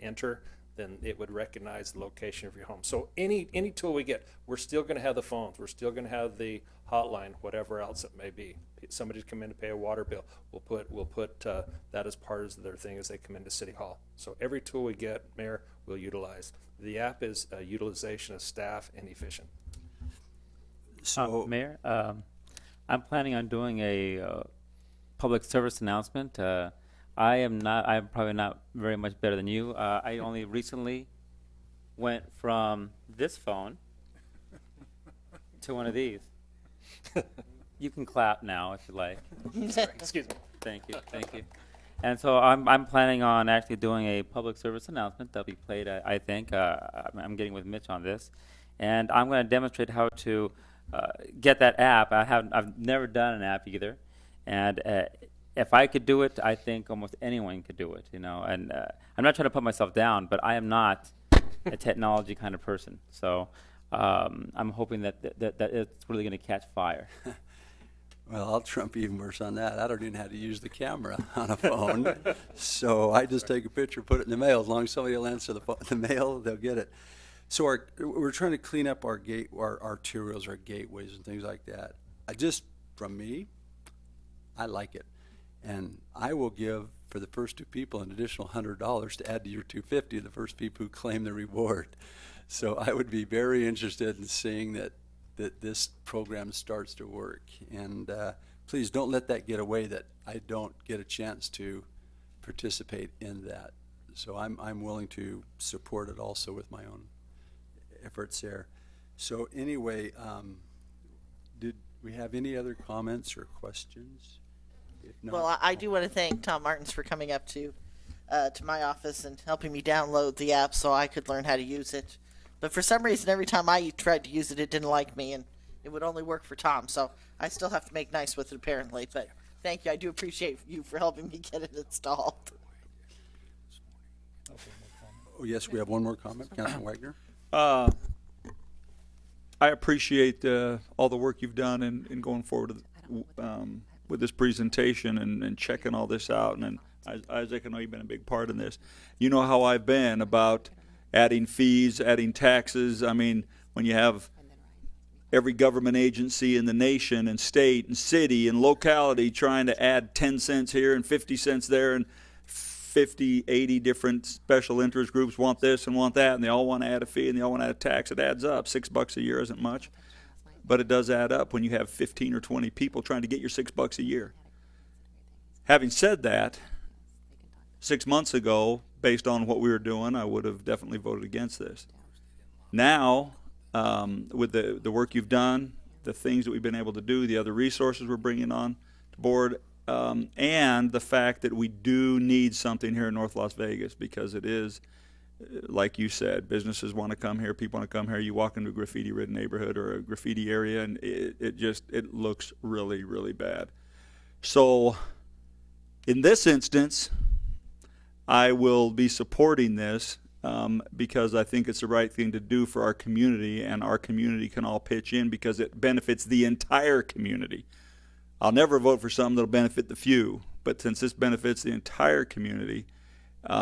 enter, then it would recognize the location of your home. So any tool we get, we're still going to have the phones, we're still going to have the hotline, whatever else it may be. Somebody's come in to pay a water bill, we'll put that as part of their thing as they come into City Hall. So every tool we get, Mayor, we'll utilize. The app is utilization of staff and efficient. So, Mayor, I'm planning on doing a public service announcement. I'm probably not very much better than you. I only recently went from this phone to one of these. You can clap now if you like. Excuse me. Thank you. And so I'm planning on actually doing a public service announcement that'll be played, I think. I'm getting with Mitch on this. And I'm going to demonstrate how to get that app. I've never done an app either. And if I could do it, I think almost anyone could do it, And I'm not trying to put myself down, but I am not a technology kind of person. So I'm hoping that it's really going to catch fire. Well, I'll trump even worse on that. I don't even know how to use the camera on a phone. So I just take a picture, put it in the mail. As long as somebody will answer the mail, they'll get it. So we're trying to clean up our arterials, our gateways, and things like that. From me, I like it. And I will give, for the first two people, an additional $100 to add to your $250, the first people who claim the reward. So I would be very interested in seeing that this program starts to work. And please don't let that get away, that I don't get a chance to participate in that. So I'm willing to support it also with my own efforts there. So anyway, did we have any other comments or questions? If not, Well, I do want to thank Tom Martins for coming up to my office and helping me download the app so I could learn how to use it. But for some reason, every time I tried to use it, it didn't like me, and it would only work for Tom. So I still have to make nice with it, apparently. But thank you. I do appreciate you for helping me get it installed. Oh, yes, we have one more comment. Councilman Wagner? I appreciate all the work you've done in going forward with this presentation and checking all this out. And Isaac, I know you've been a big part in this. You know how I've been about adding fees, adding taxes. I mean, when you have every government agency in the nation and state and city and locality trying to add 10 cents here and 50 cents there, and 50, 80 different special interest groups want this and want that, and they all want to add a fee and they all want to add a tax, it adds up. $6 a year isn't much, but it does add up when you have 15 or 20 people trying to get your $6 a year. Having said that, 6 months ago, based on what we were doing, I would have definitely voted against this. Now, with the work you've done, the things that we've been able to do, the other resources we're bringing on to board, and the fact that we do need something here in North Las Vegas, because it is, like you said, businesses want to come here, people want to come here. You walk into a graffiti-ridden neighborhood or a graffiti area, and it looks really, really bad. So, in this instance, I will be supporting this because I think it's the right thing to do for our community, and our community can all pitch in because it benefits the entire community. I'll never vote for something that'll benefit the few, but since this benefits the entire community,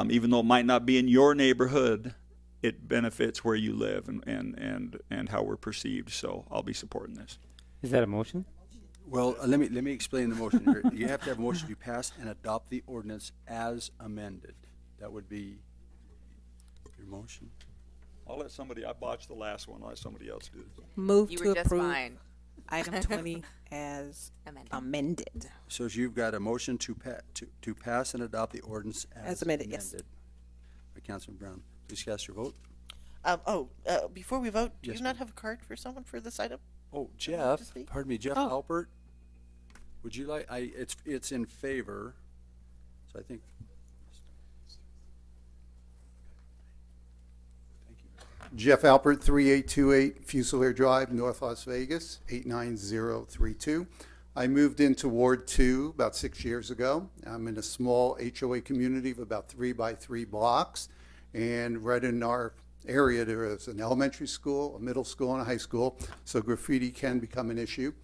even though it might not be in your neighborhood, it benefits where you live and how we're perceived. So I'll be supporting this. Is that a motion? Well, let me explain the motion here. You have to have a motion to pass and adopt the ordinance as amended. That would be your motion. I botched the last one. I'll let somebody else do it. Move You to were just approve. fine. item 20 as amended. So you've got a motion to pass and adopt the ordinance as amended, yes. By Councilman Brown. Please cast your vote. Before we vote, do Yes, you not have a card for someone for this item? Oh, to Jeff, speak? pardon me, Jeff Alpert, would you like, it's in favor, so I think. Jeff Alpert, 3828 Fusilier Drive, North Las Vegas, 89032. I moved into Ward 2 about 6 years ago. I'm in a small HOA community of about 3 by 3 blocks. And right in our area, there is an elementary school, a middle school, and a high school, so graffiti can become an issue.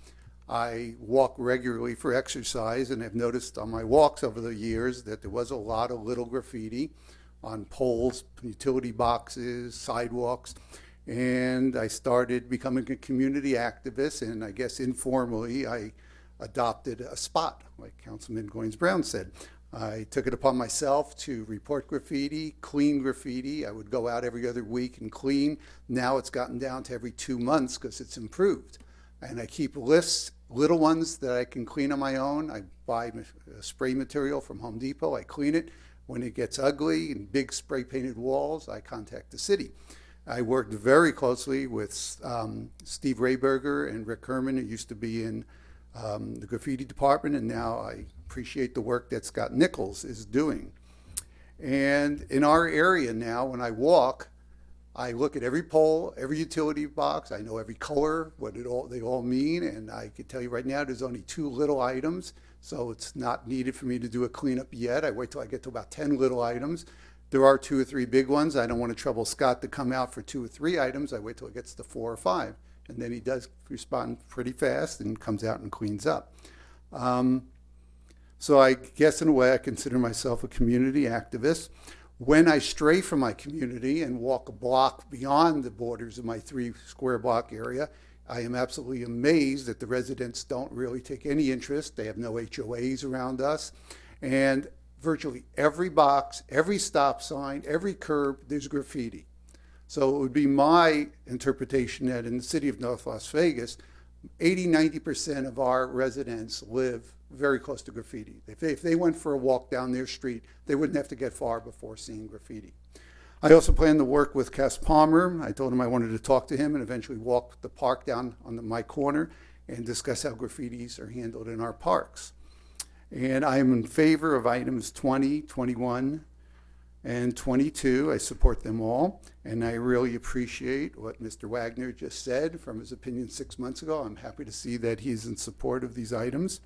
I walk regularly for exercise, and I've noticed on my walks over the years that there was a lot of little graffiti on poles, utility boxes, sidewalks, and I started becoming a community activist, and I guess informally I adopted a spot, like Councilman Goins-Brown said. I took it upon myself to report graffiti, clean graffiti. I would go out every other week and clean. Now it's gotten down to every 2 months because it's improved. And I keep lists, little ones that I can clean on my own. I buy spray material from Home Depot, I clean it. When it gets ugly and big spray painted walls, I contact the city. I worked very closely with Steve Rayberger and Rick Herman, who used to be in the graffiti department, and now I appreciate the work that Scott Nichols is doing. And in our area now, when I walk, I look at every pole, every utility box. I know every color, what they all mean, and I can tell you right now, there's only 2 little items, so it's not needed for me to do a cleanup yet. I wait till I get to about 10 little items. There are 2 or 3 big ones. I don't want to trouble Scott to come out for 2 or 3 items. I wait till it gets to 4 or 5, and then he does respond pretty fast and comes out and cleans up. So I guess in a way I consider myself a community activist. When I stray from my community and walk a block beyond the borders of my 3 square block area, I am absolutely amazed that the residents don't really take any interest. They have no HOAs around us. And virtually every box, every stop sign, every curb, there's graffiti. So it would be my interpretation that in the city of North Las Vegas, 80–90% of our residents live very close to graffiti. If they went for a walk down their street, they wouldn't have to get far before seeing graffiti. I also plan to work with Cass Palmer. I told him I wanted to talk to him and eventually walk the park down on my corner and discuss how graffitis are handled in our parks. And I am in favor of items 20, 21, and 22. I support them all, and I really appreciate what Mr. Wagner just said from his opinion 6 months ago. I'm happy to see that he's in support of these items.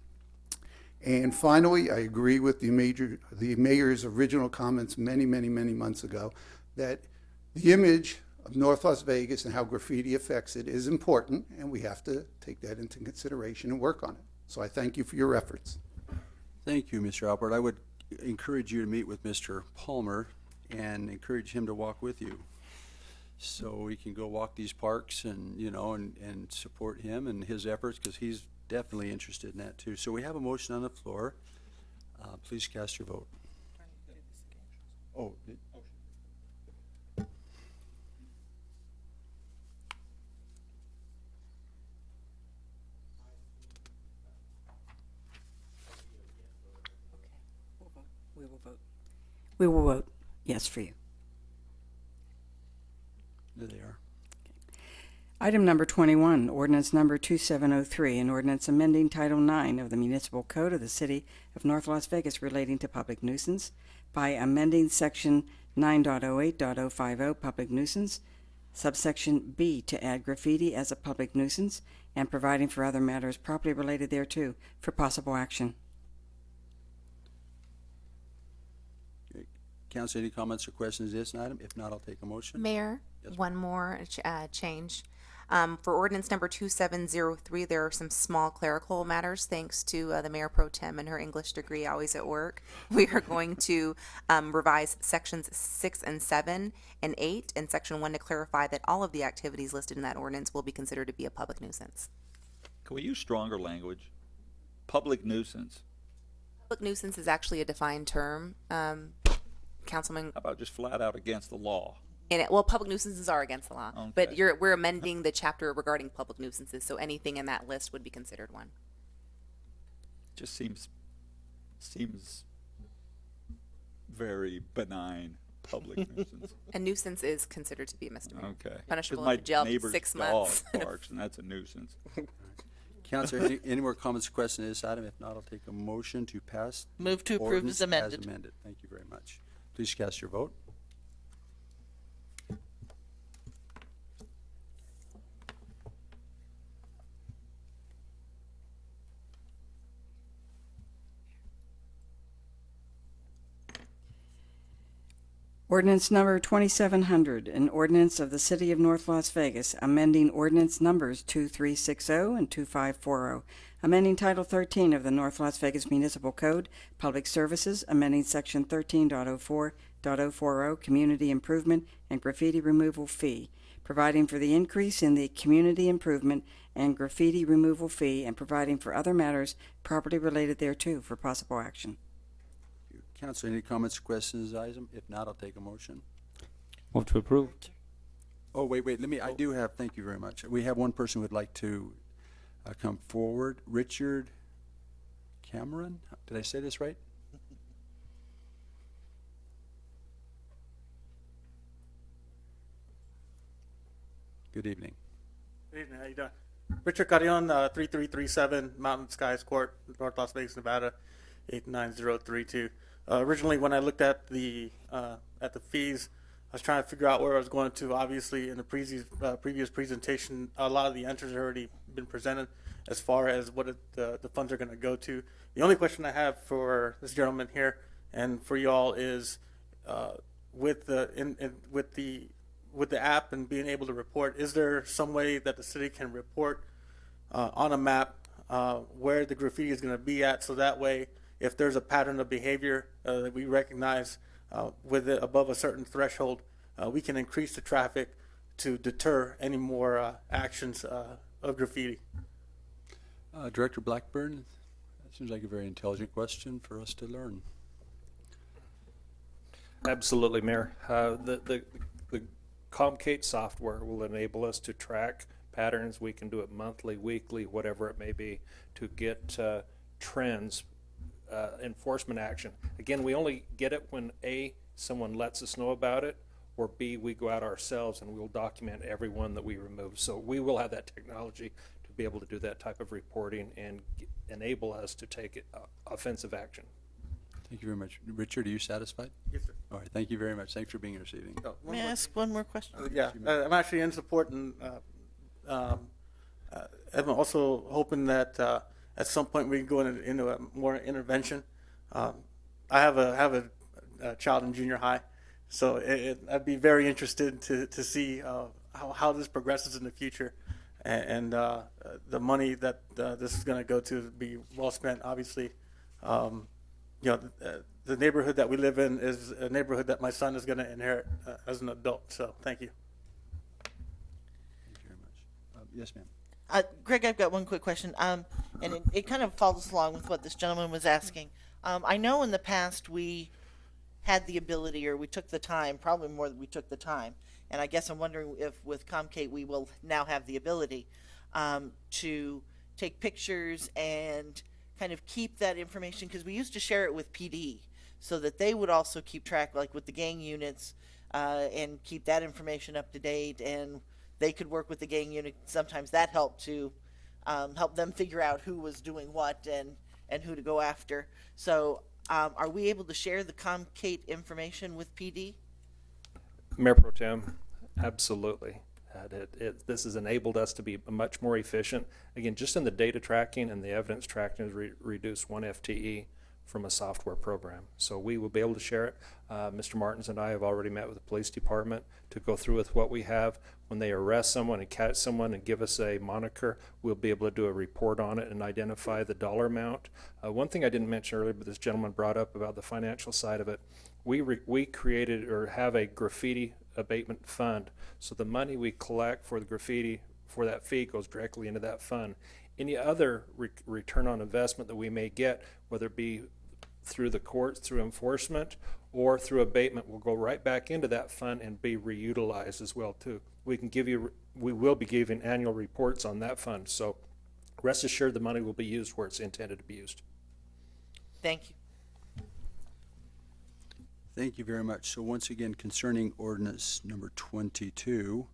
And finally, I agree with the mayor's original comments many months ago that the image of North Las Vegas and how graffiti affects it is important, and we have to take that into consideration and work on it. So I thank you for your efforts. Thank you, Mr. Alpert. I would encourage you to meet with Mr. Palmer and encourage him to walk with you, so we can go walk these parks and, you know, and support him and his efforts, because he's definitely interested in that too. So we have a motion on the floor. Please cast your vote. Oh, We will vote yes for you. there they are. Item number 21, ordinance number 2703, an ordinance amending Title 9 of the Municipal Code of the City of North Las Vegas relating to public nuisance by amending Section 9.08.050 public nuisance, subsection B to add graffiti as a public nuisance, and providing for other matters properly related thereto for possible action. Council, any comments or questions to this item? If not, I'll take a motion. Mayor, Yes, one more change. For ordinance number 2703, there are some small clerical matters thanks to the Mayor Pro Tem and her English degree always at work. We are going to revise sections 6 and 7 and 8 and section 1 to clarify that all of the activities listed in that ordinance will be considered to be a public nuisance. Can we use stronger language? Public nuisance. Public nuisance is actually a defined term. Councilman, How about just flat out against the law? And well, public nuisances are against the law, but Okay. we're amending the chapter regarding public nuisances, so anything in that list would be considered one. Just seems very benign public nuisance. A nuisance is considered to be a misdemeanor. Okay. Punishable 'Cause my in jail up to neighbor's 6 dog months. barks, and that's a nuisance. Counselor, any more comments or questions on this item? If not, I'll take a motion to pass. Move to approve ordinance as amended. As amended. Thank you very much. Please cast your vote. Ordinance number 2700, an ordinance of the City of North Las Vegas, amending ordinance numbers 2360 and 2540, amending Title 13 of the North Las Vegas Municipal Code, Public Services, amending Section 13.04.040, Community Improvement and Graffiti Removal Fee, providing for the increase in the Community Improvement and Graffiti Removal Fee, and providing for other matters properly related thereto for possible action. Counselor, any comments or questions on this item? If not, I'll take a motion. Move to approve. Oh, wait, I do have, thank you very much. We have one person who would like to come forward. Richard Cameron? Did I say this right? Good evening. Good evening, how you doing? Richard Carrion, 3337 Mountain Skies Court, North Las Vegas, Nevada, 89032. Originally, when I looked at the fees, I was trying to figure out where I was going to. Obviously, in the previous presentation, a lot of the answers have already been presented as far as what the funds are going to go to. The only question I have for this gentleman here and for you all is with the app and being able to report, is there some way that the city can report on a map where the graffiti is going to be at, so that way if there's a pattern of behavior that we recognize with it above a certain threshold, we can increase the traffic to deter any more actions of graffiti? Director Blackburn, that seems like a very intelligent question for us to learn. Absolutely, Mayor. The Comcate software will enable us to track patterns. We can do it monthly, weekly, whatever it may be, to get trends, enforcement action. Again, we only get it when A, someone lets us know about it, or B, we go out ourselves and we'll document everyone that we remove. So we will have that technology to be able to do that type of reporting and enable us to take offensive action. Thank you very much. Richard, are you satisfied? Yes, sir. All right, thank you very much. Thanks for being here this evening. May I ask one more question? I'm actually in support, and I'm also hoping that at some point we can go into a more intervention. I have a child in junior high, so I'd be very interested to see how this progresses in the future, and the money that this is going to go to be well spent. Obviously, the neighborhood that we live in is a neighborhood that my son is going to inherit as an adult. So, thank you. Thank you very much. Yes, ma'am. Greg, I've got one quick question, and it kind of follows along with what this gentleman was asking. I know in the past we had the ability, or we took the time, probably more than we took the time, and I guess I'm wondering if with Comcate we will now have the ability to take pictures and kind of keep that information, because we used to share it with PD so that they would also keep track, like with the gang units, and keep that information up to date, and they could work with the gang unit. Sometimes that helped to help them figure out who was doing what and who to go after. So are we able to share the Comcate information with PD? Mayor Pro Tem, absolutely. This has enabled us to be much more efficient. Again, just in the data tracking and the evidence tracking has reduced 1 FTE from a software program. So we will be able to share it. Mr. Martins and I have already met with the police department to go through with what we have. When they arrest someone and catch someone and give us a moniker, we'll be able to do a report on it and identify the dollar amount. One thing I didn't mention earlier, but this gentleman brought up about the financial side of it, we created or have a graffiti abatement fund. So the money we collect for the graffiti, for that fee, goes directly into that fund. Any other return on investment that we may get, whether it be through the courts, through enforcement, or through abatement will go right back into that fund and be reutilized as well too. We will be giving annual reports on that fund. So rest assured the money will be used where it's intended to be used. Thank you. Thank you very much. So once again, concerning ordinance number 22,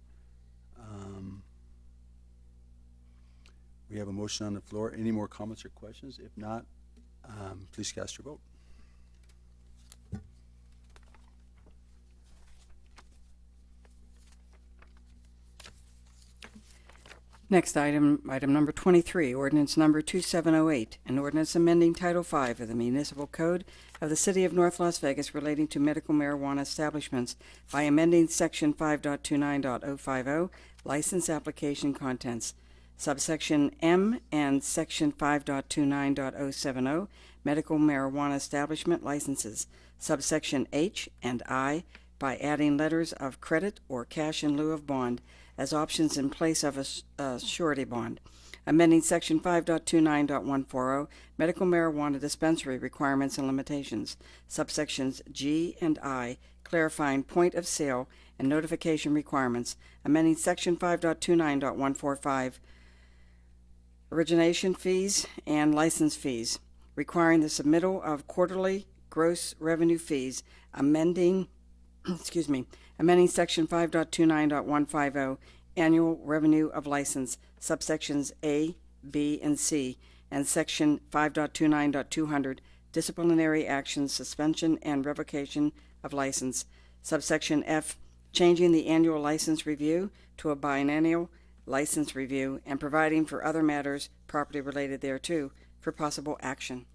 we have a motion on the floor. Any more comments or questions? If not, please cast your vote. Next item, item number 23, ordinance number 2708, an ordinance amending Title V of the Municipal Code of the City of North Las Vegas relating to medical marijuana establishments by amending Section 5.29.050, License Application Contents, subsection M, and Section 5.29.070, Medical Marijuana Establishment Licenses, subsection H and I, by adding letters of credit or cash in lieu of bond as options in place of a surety bond, amending Section 5.29.140, medical marijuana dispensary requirements and limitations, subsections G and I, clarifying point of sale and notification requirements, amending Section 5.29.145, origination fees and license fees, requiring the submittal of quarterly gross revenue fees, amending Section 5.29.150, annual revenue of license, subsections A, B, and C, and Section 5.29.200, disciplinary actions, suspension and revocation of license, subsection F, changing the annual license review to a biennial license review, and providing for other matters properly related thereto for possible action.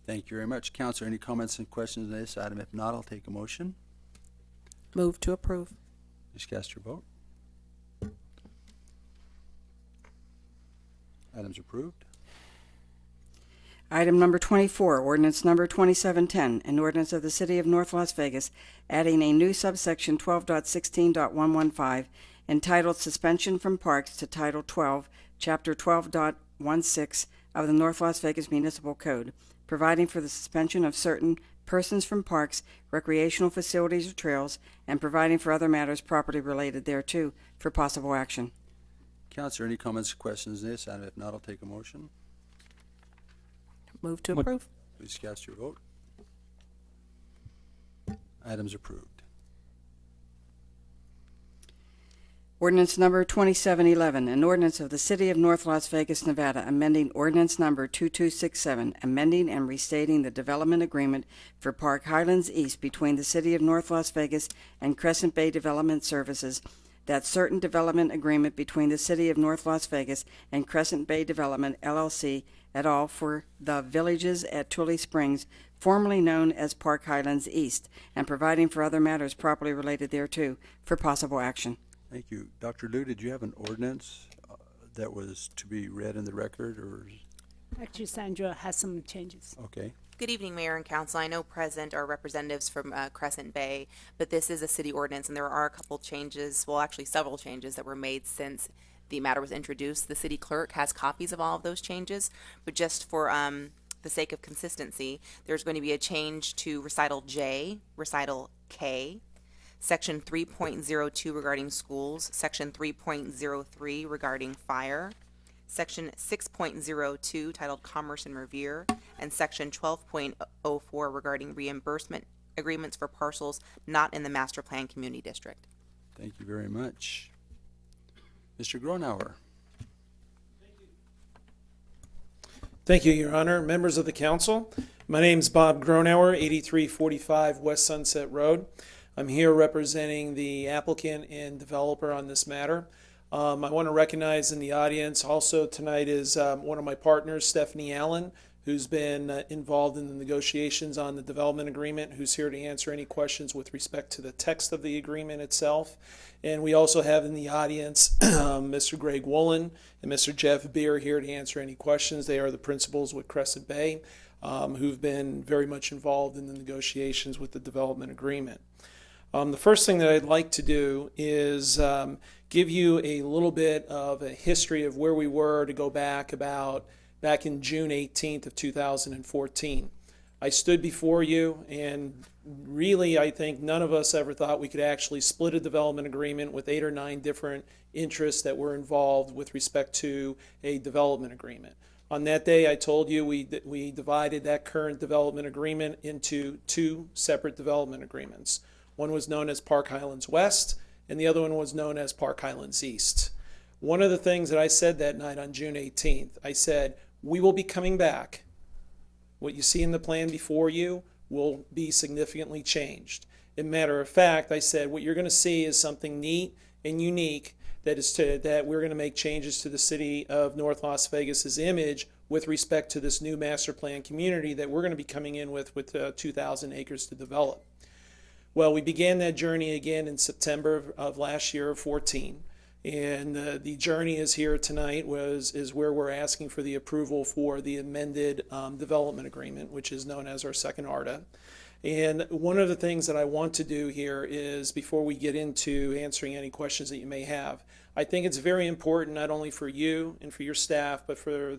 Thank you very much. Councilor, any comments and questions on this item? If not, I'll take a motion. Move to approve. Please cast your vote. Item's approved. Item number 24, ordinance number 2710, an ordinance of the City of North Las Vegas adding a new subsection 12.16.115 entitled Suspension from Parks to Title 12, Chapter 12.16 of the North Las Vegas Municipal Code, providing for the suspension of certain persons from parks, recreational facilities, or trails, and providing for other matters properly related thereto for possible action. Councilor, any comments or questions on this item? If not, I'll take a motion. Move to approve. Please cast your vote. Item's approved. Ordinance number 2711, an ordinance of the City of North Las Vegas, Nevada, amending ordinance number 2267, amending and restating the development agreement for Park Highlands East between the City of North Las Vegas and Crescent Bay Development Services, that certain development agreement between the City of North Las Vegas and Crescent Bay Development, LLC, et al. For the villages at Tully Springs, formerly known as Park Highlands East, and providing for other matters properly related thereto for possible action. Thank you. Dr. Liu, did you have an ordinance that was to be read in the record, or? Actually, Sandra has some changes. Okay. Good evening, Mayor and Council. I know present are representatives from Crescent Bay, but this is a city ordinance, and there are a couple changes, well, actually several changes that were made since the matter was introduced. The city clerk has copies of all of those changes, but just for the sake of consistency, there's going to be a change to recital J, recital K, Section 3.02 regarding schools, Section 3.03 regarding fire, Section 6.02 titled Commerce and Revere, and Section 12.04 regarding reimbursement agreements for parcels not in the Master Plan Community District. Thank you very much. Mr. Gronauer. Thank you, Your Honor. Members of the council, my name's Bob Gronauer, 8345 West Sunset Road. I'm here representing the applicant and developer on this matter. I want to recognize in the audience also tonight is one of my partners, Stephanie Allen, who's been involved in the negotiations on the development agreement, who's here to answer any questions with respect to the text of the agreement itself. And we also have in the audience Mr. Greg Woolen and Mr. Jeff Beer here to answer any questions. They are the principals with Crescent Bay, who've been very much involved in the negotiations with the development agreement. The first thing that I'd like to do is give you a little bit of a history of where we were to go back in June 18th of 2014. I stood before you, and really, I think none of us ever thought we could actually split a development agreement with 8 or 9 different interests that were involved with respect to a development agreement. On that day, I told you we divided that current development agreement into 2 separate development agreements. One was known as Park Highlands West, and the other one was known as Park Highlands East. One of the things that I said that night on June 18th, I said, we will be coming back. What you see in the plan before you will be significantly changed. As a matter of fact, I said what you're going to see is something neat and unique that we're going to make changes to the city of North Las Vegas's image with respect to this new master plan community that we're going to be coming in with 2,000 acres to develop. Well, we began that journey again in September of last year of 14. And the journey is here tonight is where we're asking for the approval for the amended development agreement, which is known as our second ARDA. And one of the things that I want to do here is, before we get into answering any questions that you may have, I think it's very important not only for you and for your staff, but for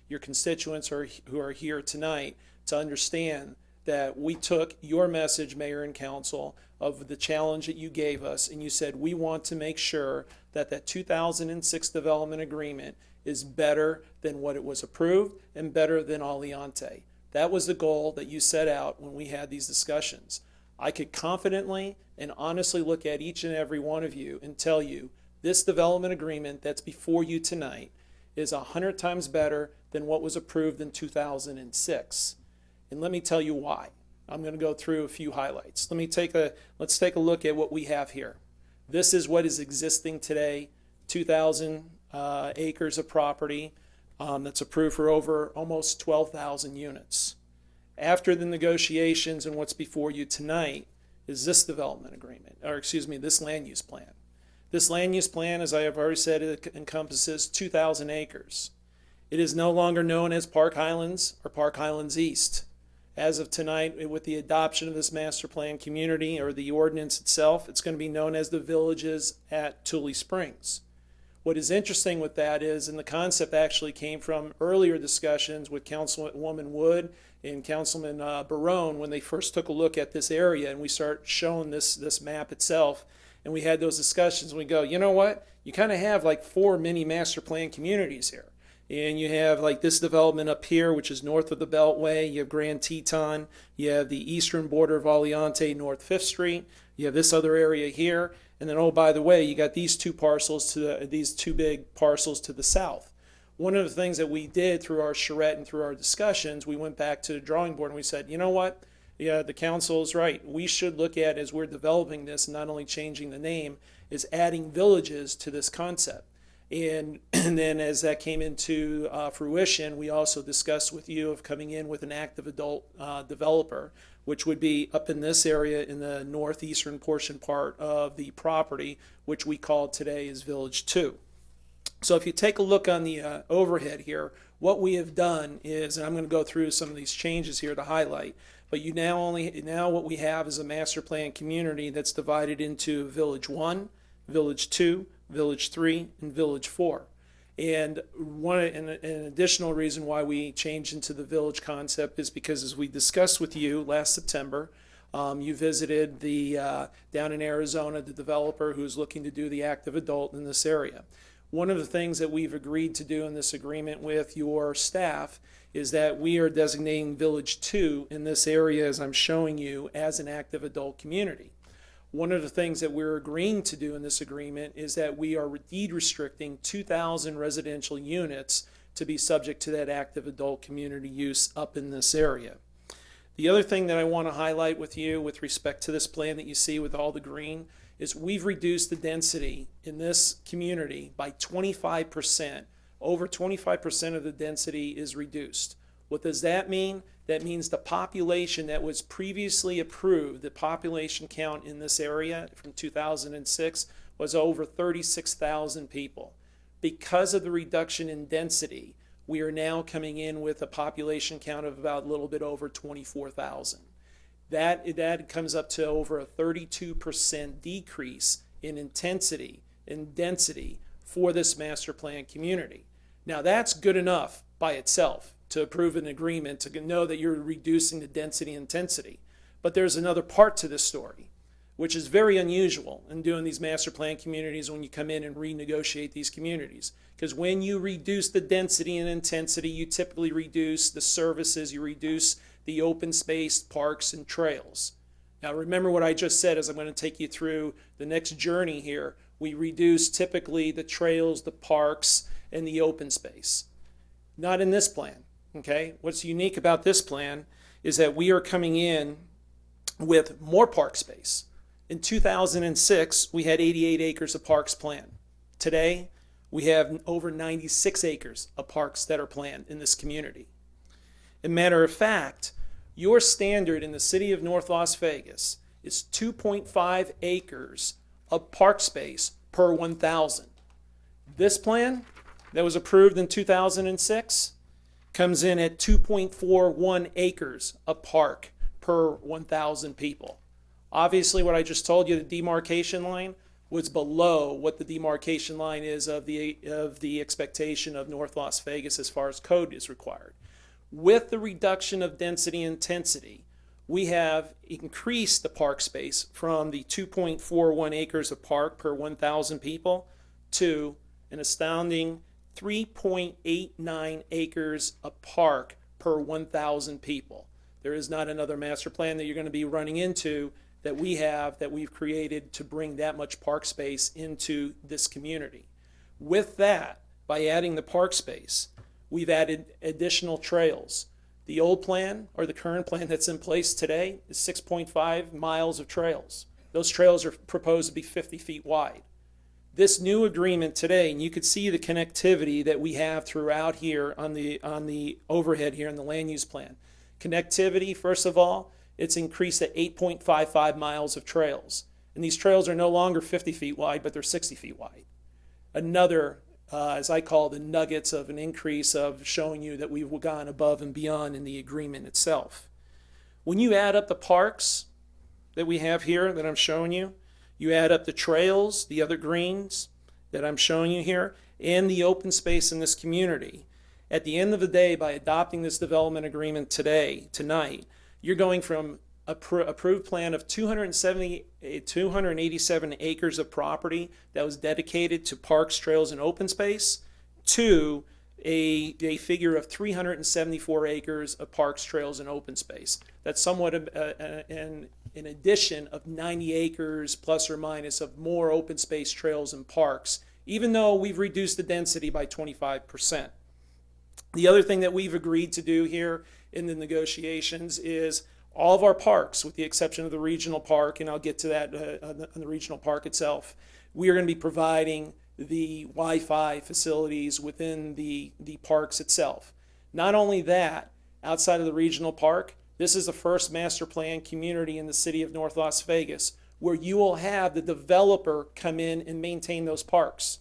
your constituents who are here tonight to understand that we took your message, Mayor and Council, of the challenge that you gave us, and you said we want to make sure that 2006 development agreement is better than what it was approved and better than Aliante. That was the goal that you set out when we had these discussions. I could confidently and honestly look at each and every one of you and tell you this development agreement that's before you tonight is 100 times better than what was approved in 2006. And let me tell you why. I'm going to go through a few highlights. Let's take a look at what we have here. This is what is existing today, 2,000 acres of property that's approved for over almost 12,000 units. After the negotiations and what's before you tonight is this development agreement, this land use plan. This land use plan, as I have already said, it encompasses 2,000 acres. It is no longer known as Park Highlands or Park Highlands East. As of tonight, with the adoption of this master plan community or the ordinance itself, it's going to be known as the Villages at Tule Springs. What is interesting with that is, and the concept actually came from earlier discussions with Councilwoman Wood and Councilman Barone when they first took a look at this area, and we start showing this map itself, and we had those discussions, and we go, you know what? You kind of have like 4 mini master plan communities here. And you have like this development up here, which is north of the Beltway. You have Grand Teton. You have the eastern border of Aliante, North 5th Street. You have this other area here. And then, oh, by the way, you got these 2 parcels these 2 big parcels to the south. One of the things that we did through our charrette and through our discussions, we went back to the drawing board and we said, you know what? Yeah, the council is right. We should look at, as we're developing this, not only changing the name, is adding villages to this concept. And then as that came into fruition, we also discussed with you of coming in with an active adult developer, which would be up in this area in the northeastern portion part of the property, which we call today is Village 2. So if you take a look on the overhead here, what we have done is, and I'm going to go through some of these changes here to highlight, but now what we have is a master plan community that's divided into Village 1, Village 2, Village 3, and Village 4. And an additional reason why we changed into the village concept is because, as we discussed with you last September, you visited down in Arizona, the developer who's looking to do the active adult in this area. One of the things that we've agreed to do in this agreement with your staff is that we are designating Village 2 in this area, as I'm showing you, as an active adult community. One of the things that we're agreeing to do in this agreement is that we are deed restricting 2,000 residential units to be subject to that active adult community use up in this area. The other thing that I want to highlight with you with respect to this plan that you see with all the green is we've reduced the density in this community by 25%. Over 25% of the density is reduced. What does that mean? That means the population that was previously approved, the population count in this area from 2006 was over 36,000 people. Because of the reduction in density, we are now coming in with a population count of about a little bit over 24,000. That comes up to over a 32% decrease in intensity and density for this master plan community. Now that's good enough by itself. to approve an agreement to know that you're reducing the density intensity. But there's another part to this story, which is very unusual in doing these master plan communities when you come in and renegotiate these communities. Because when you reduce the density and intensity, you typically reduce the services, you reduce the open space, parks, and trails. Now remember what I just said as I'm going to take you through the next journey here. We reduce typically the trails, the parks, and the open space. Not in this plan, okay? What's unique about this plan is that we are coming in with more park space. In 2006, we had 88 acres of parks planned. Today, we have over 96 acres of parks that are planned in this community. As a matter of fact, your standard in the city of North Las Vegas is 2.5 acres of park space per 1,000. This plan that was approved in 2006 comes in at 2.41 acres of park per 1,000 people. Obviously, what I just told you, the demarcation line, was below what the demarcation line is of the expectation of North Las Vegas as far as code is required. With the reduction of density intensity, we have increased the park space from the 2.41 acres of park per 1,000 people to an astounding 3.89 acres of park per 1,000 people. There is not another master plan that you're going to be running into that we've created to bring that much park space into this community. With that, by adding the park space, we've added additional trails. The old plan, or the current plan that's in place today, is 6.5 miles of trails. Those trails are proposed to be 50 feet wide. This new agreement today, and you could see the connectivity that we have throughout here on the overhead here in the land use plan. Connectivity, first of all, it's increased at 8.55 miles of trails. And these trails are no longer 50 feet wide, but they're 60 feet wide. Another, as I call the nuggets of an increase of showing you that we've gone above and beyond in the agreement itself. When you add up the parks that we have here that I'm showing you, you add up the trails, the other greens that I'm showing you here, and the open space in this community. At the end of the day, by adopting this development agreement tonight, you're going from approved plan of 287 acres of property that was dedicated to parks, trails, and open space to a figure of 374 acres of parks, trails, and open space. That's somewhat an addition of 90 acres plus or minus of more open space, trails, and parks, even though we've reduced the density by 25%. The other thing that we've agreed to do here in the negotiations is all of our parks, with the exception of the regional park, and I'll get to that on the regional park itself, we are going to be providing the Wi-Fi facilities within the parks itself. Not only that, outside of the regional park, this is the first master plan community in the city of North Las Vegas where you will have the developer come in and maintain those parks.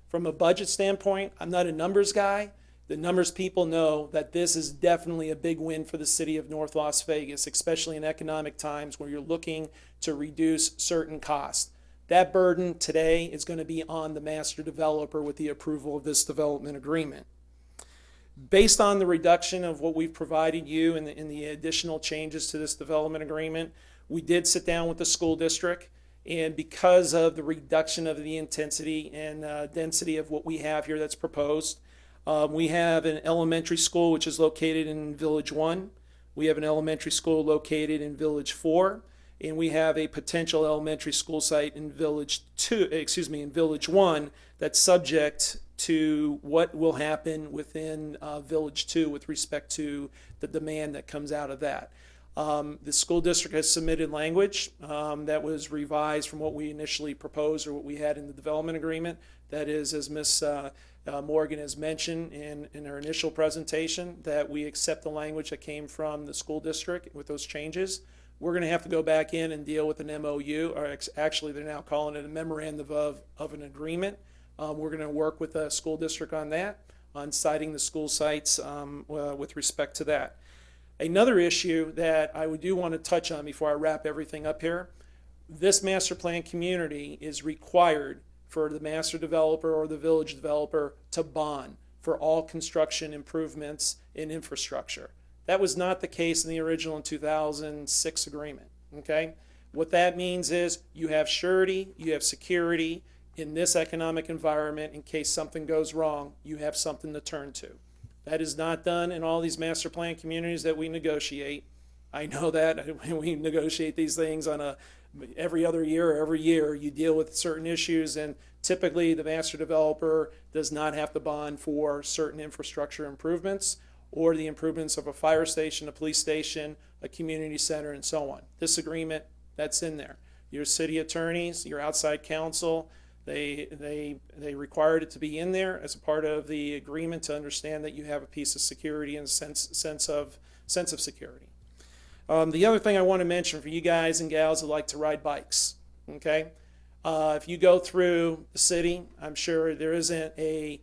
From a budget standpoint, I'm not a numbers guy. The numbers people know that this is definitely a big win for the city of North Las Vegas, especially in economic times where you're looking to reduce certain costs. That burden today is going to be on the master developer with the approval of this development agreement. Based on the reduction of what we've provided you and the additional changes to this development agreement, we did sit down with the school district, and because of the reduction of the intensity and density of what we have here that's proposed, we have an elementary school which is located in Village 1. We have an elementary school located in Village 4, and we have a potential elementary school site in Village 1 that's subject to what will happen within Village 2 with respect to the demand that comes out of that. The school district has submitted language that was revised from what we initially proposed or what we had in the development agreement. That is, as Ms. Morgan has mentioned in her initial presentation, that we accept the language that came from the school district with those changes. We're going to have to go back in and deal with an MOU, or actually they're now calling it a memorandum of an agreement. We're going to work with the school district on that, on citing the school sites with respect to that. Another issue that I do want to touch on before I wrap everything up here, this master plan community is required for the master developer or the village developer to bond for all construction improvements in infrastructure. That was not the case in the original 2006 agreement, okay? What that means is you have surety, you have security in this economic environment. In case something goes wrong, you have something to turn to. That is not done in all these master plan communities that we negotiate. I know that we negotiate these things on every other year or every year. You deal with certain issues, and typically the master developer does not have to bond for certain infrastructure improvements or the improvements of a fire station, a police station, a community center, and so on. This agreement, that's in there. Your city attorneys, your outside counsel, they required it to be in there as a part of the agreement to understand that you have a piece of security and sense of security. The other thing I want to mention for you guys and gals that like to ride bikes, okay? If you go through the city, I'm sure there isn't a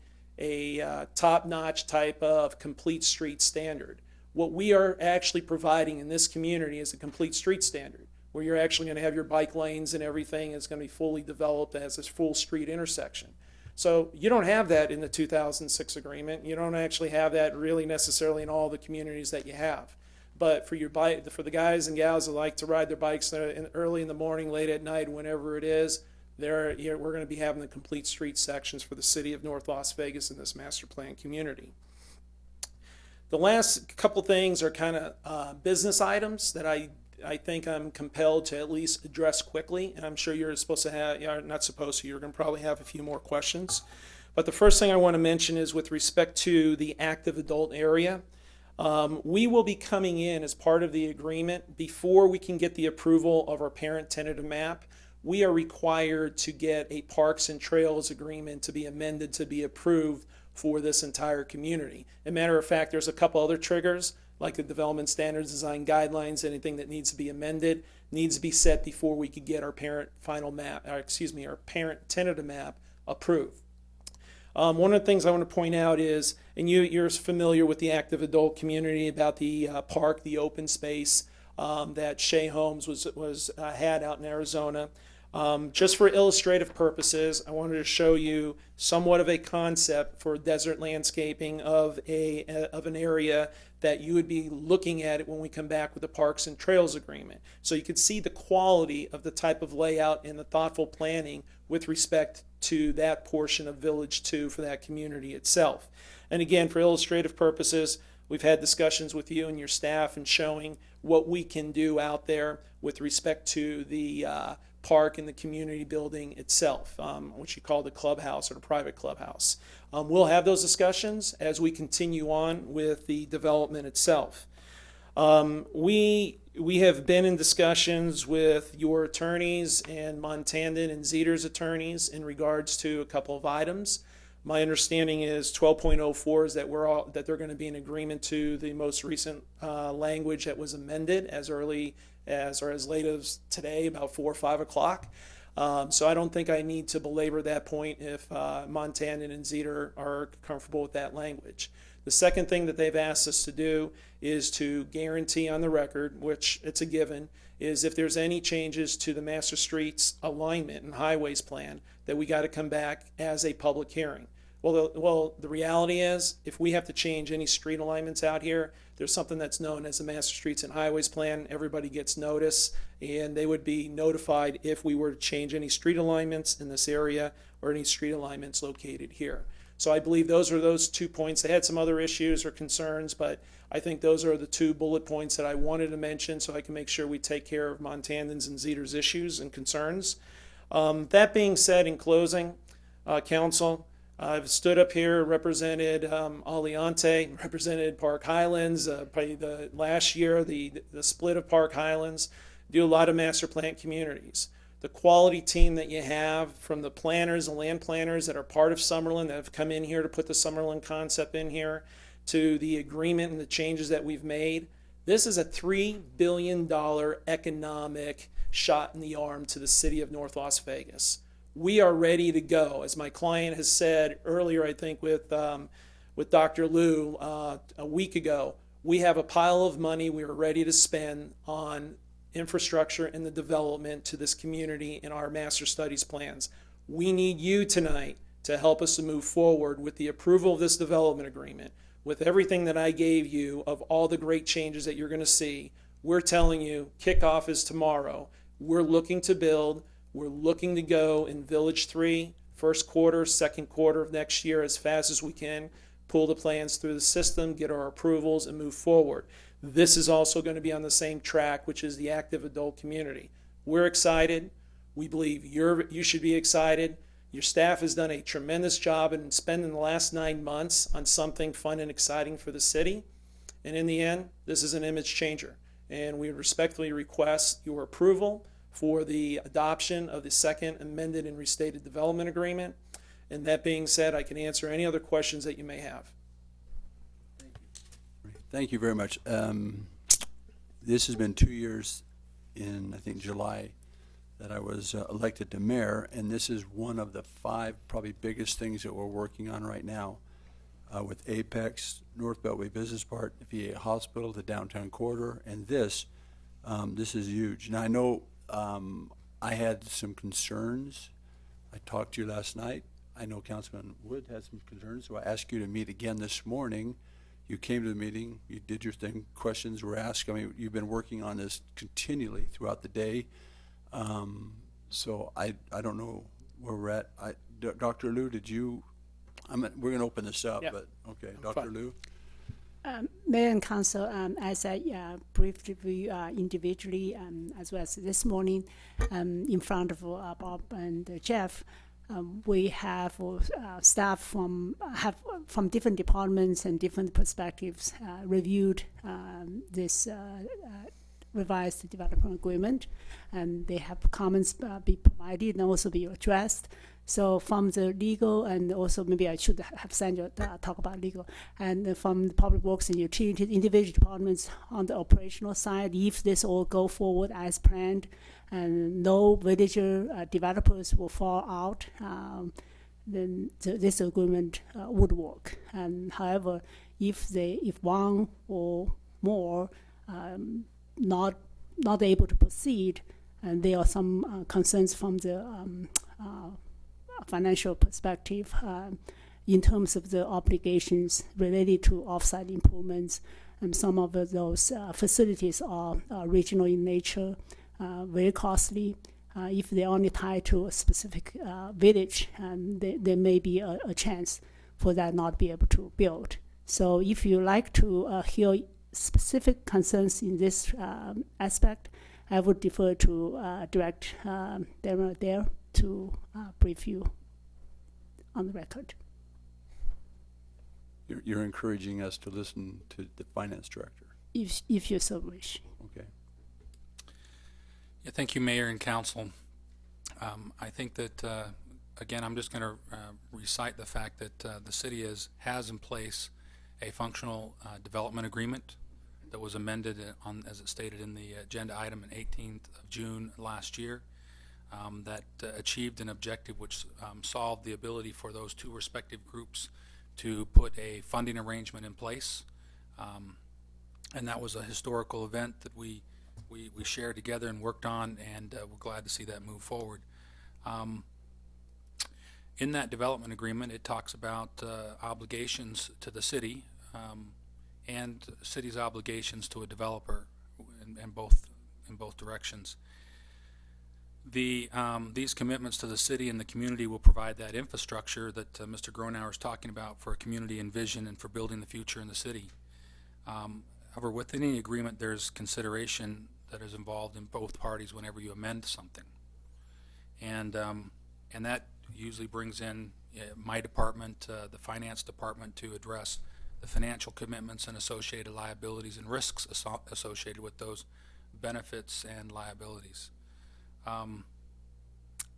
top-notch type of complete street standard. What we are actually providing in this community is a complete street standard, where you're actually going to have your bike lanes and everything is going to be fully developed as this full street intersection. So you don't have that in the 2006 agreement. You don't actually have that really necessarily in all the communities that you have. But for the guys and gals that like to ride their bikes early in the morning, late at night, whenever it is, we're going to be having the complete street sections for the city of North Las Vegas in this master plan community. The last couple things are kind of business items that I think I'm compelled to at least address quickly, and I'm sure you're supposed to have, you're not supposed to, you're going to probably have a few more questions. But the first thing I want to mention is with respect to the active adult area. We will be coming in as part of the agreement before we can get the approval of our parent tentative map. We are required to get a Parks and Trails agreement to be amended to be approved for this entire community. As a matter of fact, there's a couple other triggers, like the development standards, design guidelines, anything that needs to be amended needs to be set before we could get our parent our parent tentative map approved. One of the things I want to point out is, and you're familiar with the active adult community about the park, the open space that Shea Homes had out in Arizona. Just for illustrative purposes, I wanted to show you somewhat of a concept for desert landscaping of an area that you would be looking at it when we come back with the Parks and Trails agreement. So you could see the quality of the type of layout and the thoughtful planning with respect to that portion of Village 2 for that community itself. And again, for illustrative purposes, we've had discussions with you and your staff and showing what we can do out there with respect to the park and the community building itself, which you call the clubhouse or the private clubhouse. We'll have those discussions as we continue on with the development itself. We have been in discussions with your attorneys and Montandon and Zeter's attorneys in regards to a couple of items. My understanding is 12.04 is that they're going to be in agreement to the most recent language that was amended as early as or as late as today, about 4 or 5 o'clock. So I don't think I need to belabor that point if Montandon and Zeter are comfortable with that language. The second thing that they've asked us to do is to guarantee on the record, which it's a given, is if there's any changes to the Master Streets alignment and highways plan, that we got to come back as a public hearing. Well, the reality is, if we have to change any street alignments out here, there's something that's known as the Master Streets and Highways Plan. Everybody gets notice, and they would be notified if we were to change any street alignments in this area or any street alignments located here. So I believe those are those 2 points. They had some other issues or concerns, but I think those are the 2 bullet points that I wanted to mention so I can make sure we take care of Montandon's and Zeter's issues and concerns. That being said, in closing, Council, I've stood up here, represented Aliante, represented Park Highlands, probably the last year, the split of Park Highlands, do a lot of master plan communities. The quality team that you have from the planners and land planners that are part of Summerlin that have come in here to put the Summerlin concept in here, to the agreement and the changes that we've made. This is a $3 billion economic shot in the arm to the city of North Las Vegas. We are ready to go. As my client has said earlier, I think with Dr. Liu a week ago, we have a pile of money we are ready to spend on infrastructure and the development to this community in our master studies plans. We need you tonight to help us to move forward with the approval of this development agreement, with everything that I gave you of all the great changes that you're going to see. We're telling you kickoff is tomorrow. We're looking to build. We're looking to go in Village 3, first quarter, second quarter of next year as fast as we can, pull the plans through the system, get our approvals, and move forward. This is also going to be on the same track, which is the active adult community. We're excited. We believe you should be excited. Your staff has done a tremendous job in spending the last 9 months on something fun and exciting for the city. And in the end, this is an image changer. And we respectfully request your approval for the adoption of the second amended and restated development agreement. And that being said, I can answer any other questions that you may have. Thank you very much. This has been 2 years in, I think, July that I was elected to mayor, and this is one of the 5 probably biggest things that we're working on right now with Apex, North Beltway Business Park, the VA Hospital, the downtown corridor, and this is huge. Now I know I had some concerns. I talked to you last night. I know Councilman Wood had some concerns, so I asked you to meet again this morning. You came to the meeting, you did your thing, questions were asked. I mean, you've been working on this continually throughout the day. So I don't know where we're at. Dr. Liu, did you, we're going to open this up, Yeah. but okay, Dr. Liu? Mayor and Council, as I briefed you individually, as well as this morning, in front of Bob and Jeff, we have staff from different departments and different perspectives reviewed this revised development agreement, and they have comments be provided and also be addressed. So from the legal, and also maybe I should have Sandra talk about legal, and from the public works and utilities, individual departments on the operational side, if this all go forward as planned, and no villager developers will fall out, then this agreement would work. And however, if one or more not able to proceed, and there are some concerns from the financial perspective in terms of the obligations related to offsite improvements, and some of those facilities are regional in nature, very costly. If they're only tied to a specific village, there may be a chance for that not be able to build. So if you like to hear specific concerns in this aspect, I would defer to Direct Darren Adair to brief you on the record. You're encouraging us to listen to the finance director. If you so wish. Okay. Yeah, thank you, Mayor and Council. I think that, again, I'm just going to recite the fact that the city has in place a functional development agreement that was amended as it stated in the agenda item on 18th of June last year, that achieved an objective which solved the ability for those 2 respective groups to put a funding arrangement in place. And that was a historical event that we shared together and worked on, and we're glad to see that move forward. In that development agreement, it talks about obligations to the city and the city's obligations to a developer in both directions. These commitments to the city and the community will provide that infrastructure that Mr. Gronauer is talking about for a community and vision and for building the future in the city. However, with any agreement, there's consideration that is involved in both parties whenever you amend something, and that usually brings in my department, the finance department, to address the financial commitments and associated liabilities and risks associated with those benefits and liabilities.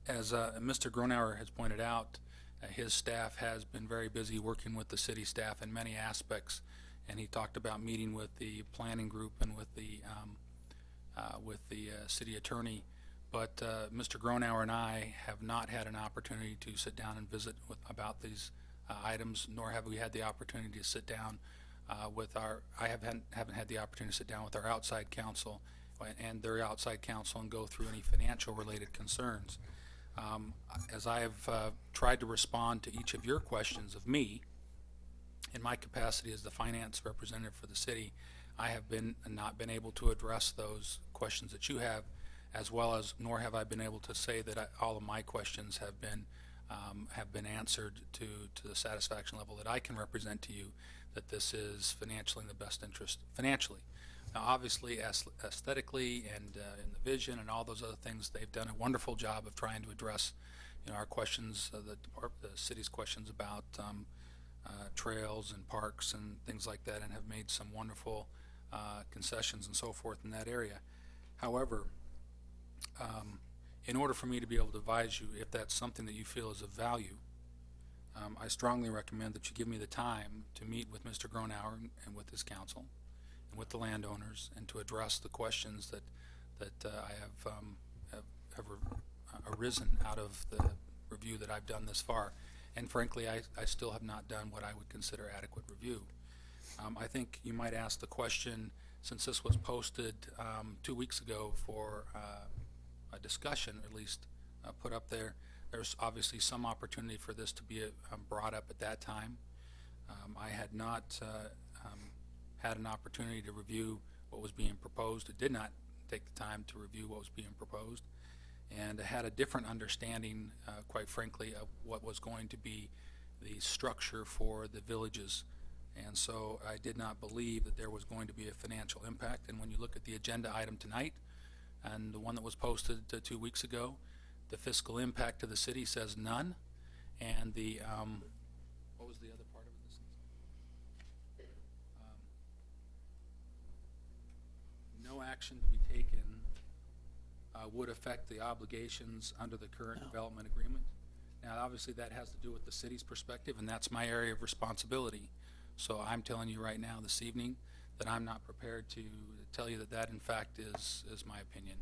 As Mr. Gronauer has pointed out, his staff has been very busy working with the city staff in many aspects, and he talked about meeting with the planning group and with the city attorney. But Mr. Gronauer and I have not had an opportunity to sit down and visit about these items, nor have we had the opportunity to sit down I haven't had the opportunity to sit down with our outside counsel and their outside counsel and go through any financial related concerns. As I have tried to respond to each of your questions of me, in my capacity as the finance representative for the city, I have not been able to address those questions that you have, as well as, nor have I been able to say that all of my questions have been answered to the satisfaction level that I can represent to you that this is financially in the best interest financially. Now, obviously, aesthetically and in the vision and all those other things, they've done a wonderful job of trying to address, our questions, the city's questions about trails and parks and things like that, and have made some wonderful concessions and so forth in that area. However, in order for me to be able to advise you, if that's something that you feel is of value, I strongly recommend that you give me the time to meet with Mr. Gronauer and with his council and with the landowners, and to address the questions that I have arisen out of the review that I've done this far. And frankly, I still have not done what I would consider adequate review. I think you might ask the question, since this was posted 2 weeks ago for a discussion, at least put up there, there's obviously some opportunity for this to be brought up at that time. I had not had an opportunity to review what was being proposed. It did not take the time to review what was being proposed, and I had a different understanding, quite frankly, of what was going to be the structure for the villages. And so I did not believe that there was going to be a financial impact. And when you look at the agenda item tonight and the one that was posted 2 weeks ago, the fiscal impact to the city says none. And the, what was the other part of it? No action to be taken would affect the obligations under the current development agreement. Now, obviously, that has to do with the city's perspective, and that's my area of responsibility. So I'm telling you right now this evening that I'm not prepared to tell you that that in fact is my opinion.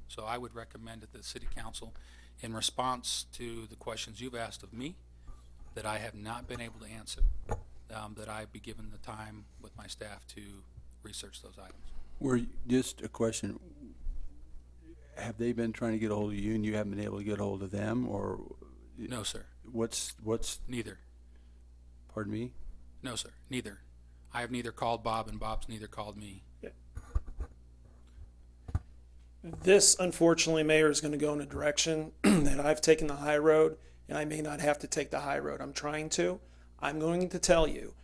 So I would recommend that the City Council, in response to the questions you've asked of me that I have not been able to answer, that I be given the time with my staff to research those items. Just a question, have they been trying to get a hold of you and you haven't been able to get a hold of them, or? No, sir. What's Neither. Pardon me? No, sir. Neither. I have neither called Bob, and Bob's neither called me. This, unfortunately, Mayor, is going to go in a direction that I've taken the high road, and I may not have to take the high road. I'm trying to. I'm going to tell you,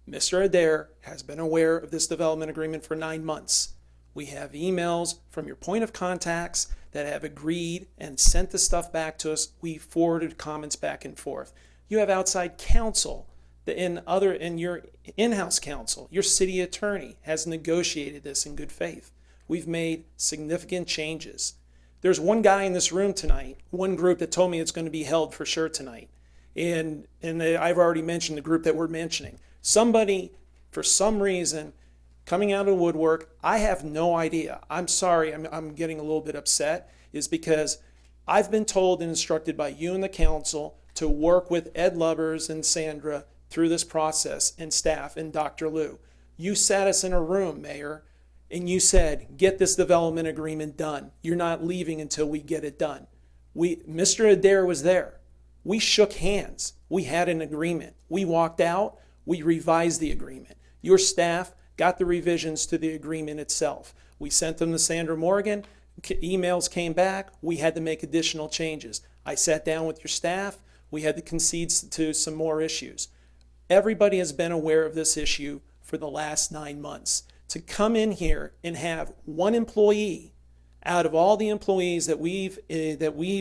Mr. Adair has been aware of this development agreement for 9 months. We have emails from your point of contacts that have agreed and sent the stuff back to us. We forwarded comments back and forth. You have outside counsel, in your in-house counsel. Your city attorney has negotiated this in good faith. We've made significant changes. There's one guy in this room tonight, one group that told me it's going to be held for sure tonight. And I've already mentioned the group that we're mentioning. Somebody, for some reason, coming out of the woodwork, I have no idea. I'm sorry, I'm getting a little bit upset, is because I've been told and instructed by you and the council to work with Ed Lubbers and Sandra through this process, and staff and Dr. Liu. You sat us in a room, Mayor, and you said, get this development agreement done. You're not leaving until we get it done. Mr. Adair was there. We shook hands. We had an agreement. We walked out. We revised the agreement. Your staff got the revisions to the agreement itself. We sent them to Sandra Morgan. Emails came back. We had to make additional changes. I sat down with your staff. We had to concede to some more issues. Everybody has been aware of this issue for the last 9 months. To come in here and have one employee out of all the employees that we've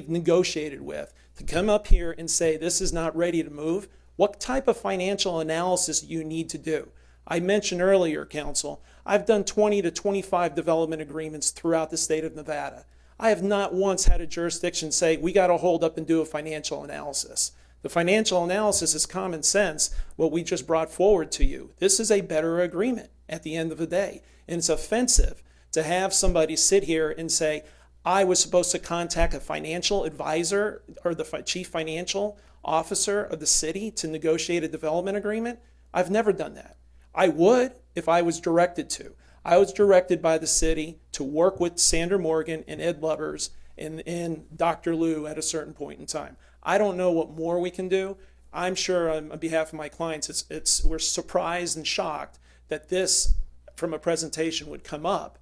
negotiated with, to come up here and say this is not ready to move, what type of financial analysis do you need to do? I mentioned earlier, Council, I've done 20 to 25 development agreements throughout the state of Nevada. I have not once had a jurisdiction say, we got to hold up and do a financial analysis. The financial analysis is common sense, what we just brought forward to you. This is a better agreement at the end of the day. And it's offensive to have somebody sit here and say, I was supposed to contact a financial advisor or the chief financial officer of the city to negotiate a development agreement. I've never done that. I would if I was directed to. I was directed by the city to work with Sandra Morgan and Ed Lubbers and Dr. Lou at a certain point in time. I don't know what more we can do. I'm sure on behalf of my clients, we're surprised and shocked that this, from a presentation, would come up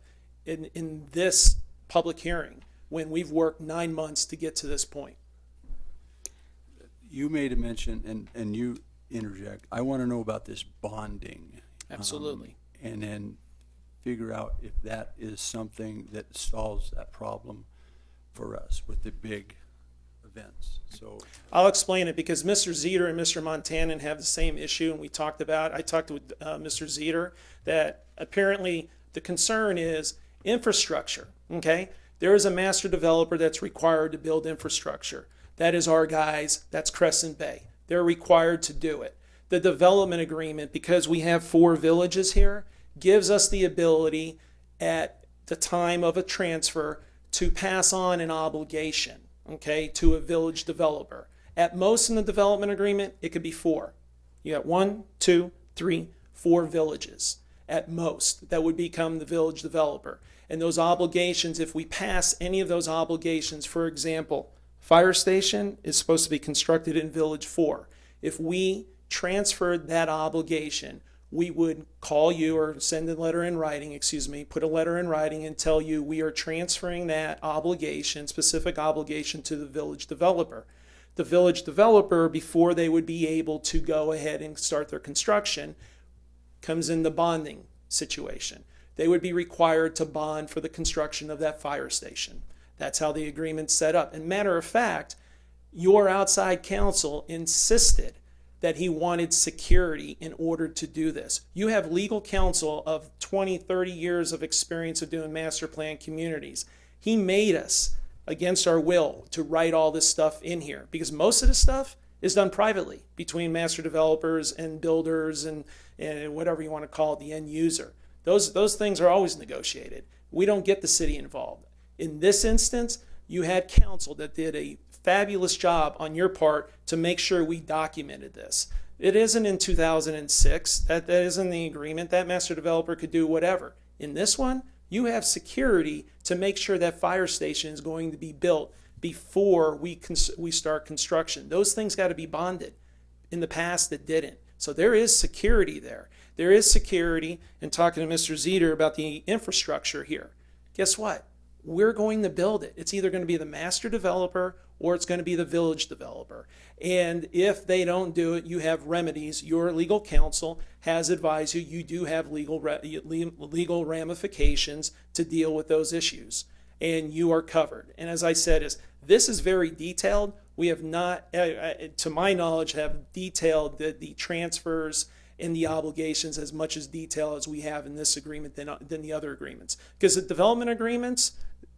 in this public hearing when we've worked 9 months to get to this point. You made a mention, and you interject, I want to know about this bonding. Absolutely. And then figure out if that is something that solves that problem for us with the big events. So I'll explain it because Mr. Zeter and Mr. Montanan have the same issue, and I talked with Mr. Zeter that apparently the concern is infrastructure, okay? There is a master developer that's required to build infrastructure. That is our guys, that's Crescent Bay. They're required to do it. The development agreement, because we have 4 villages here, gives us the ability at the time of a transfer to pass on an obligation, okay, to a village developer. At most in the development agreement, it could be 4. You got 1, 2, 3, 4 villages at most that would become the village developer. And those obligations, if we pass any of those obligations, for example, fire station is supposed to be constructed in Village 4. If we transferred that obligation, we would call you or send a letter in writing, put a letter in writing and tell you we are transferring that obligation, specific obligation, to the village developer. The village developer, before they would be able to go ahead and start their construction, comes in the bonding situation. They would be required to bond for the construction of that fire station. That's how the agreement's set up. And matter of fact, your outside counsel insisted that he wanted security in order to do this. You have legal counsel of 20, 30 years of experience of doing master plan communities. He made us, against our will, to write all this stuff in here because most of this stuff is done privately between master developers and builders and whatever you want to call it, the end user. Those things are always negotiated. We don't get the city involved. In this instance, you had counsel that did a fabulous job on your part to make sure we documented this. It isn't in 2006. That isn't the agreement. That master developer could do whatever. In this one, you have security to make sure that fire station is going to be built before we start construction. Those things got to be bonded. In the past, it didn't. So there is security there. There is security, and talking to Mr. Zeter about the infrastructure here. Guess what? We're going to build it. It's either going to be the master developer or it's going to be the village developer. And if they don't do it, you have remedies. Your legal counsel has advised you. You do have legal ramifications to deal with those issues, and you are covered. And as I said, this is very detailed. We have not, to my knowledge, have detailed the transfers and the obligations as much as detail as we have in this agreement than the other agreements. Because the development agreements,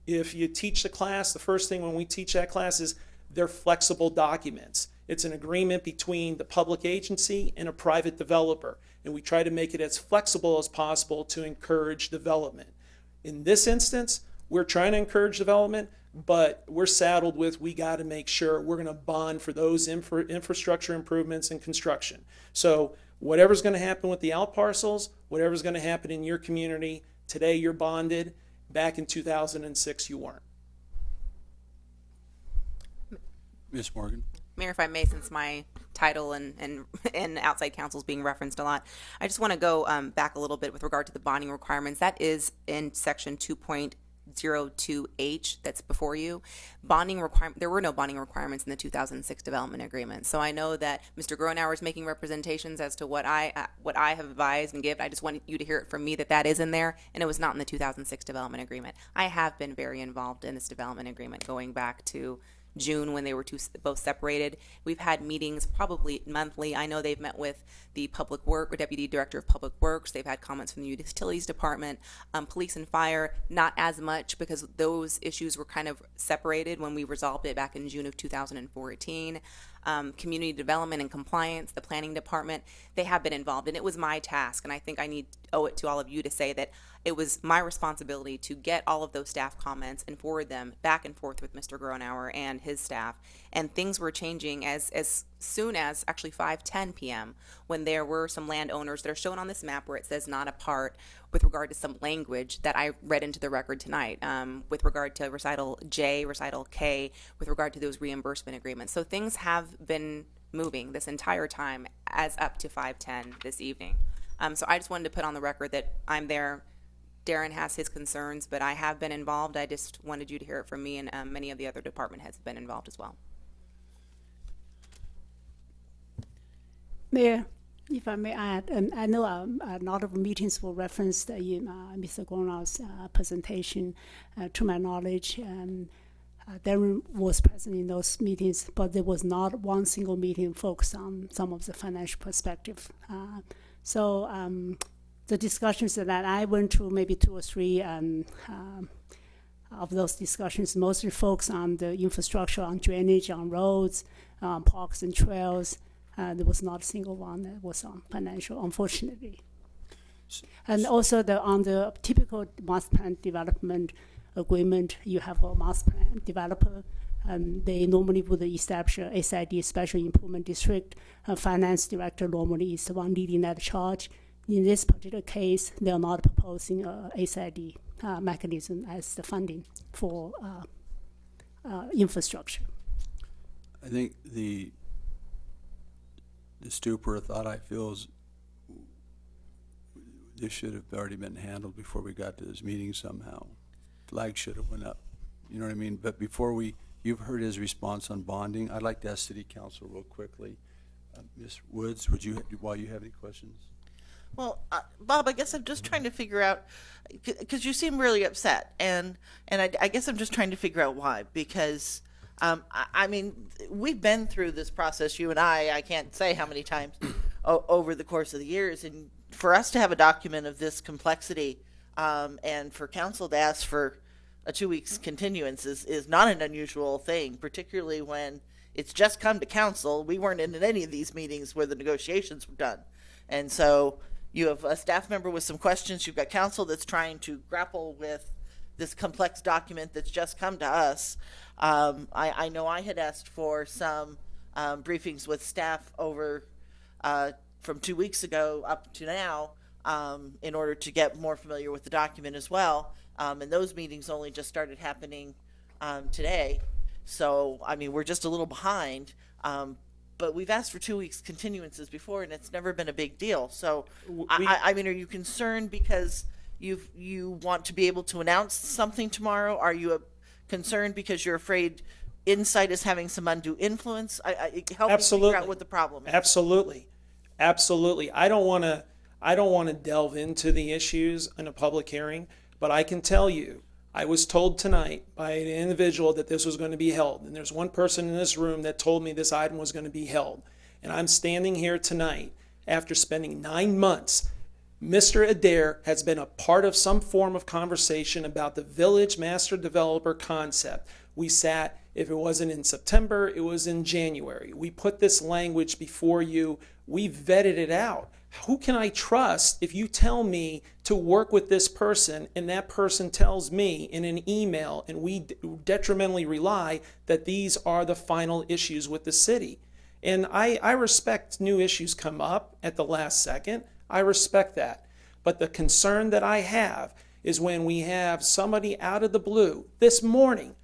if you teach the class, the first thing when we teach that class is they're flexible documents. It's an agreement between the public agency and a private developer, and we try to make it as flexible as possible to encourage development. In this instance, we're trying to encourage development, but we're saddled with we got to make sure we're going to bond for those infrastructure improvements and construction. So whatever's going to happen with the out parcels, whatever's going to happen in your community, today you're bonded. Back in 2006, you weren't. Ms. Morgan. Mayor, if I may, since my title and outside counsel is being referenced a lot, I just want to go back a little bit with regard to the bonding requirements. That is in section 2.02H that's before you. There were no bonding requirements in the 2006 development agreement. So I know that Mr. Gronauer is making representations as to what I have advised and given. I just want you to hear it from me that is in there, and it was not in the 2006 development agreement. I have been very involved in this development agreement going back to June when they were both separated. We've had meetings probably monthly. I know they've met with the Deputy Director of Public Works. They've had comments from the Utilities Department, Police and Fire, not as much because those issues were kind of separated when we resolved it back in June of 2014. Community Development and Compliance, the Planning Department, they have been involved, and it was my task, and I think I owe it to all of you to say that it was my responsibility to get all of those staff comments and forward them back and forth with Mr. Gronauer and his staff. And things were changing as soon as actually 5:10 p.m. when there were some landowners that are shown on this map where it says not a part with regard to some language that I read into the record tonight with regard to recital J, recital K, with regard to those reimbursement agreements. So things have been moving this entire time as up to 5:10 this evening. So I just wanted to put on the record that I'm there. Darren has his concerns, but I have been involved. I just wanted you to hear it from me, and many of the other department heads have been involved as well. Mayor, if I may add, I know a lot of meetings were referenced in Mr. Gronau's presentation. To my knowledge, Darren was present in those meetings, but there was not one single meeting focused on some of the financial perspective. So the discussions that I went through, maybe 2 or 3 of those discussions, mostly focused on the infrastructure, on drainage, on roads, parks and trails. There was not a single one that was on financial, unfortunately. And also on the typical master plan development agreement, you have a master plan developer, and they normally would establish a SID, Special Improvement District. Finance director normally is the one leading that charge. In this particular case, they are not proposing a SID mechanism as the funding for infrastructure. I think the stupor thought I feel is this should have already been handled before we got to this meeting somehow. Flag should have went up. You know what I mean? But before you've heard his response on bonding. I'd like to ask City Council real quickly. Ms. Woods, while you have any questions? Well, Bob, I guess I'm just trying to figure out, because you seem really upset, and I guess I'm just trying to figure out why, because I mean, we've been through this process, you and I can't say how many times over the course of the years, and for us to have a document of this complexity, and for council to ask for a 2 weeks continuance is not an unusual thing, particularly when it's just come to council. We weren't in any of these meetings where the negotiations were done. And so you have a staff member with some questions, you've got council that's trying to grapple with this complex document that's just come to us. I know I had asked for some briefings with staff over from 2 weeks ago up to now in order to get more familiar with the document as well. And those meetings only just started happening today. So, I mean, we're just a little behind. But we've asked for 2 weeks continuances before, and it's never been a big deal. So, I mean, are you concerned because you want to be able to announce something tomorrow? Are you concerned because you're afraid Insight is having some undue influence? Help me figure out what the problem is. Absolutely. I don't want to delve into the issues in a public hearing, but I can tell you, I was told tonight by an individual that this was going to be held. And there's one person in this room that told me this item was going to be held. And I'm standing here tonight after spending 9 months. Mr. Adair has been a part of some form of conversation about the village master developer concept. We sat, if it wasn't in September, it was in January. We put this language before you. We vetted it out. Who can I trust if you tell me to work with this person and that person tells me in an email and we detrimentally rely that these are the final issues with the city? And I respect new issues come up at the last second. I respect that. But the concern that I have is when we have somebody out of the blue. This morning,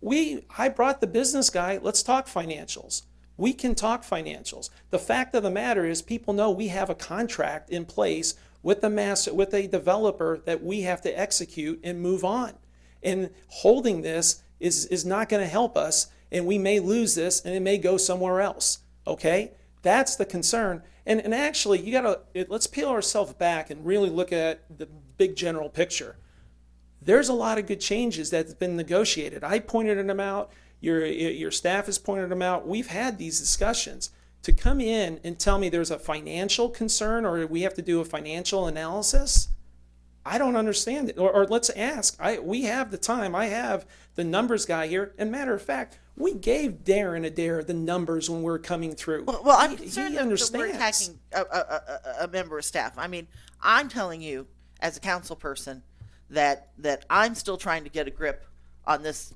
I brought the business guy, let's talk financials. We can talk financials. The fact of the matter is people know we have a contract in place with a developer that we have to execute and move on. And holding this is not going to help us, and we may lose this and it may go somewhere else. Okay? That's the concern. And actually, let's peel ourselves back and really look at the big general picture. There's a lot of good changes that's been negotiated. I pointed them out. Your staff has pointed them out. We've had these discussions. To come in and tell me there's a financial concern or we have to do a financial analysis, I don't understand it. Or let's ask. We have the time. I have the numbers guy here. And matter of fact, we gave Darren Adair the numbers when we were coming through. Well, I'm concerned that understands. we're attacking a member of staff. I mean, I'm telling you as a council person that I'm still trying to get a grip on this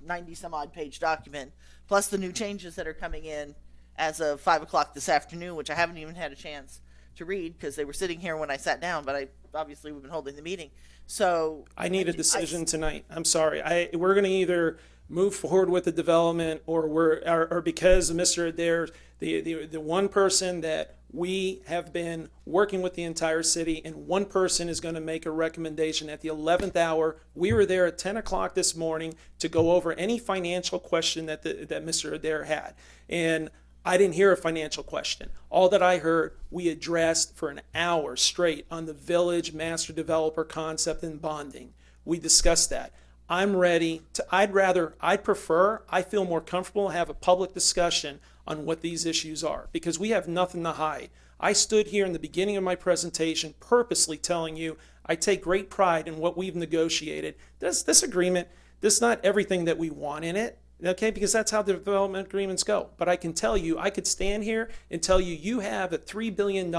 90 some odd page document, plus the new changes that are coming in as of 5 o'clock this afternoon, which I haven't even had a chance to read because they were sitting here when I sat down, but obviously we've been holding the meeting. So I need a decision tonight. I'm sorry. We're going to either move forward with the development, or or because of Mr. Adair, the one person that we have been working with the entire city, and one person is going to make a recommendation at the 11th hour. We were there at 10 o'clock this morning to go over any financial question that Mr. Adair had, and I didn't hear a financial question. All that I heard, we addressed for an hour straight on the village master developer concept and bonding. We discussed that. I'm ready to, I feel more comfortable to have a public discussion on what these issues are, because we have nothing to hide. I stood here in the beginning of my presentation purposely telling you I take great pride in what we've negotiated. This agreement, this is not everything that we want in it. Okay, because that's how the development agreements go. But I can tell you, I could stand here and tell you, you have a $3 billion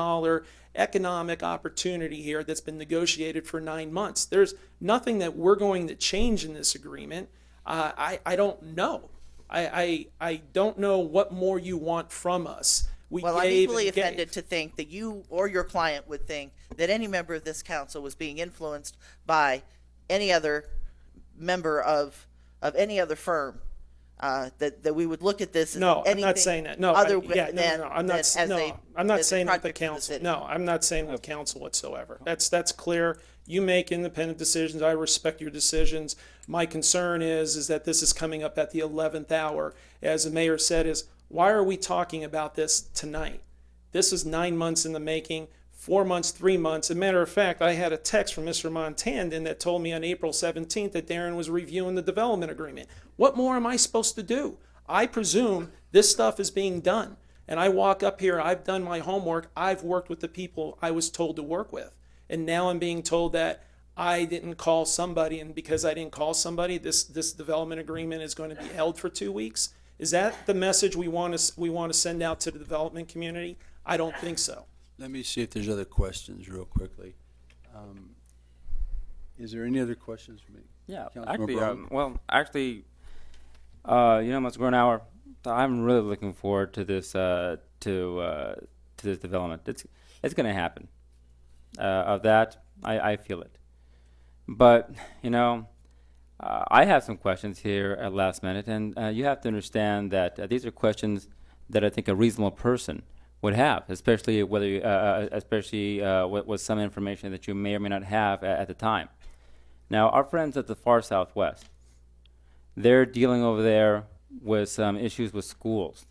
economic opportunity here that's been negotiated for 9 months. There's nothing that we're going to change in this agreement. I don't know. I don't know what more you want from us. I'm equally offended to think that you or your client would think that any member of this council was being influenced by any other member of any other firm. That we would look at this as I'm not saying that. No, I'm not saying with the council. No, I'm not saying with council whatsoever. That's clear. You make independent decisions. I respect your decisions. My concern is that this is coming up at the 11th hour. As the mayor said, is why are we talking about this tonight? This is 9 months in the making. 4 months, 3 months. As a matter of fact, I had a text from Mr. Montandon that told me on April 17th that Darren was reviewing the development agreement. What more am I supposed to do? I presume this stuff is being done. And I walk up here, I've done my homework, I've worked with the people I was told to work with. And now I'm being told that I didn't call somebody, and because I didn't call somebody, this development agreement is going to be held for 2 weeks. Is that the message we want to send out to the development community? I don't think so. Let me see if there's other questions real quickly. Is there any other questions for me? Yeah, Councilman actually, Ms. Gronauer, I'm really looking forward to this to this development. It's going to happen. Of that, I feel it. But I have some questions here at last minute, and you have to understand that these are questions that I think a reasonable person would have, especially with some information that you may or may not have at the time. Now, our friends at the far southwest, they're dealing over there with some issues with schools.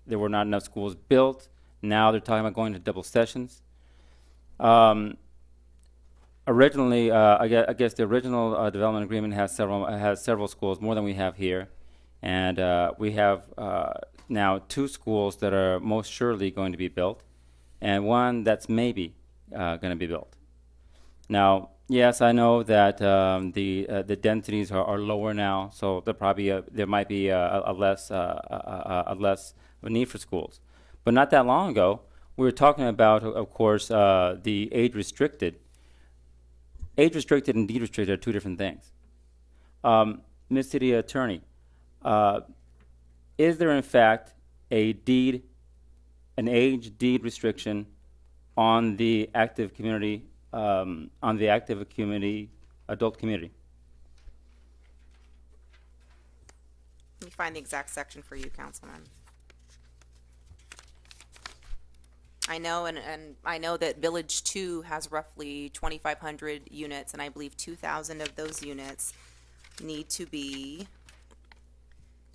There were not enough schools built. Now they're talking about going to double sessions. Originally, I guess the original development agreement has several schools, more than we have here, and we have now 2 schools that are most surely going to be built, and one that's maybe going to be built. Now, yes, I know that the densities are lower now, so there might be a less need for schools. But not that long ago, we were talking about, of course, the age restricted. Age restricted and deed restricted are 2 different things. Ms. City Attorney, is there in fact an age deed restriction on the active community, adult community? Let me find the exact section for you, Councilman. I know, and I know that Village 2 has roughly 2,500 units, and I believe 2,000 of those units need to be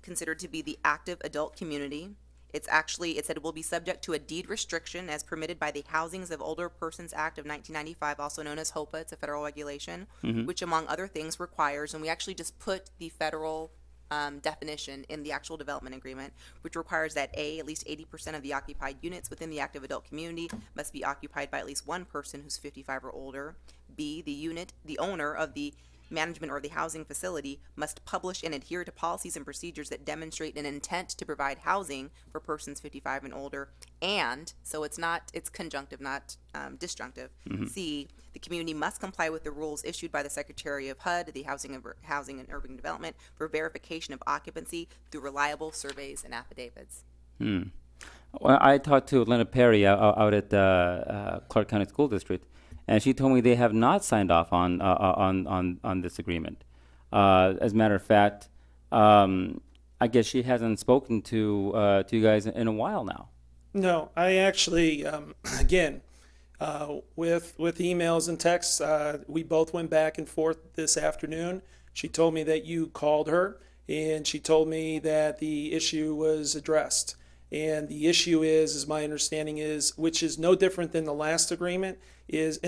considered to be the active adult community. It said it will be subject to a deed restriction as permitted by the Housings of Older Persons Act of 1995, also known as HOPA. It's a federal regulation, which among other things requires, and we actually just put the federal definition in the actual development agreement, which requires that A, at least 80% of the occupied units within the active adult community must be occupied by at least one person who's 55 or older. B, the owner of the management or the housing facility must publish and adhere to policies and procedures that demonstrate an intent to provide housing for persons 55 and older. And so it's conjunctive, not disjunctive. C, the community must comply with the rules issued by the Secretary of HUD, the Housing and Urban Development, for verification of occupancy through reliable surveys and affidavits. Well, I talked to Linda Perry out at Clark County School District, and she told me they have not signed off on this agreement. As a matter of fact, I guess she hasn't spoken to you guys in a while now. No, I actually, again, with emails and texts, we both went back and forth this afternoon. She told me that you called her, and she told me that the issue was addressed. And the issue is my understanding is, which is no different than the last agreement, is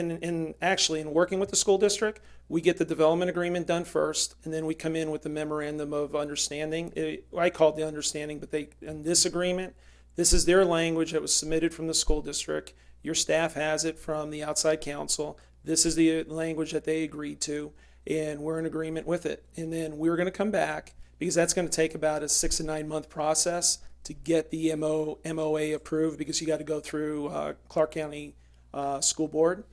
actually in working with the school district, we get the development agreement done first, and then we come in with the memorandum of understanding. I called the understanding, but in this agreement, this is their language that was submitted from the school district. Your staff has it from the outside counsel. This is the language that they agreed to, and we're in agreement with it. And then we're going to come back, because that's going to take about a 6 to 9 month process to get the MOA approved, because you got to go through Clark County School Board,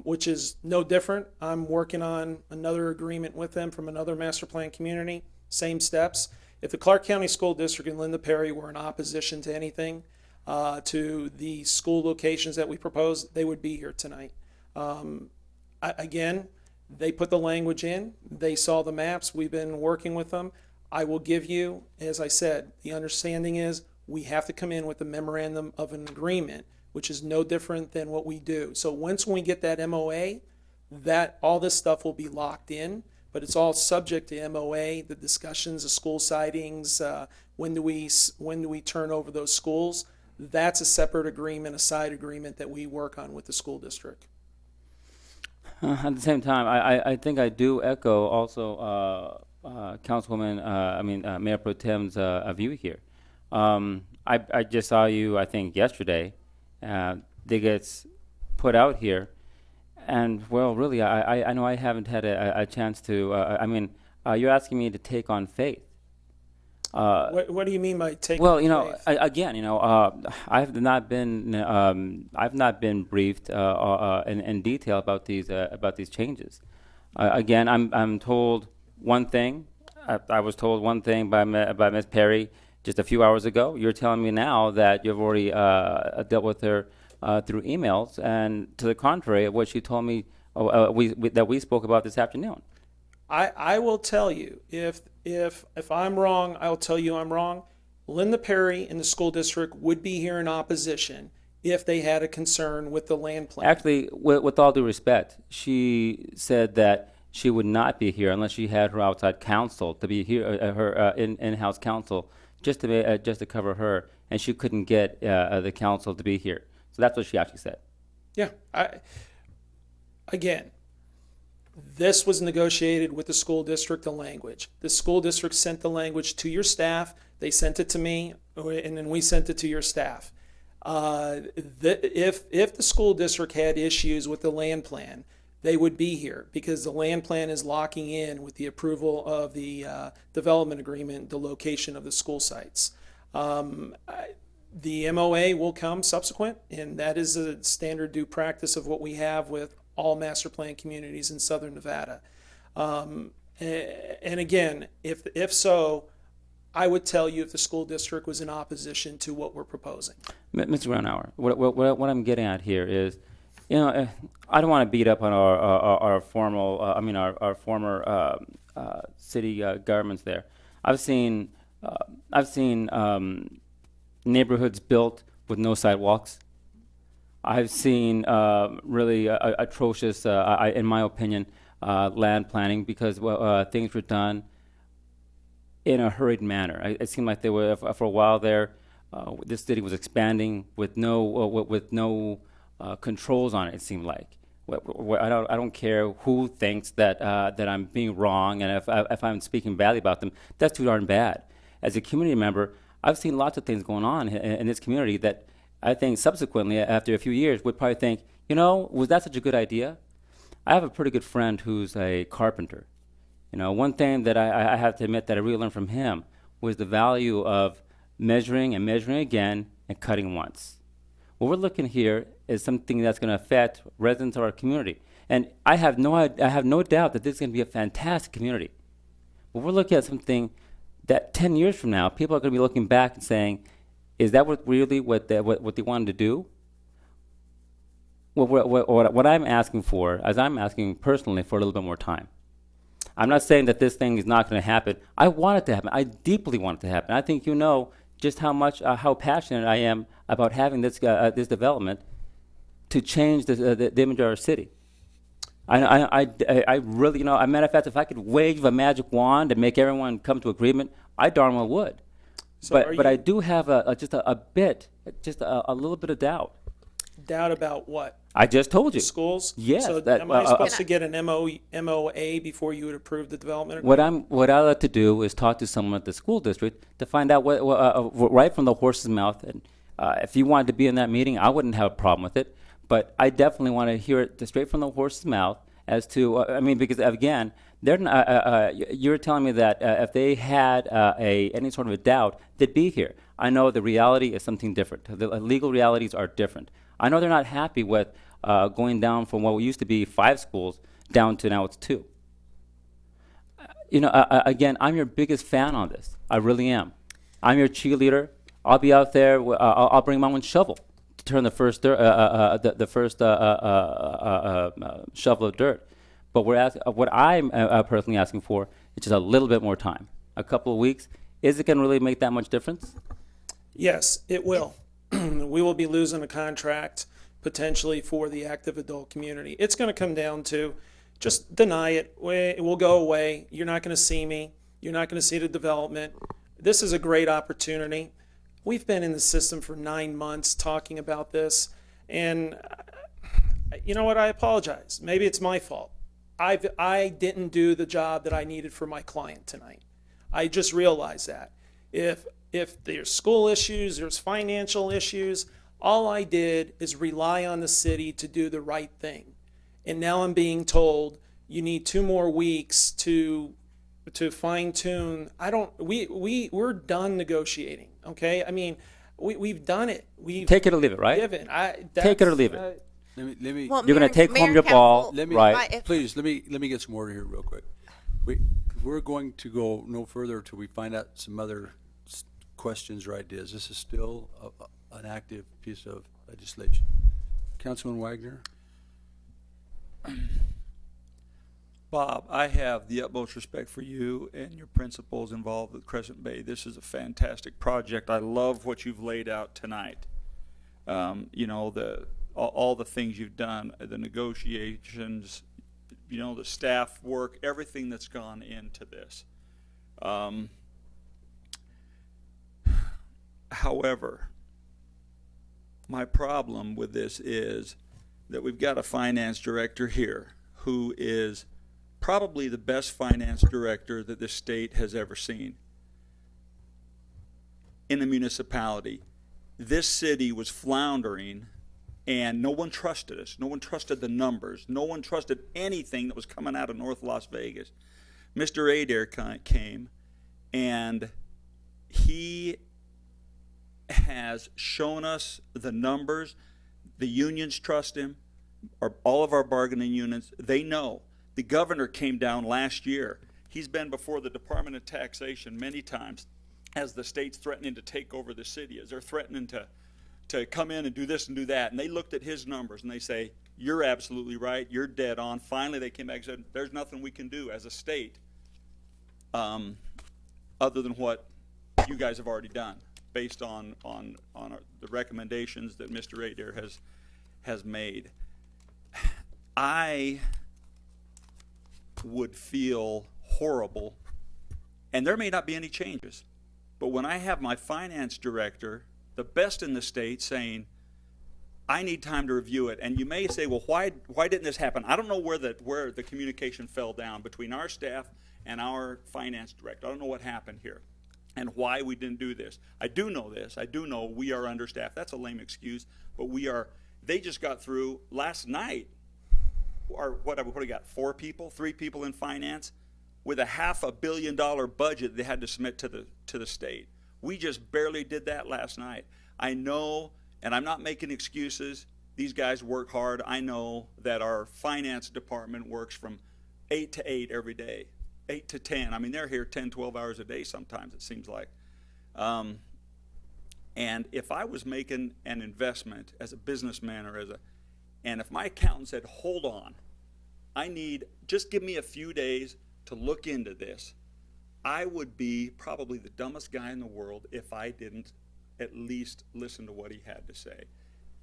which is no different. I'm working on another agreement with them from another master plan community, same steps. If the Clark County School District and Linda Perry were in opposition to anything, to the school locations that we proposed, they would be here tonight. Again, they put the language in, they saw the maps, we've been working with them. I will give you, as I said, the understanding is we have to come in with a memorandum of an agreement, which is no different than what we do. So once we get that MOA, that all this stuff will be locked in, but it's all subject to MOA, the discussions, the school sightings, when do we turn over those schools. That's a separate agreement, a side agreement that we work on with the school district. At the same time, I think I do echo also Councilwoman, Mayor Pro Tem's view here. I just saw you, I think, yesterday. That gets put out here, and well, really, I know I haven't had a chance to. You're asking me to take on faith. What do you mean by take? Well, I've not been briefed in detail about these changes. Again, I'm told one thing. I was told one thing by Ms. Perry just a few hours ago. You're telling me now that you've already dealt with her through emails, and to the contrary of what she told me that we spoke about this afternoon. I will tell you, if I'm wrong, I'll tell you I'm wrong. Linda Perry and the school district would be here in opposition if they had a concern with the land plan. Actually, with all due respect, she said that she would not be here unless she had her outside counsel to be here, her in-house counsel, just to cover her, and she couldn't get the counsel to be here. So that's what she actually said. Yeah. Again, this was negotiated with the school district, the language. The school district sent the language to your staff. They sent it to me, and then we sent it to your staff. If the school district had issues with the land plan, they would be here, because the land plan is locking in with the approval of the development agreement, the location of the school sites. The MOA will come subsequent, and that is a standard due practice of what we have with all master plan communities in Southern Nevada. And again, if so, I would tell you if the school district was in opposition to what we're proposing. Mr. Brownhour, what I'm getting at here is, I don't want to beat up on our former city governments there. I've seen neighborhoods built with no sidewalks. I've seen really atrocious, in my opinion, land planning because things were done in a hurried manner. It seemed like they were for a while there. This city was expanding with no controls on it. It seemed like. I don't care who thinks that I'm being wrong, and if I'm speaking badly about them, that's too darn bad. As a community member, I've seen lots of things going on in this community that I think subsequently, after a few years, would probably think, was that such a good idea? I have a pretty good friend who's a carpenter. One thing that I have to admit that I really learned from him was the value of measuring and measuring again and cutting once. What we're looking here is something that's going to affect residents of our community. And I have no doubt that this is going to be a fantastic community. But we're looking at something that 10 years from now, people are going to be looking back and saying, Is that what really what they wanted to do? What I'm asking for is I'm asking personally for a little bit more time. I'm not saying that this thing is not going to happen. I want it to happen. I deeply want it to happen. I think you know just how much, how passionate I am about having this development to change the image of our city. I really, a matter of fact, if I could wave a magic wand and make everyone come to agreement, I darn well would. So But I do have just a little bit of doubt. Doubt about what? I just told you. Schools? Yes. So am I supposed to get an MOA before you would approve the development agreement? What I like to do is talk to someone at the school district to find out what right from the horse's mouth. And if you wanted to be in that meeting, I wouldn't have a problem with it. But I definitely want to hear it straight from the horse's mouth as to, because again, you're telling me that if they had any sort of a doubt, they'd be here. I know the reality is something different. The legal realities are different. I know they're not happy with going down from what used to be 5 schools down to now it's 2. Again, I'm your biggest fan on this. I really am. I'm your cheerleader. I'll be out there. I'll bring my own shovel to turn the first shovel of dirt. But what I'm personally asking for is just a little bit more time, a couple of weeks. Is it going to really make that much difference? Yes, it will. We will be losing a contract potentially for the active adult community. It's going to come down to just deny it. It will go away. You're not going to see me. You're not going to see the development. This is a great opportunity. We've been in the system for 9 months talking about this, and you know what? I apologize. Maybe it's my fault. I didn't do the job that I needed for my client tonight. I just realized that. If there's school issues, there's financial issues, all I did is rely on the city to do the right thing. And now I'm being told you need 2 more weeks to fine tune. We're done negotiating. Okay. We've done it. We've take it or leave it, right? Given. Take it or leave it. Let me. Well, You're going to take home your ball, right? Please, let me get some order here real quick. We're going to go no further until we find out some other questions or ideas. This is still an active piece of legislation. Councilman Wagner? Bob, I have the utmost respect for you and your principals involved with Crescent Bay. This is a fantastic project. I love what you've laid out tonight. All the things you've done, the negotiations, the staff work, everything that's gone into this. However, my problem with this is that we've got a finance director here who is probably the best finance director that this state has ever seen in a municipality. This city was floundering and no one trusted us. No one trusted the numbers. No one trusted anything that was coming out of North Las Vegas. Mr. Adair came and he has shown us the numbers. The unions trust him. All of our bargaining units, they know. The governor came down last year. He's been before the Department of Taxation many times as the state's threatening to take over the city, as they're threatening to come in and do this and do that. And they looked at his numbers and they say, you're absolutely right. You're dead on. Finally, they came back and said, there's nothing we can do as a state other than what you guys have already done, based on the recommendations that Mr. Adair has made. I would feel horrible, and there may not be any changes, but when I have my finance director, the best in the state, saying, I need time to review it, and you may say, well, why didn't this happen? I don't know where the communication fell down between our staff and our finance director. I don't know what happened here and why we didn't do this. I do know this. I do know we are understaffed. That's a lame excuse, but they just got through last night. Or what do we got? 3 people in finance with a $500 million budget they had to submit to the state. We just barely did that last night. I know, and I'm not making excuses. These guys work hard. I know that our finance department works from 8 to 8 every day, 8 to 10. They're here 10, 12 hours a day sometimes, it seems like. And if I was making an investment as a businessman and if my accountant said, hold on, just give me a few days to look into this, I would be probably the dumbest guy in the world if I didn't at least listen to what he had to say.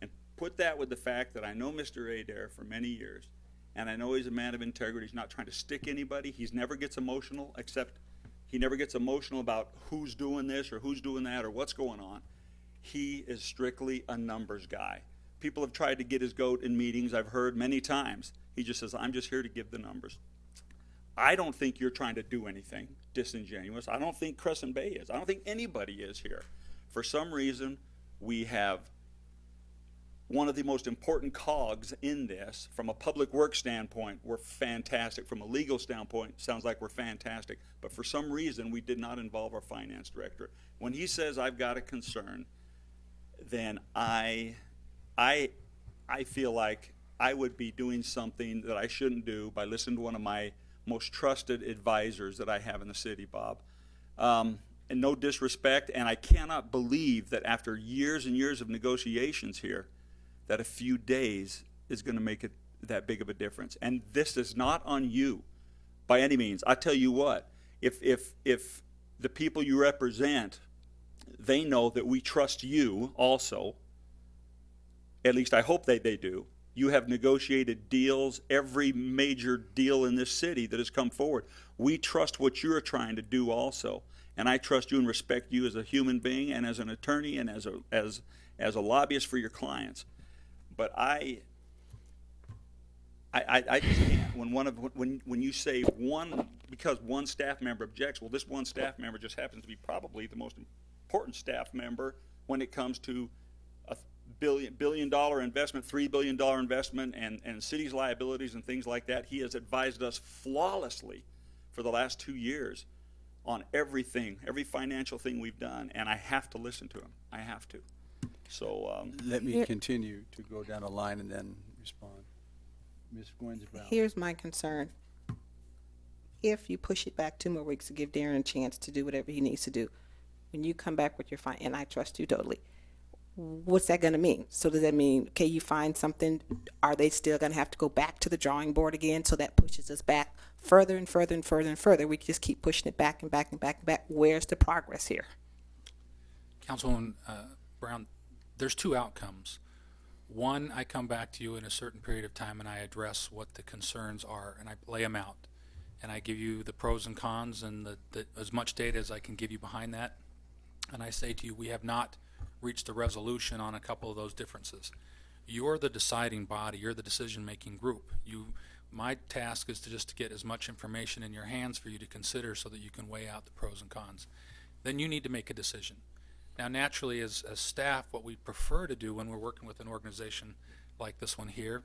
And put that with the fact that I know Mr. Adair for many years, and I know he's a man of integrity. He's not trying to stick anybody. He never gets emotional, except he never gets emotional about who's doing this or who's doing that or what's going on. He is strictly a numbers guy. People have tried to get his goat in meetings, I've heard many times. He just says, I'm just here to give the numbers. I don't think you're trying to do anything disingenuous. I don't think Crescent Bay is. I don't think anybody is here. For some reason, we have one of the most important cogs in this. From a public works standpoint, we're fantastic. From a legal standpoint, sounds like we're fantastic. But for some reason, we did not involve our finance director. When he says, I've got a concern, then I feel like I would be doing something that I shouldn't do by listening to one of my most trusted advisors that I have in the city, Bob. And no disrespect, and I cannot believe that after years and years of negotiations here, that a few days is going to make it that big of a difference. And this is not on you by any means. I tell you what, if the people you represent, they know that we trust you also, at least I hope they do. You have negotiated deals, every major deal in this city that has come forward. We trust what you're trying to do also. And I trust you and respect you as a human being and as an attorney and as a lobbyist for your clients. But I just can't. When you say because one staff member objects, well, this one staff member just happens to be probably the most important staff member when it comes to a billion-dollar investment, $3 billion investment, and city's liabilities and things like that. He has advised us flawlessly for the last 2 years on everything, every financial thing we've done, and I have to listen to him. I have to. So let me continue to go down the line and then respond. Ms. Gwynns-Brown. Here's my concern. If you push it back 2 more weeks to give Darren a chance to do whatever he needs to do, when you come back with your and I trust you totally, what's that going to mean? So does that mean, okay, you find something, are they still going to have to go back to the drawing board again? So that pushes us back further and further and further and further. We just keep pushing it back and back and back and back. Where's the progress here? Councilwoman Brown, there's 2 outcomes. One, I come back to you in a certain period of time and I address what the concerns are and I lay them out. And I give you the pros and cons and as much data as I can give you behind that. And I say to you, we have not reached a resolution on a couple of those differences. You're the deciding body. You're the decision-making group. My task is to get as much information in your hands for you to consider so that you can weigh out the pros and cons. Then you need to make a decision. Now, naturally, as staff, what we prefer to do when we're working with an organization like this one here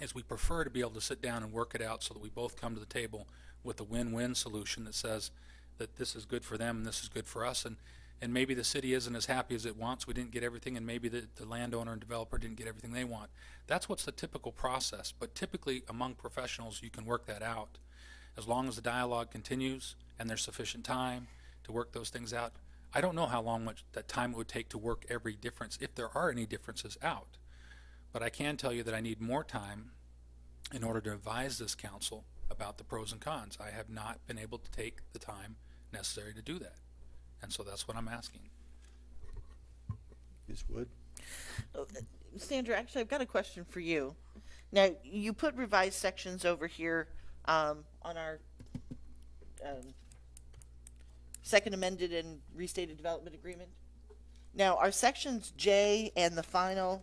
is we prefer to be able to sit down and work it out so that we both come to the table with a win-win solution that says that this is good for them and this is good for us. And maybe the city isn't as happy as it wants. We didn't get everything, and maybe the landowner and developer didn't get everything they want. That's what's the typical process. But typically, among professionals, you can work that out. As long as the dialogue continues and there's sufficient time to work those things out. I don't know how much that time it would take to work every difference, if there are any differences, out. But I can tell you that I need more time in order to advise this council about the pros and cons. I have not been able to take the time necessary to do that. And so that's what I'm asking. Ms. Wood? Sandra, actually, I've got a question for you. Now, you put revised sections over here on our second amended and restated development agreement. Now, are sections J and the final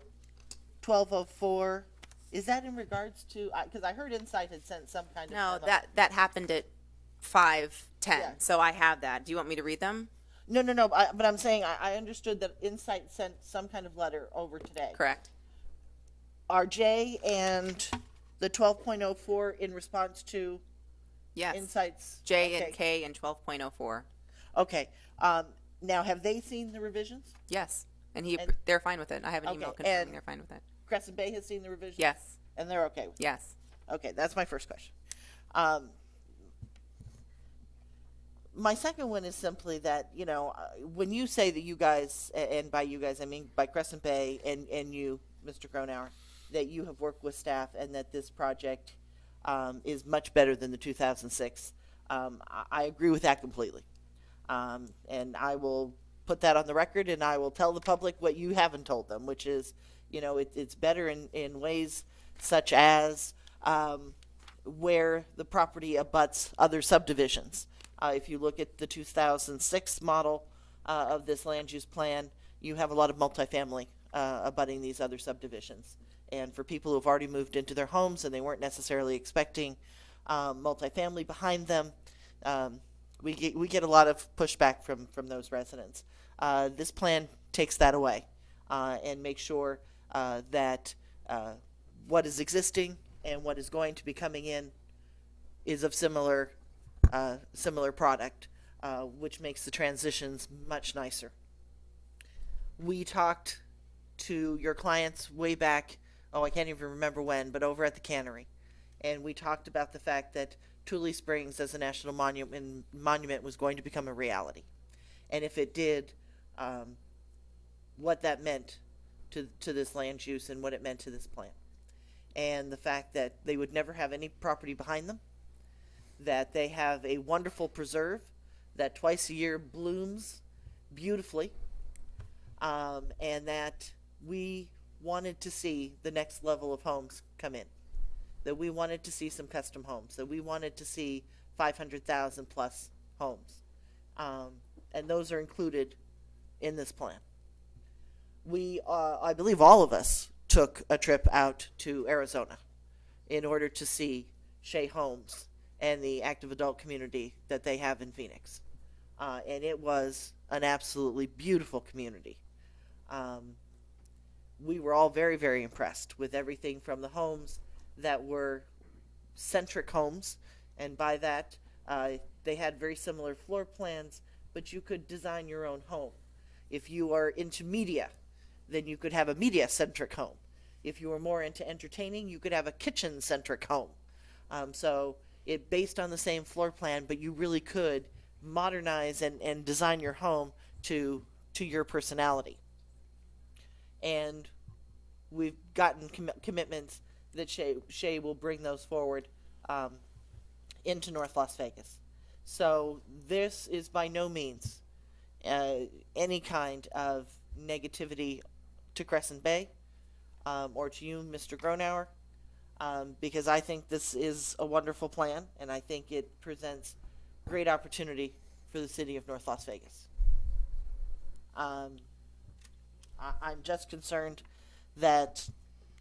1204, is that in regards to, because I heard Insight had sent some kind of No, memo. that happened at 5:10. Yeah. So I have that. Do you want me to read them? No, but I'm saying I understood that Insight sent some kind of letter over today. Correct. Are J and the 12.04 in response to Yes. Insight's? J Okay. and K and 12.04. Okay. Now, have they seen the revisions? Yes. And And- they're fine with it. I have an email Okay, confirming and- they're fine with it. Crescent Bay has seen the revisions? Yes. And they're okay with it? Yes. Okay, that's my first question. my second one is simply that, when you say that you guys, and by you guys, I mean by Crescent Bay and you, Mr. Gronauer, that you have worked with staff and that this project is much better than the 2006, I agree with that completely. And I will put that on the record, and I will tell the public what you haven't told them, which is, it's better in ways such as where the property abuts other subdivisions. If you look at the 2006 model of this land use plan, you have a lot of multifamily abutting these other subdivisions. And for people who have already moved into their homes and they weren't necessarily expecting multifamily behind them, we get a lot of pushback from those residents. This plan takes that away and makes sure that what is existing and what is going to be coming in is of similar product, which makes the transitions much nicer. We talked to your clients way back, I can't even remember when, but over at the cannery. And we talked about the fact that Tule Springs as a national monument was going to become a reality. And if it did, what that meant to this land use and what it meant to this plan. And the fact that they would never have any property behind them, that they have a wonderful preserve that twice a year blooms beautifully, and that we wanted to see the next level of homes come in, that we wanted to see some custom homes, that we wanted to see 500,000 plus homes, and those are included in this plan. We, I believe all of us took a trip out to Arizona in order to see Shea Homes and the active adult community that they have in Phoenix. And it was an absolutely beautiful community. We were all very, very impressed with everything from the homes that were centric homes, and by that, they had very similar floor plans, but you could design your own home. If you are into media, then you could have a media-centric home. If you were more into entertaining, you could have a kitchen-centric home. So it based on the same floor plan, but you really could modernize and design your home to your personality. And we've gotten commitments that Shea will bring those forward into North Las Vegas. So this is by no means any kind of negativity to Crescent Bay or to you, Mr. Gronauer, because I think this is a wonderful plan, and I think it presents great opportunity for the city of North Las Vegas. I'm just concerned that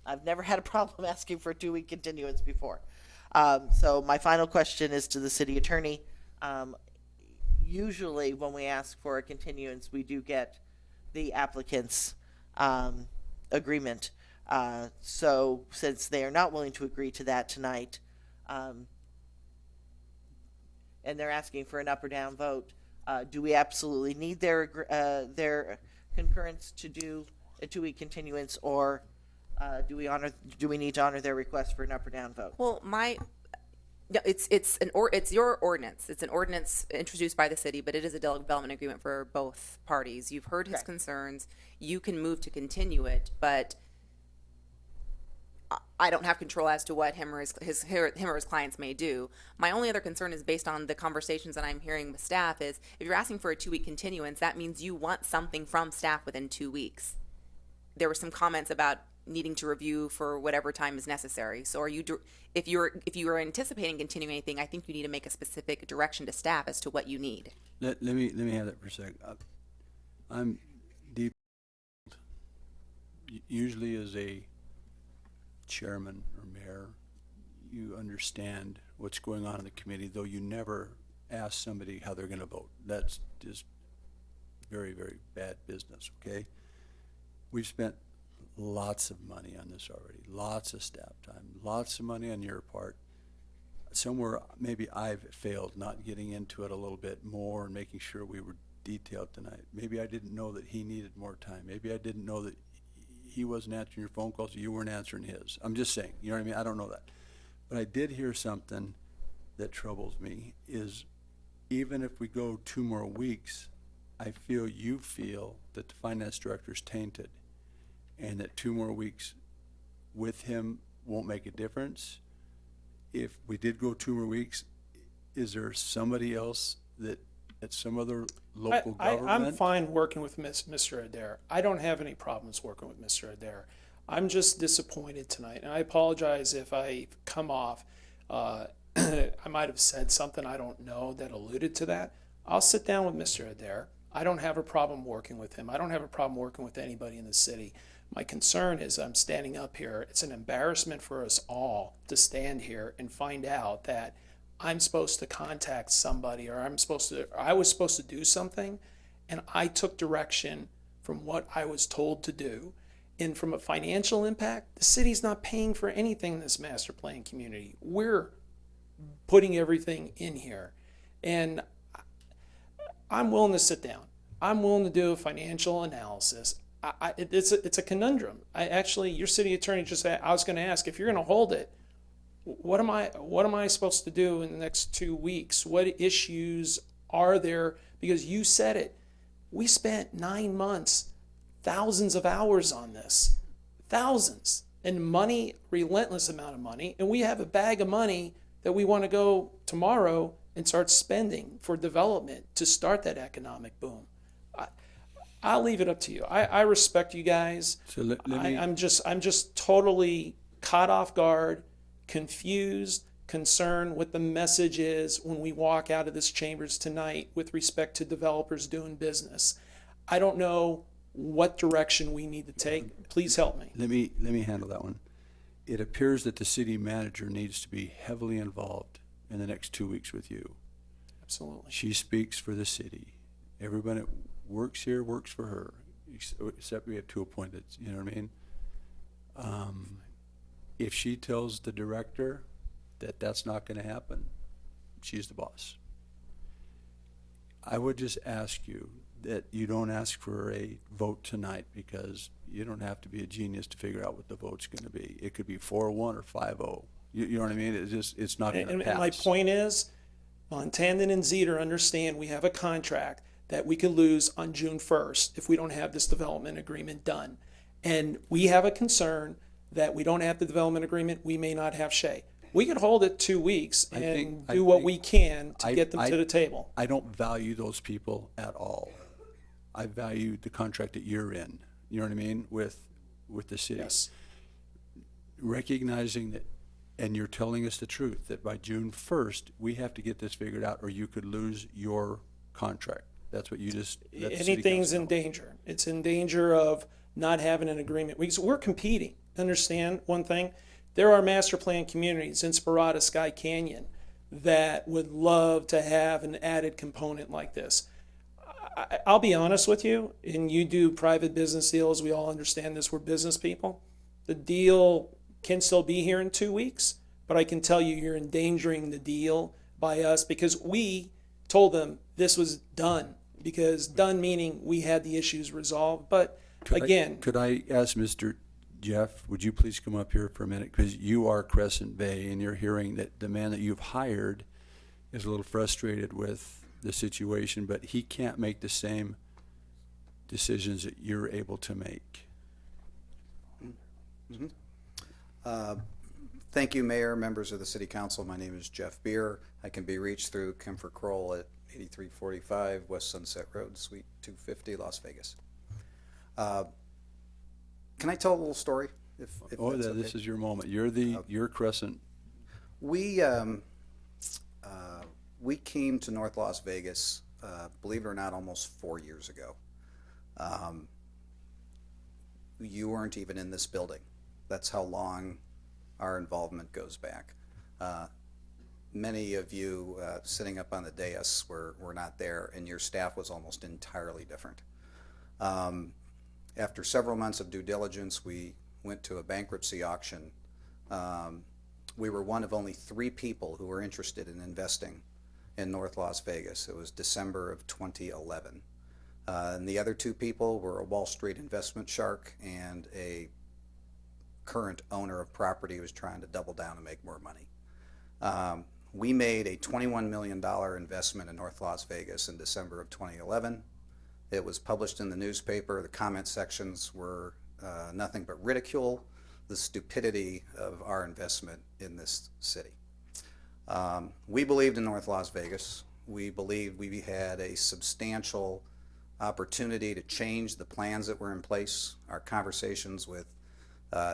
I've never had a problem asking for a 2-week continuance before. So my final question is to the city attorney. Usually when we ask for a continuance, we do get the applicant's agreement. So since they are not willing to agree to that tonight, and they're asking for an up or down vote, do we absolutely need their concurrence to do a 2-week continuance, or do we need to honor their request for an up or down vote? Well, no, it's your ordinance. It's an ordinance introduced by the city, but it is a development agreement for both parties. You've heard his concerns. You can move to continue it, but I don't have control as to what him or his clients may do. My only other concern is based on the conversations that I'm hearing with staff is if you're asking for a 2-week continuance, that means you want something from staff within 2 weeks. There were some comments about needing to review for whatever time is necessary. So if you are anticipating continuing anything, I think you need to make a specific direction to staff as to what you need. Let me have that for a second. I'm deep. Usually as a chairman or mayor, you understand what's going on in the committee, though you never ask somebody how they're going to vote. That's just very, very bad business, okay? We've spent lots of money on this already, lots of staff time, lots of money on your part. Somewhere maybe I've failed not getting into it a little bit more and making sure we were detailed tonight. Maybe I didn't know that he needed more time. Maybe I didn't know that he wasn't answering your phone calls, you weren't answering his. I'm just saying, you know what I mean? I don't know that. But I did hear something that troubles me is even if we go 2 more weeks, I feel you feel that the finance director's tainted and that 2 more weeks with him won't make a difference. If we did go 2 more weeks, is there somebody else that at some other local government? I'm fine working with Mr. Adair. I don't have any problems working with Mr. Adair. I'm just disappointed tonight, and I apologize if I come off. I might have said something I don't know that alluded to that. I'll sit down with Mr. Adair. I don't have a problem working with him. I don't have a problem working with anybody in the city. My concern is I'm standing up here. It's an embarrassment for us all to stand here and find out that I'm supposed to contact somebody, or I was supposed to do something, and I took direction from what I was told to do. And from a financial impact, the city's not paying for anything in this master plan community. We're putting everything in here. And I'm willing to sit down. I'm willing to do a financial analysis. It's a conundrum. Your city attorney I was going to ask, if you're going to hold it, what am I supposed to do in the next 2 weeks? What issues are there? Because you said it. We spent 9 months, thousands of hours on this, thousands, and money, relentless amount of money. And we have a bag of money that we want to go tomorrow and start spending for development to start that economic boom. I'll leave it up to you. I respect you guys. So I'm just totally caught off guard, confused, concerned what the message is when we walk out of this chambers tonight with respect to developers doing business. I don't know what direction we need to take. Please help me. Let me handle that one. It appears that the city manager needs to be heavily involved in the next 2 weeks with you. Absolutely. She speaks for the city. Everyone that works here works for her, except we have 2 appointed, you know what I mean? If she tells the director that that's not going to happen, she's the boss. I would just ask you that you don't ask for a vote tonight, because you don't have to be a genius to figure out what the vote's going to be. It could be 4-1 or 5-0. You know what I mean? It's not going to pass. And my point is, Montandon and Zeter understand we have a contract that we could lose on June 1st if we don't have this development agreement done. And we have a concern that we don't have the development agreement, we may not have Shay. We could hold it 2 weeks and do what we can to get them to the table. I don't value those people at all. I value the contract that you're in, you know what I mean, with the city. Yes. Recognizing that, and you're telling us the truth, that by June 1st, we have to get this figured out, or you could lose your contract. That's what you just... Anything's in danger. It's in danger of not having an agreement. We're competing. Understand one thing? There are master plan communities in Sparata, Sky Canyon, that would love to have an added component like this. I'll be honest with you, and you do private business deals, we all understand this, we're business people. The deal can still be here in 2 weeks, but I can tell you you're endangering the deal by us, because we told them this was done, because done meaning we had the issues resolved. But Could I ask Mr. Jeff, would you please come up here for a minute? Because you are Crescent Bay, and you're hearing that the man that you've hired is a little frustrated with the situation, but he can't make the same decisions that you're able to make. Thank you, Mayor, members of the City Council. My name is Jeff Beer. I can be reached through Kemfer Kroll at 8345 West Sunset Road, Suite 250, Las Vegas. Can I tell a little story? If that's okay? This is your moment. You're Crescent. We came to North Las Vegas, believe it or not, almost 4 years ago. You weren't even in this building. That's how long our involvement goes back. Many of you sitting up on the dais were not there, and your staff was almost entirely different. After several months of due diligence, we went to a bankruptcy auction. We were one of only 3 people who were interested in investing in North Las Vegas. It was December of 2011. And the other 2 people were a Wall Street investment shark and a current owner of property who was trying to double down and make more money. We made a $21 million investment in North Las Vegas in December of 2011. It was published in the newspaper. The comment sections were nothing but ridicule, the stupidity of our investment in this city. We believed in North Las Vegas. We believed we had a substantial opportunity to change the plans that were in place. Our conversations with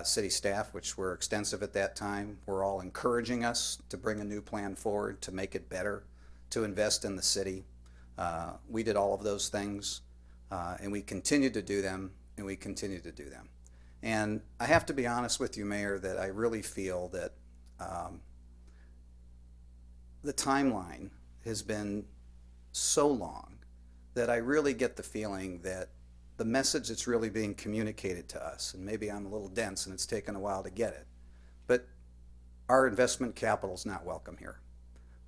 city staff, which were extensive at that time, were all encouraging us to bring a new plan forward, to make it better, to invest in the city. We did all of those things, and we continued to do them, and we continue to do them. And I have to be honest with you, Mayor, that I really feel that the timeline has been so long that I really get the feeling that the message that's really being communicated to us, and maybe I'm a little dense and it's taken a while to get it, but our investment capital is not welcome here.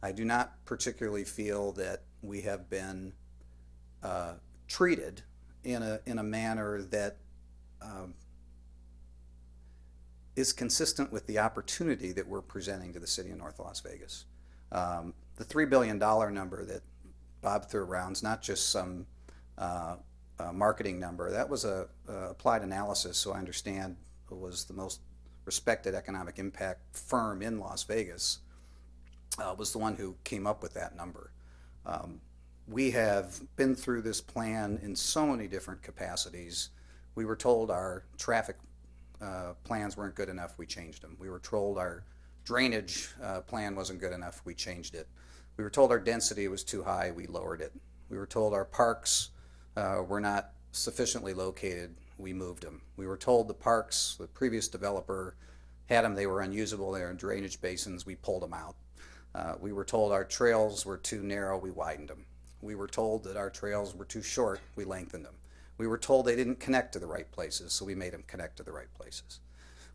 I do not particularly feel that we have been treated in a manner that is consistent with the opportunity that we're presenting to the city of North Las Vegas. The $3 billion number that Bob threw around is not just some marketing number. That was a applied analysis, so I understand it was the most respected economic impact firm in Las Vegas was the one who came up with that number. We have been through this plan in so many different capacities. We were told our traffic plans weren't good enough, we changed them. We were told our drainage plan wasn't good enough, we changed it. We were told our density was too high, we lowered it. We were told our parks were not sufficiently located, we moved them. We were told the parks, the previous developer had them, they were unusable, they were in drainage basins, we pulled them out. We were told our trails were too narrow, we widened them. We were told that our trails were too short, we lengthened them. We were told they didn't connect to the right places, so we made them connect to the right places.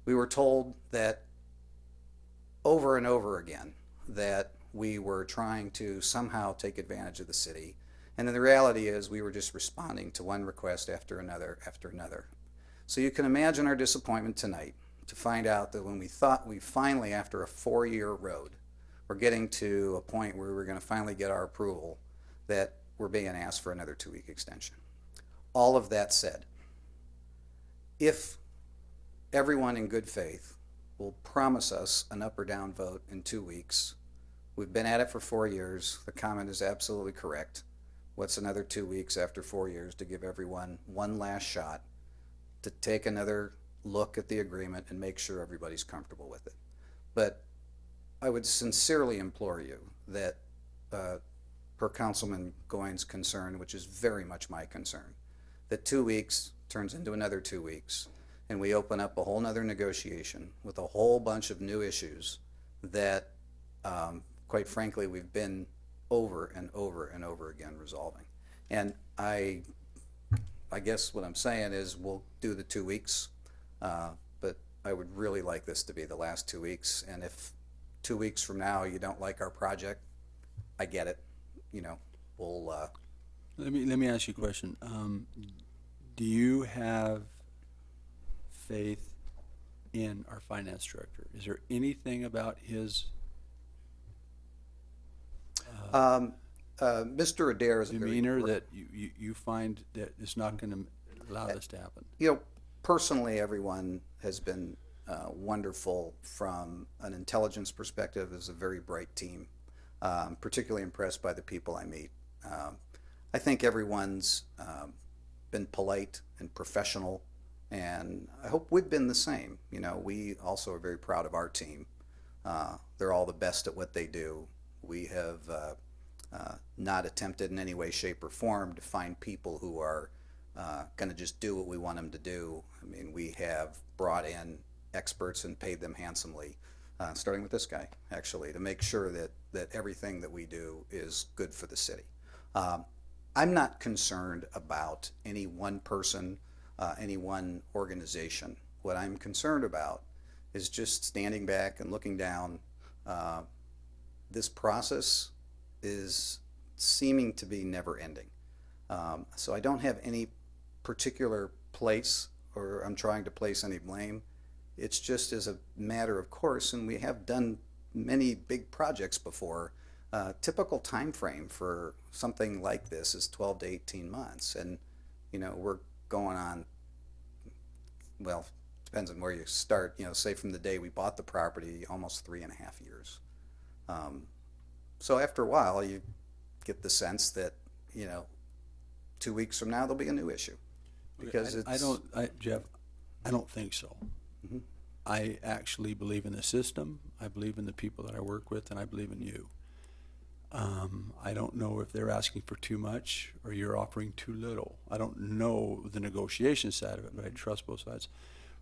We were told that over and over again that we were trying to somehow take advantage of the city, and then the reality is we were just responding to one request after another after another. So you can imagine our disappointment tonight to find out that when we thought we finally, after a 4-year road, were getting to a point where we were going to finally get our approval, that we're being asked for another 2-week extension. All of that said, if everyone in good faith will promise us an up or down vote in 2 weeks, we've been at it for 4 years, the comment is absolutely correct. What's another 2 weeks after 4 years to give everyone one last shot to take another look at the agreement and make sure everybody's comfortable with it? But I would sincerely implore you that, per Councilman Goines' concern, which is very much my concern, that 2 weeks turns into another 2 weeks, and we open up a whole nother negotiation with a whole bunch of new issues that, quite frankly, we've been over and over and over again resolving. And I guess what I'm saying is we'll do the 2 weeks, but I would really like this to be the last 2 weeks. And if 2 weeks from now you don't like our project, I get it. You know, we'll. Let me ask you a question. Do you have faith in our finance director? Is there anything about his Mr. Adair is a very demeanor that you find that is not going to allow this to happen? You know, personally, everyone has been wonderful from an intelligence perspective. It's a very bright team. Particularly impressed by the people I meet. I think everyone's been polite and professional, and I hope we've been the same. You know, we also are very proud of our team. They're all the best at what they do. We have not attempted in any way, shape, or form to find people who are going to just do what we want them to do. I mean, we have brought in experts and paid them handsomely, starting with this guy, actually, to make sure that everything that we do is good for the city. I'm not concerned about any one person, any one organization. What I'm concerned about is just standing back and looking down. This process is seeming to be never ending. So I don't have any particular place, or I'm trying to place any blame. It's just as a matter of course, and we have done many big projects before. Typical time frame for something like this is 12 to 18 months, and we're going on. Well, depends on where you start. Say from the day we bought the property, almost 3.5 years. So after a while, you get the sense that 2 weeks from now there'll be a new issue because Jeff, I don't think so. Mm-hmm. I actually believe in the system. I believe in the people that I work with, and I believe in you. I don't know if they're asking for too much or you're offering too little. I don't know the negotiation side of it, but I trust both sides.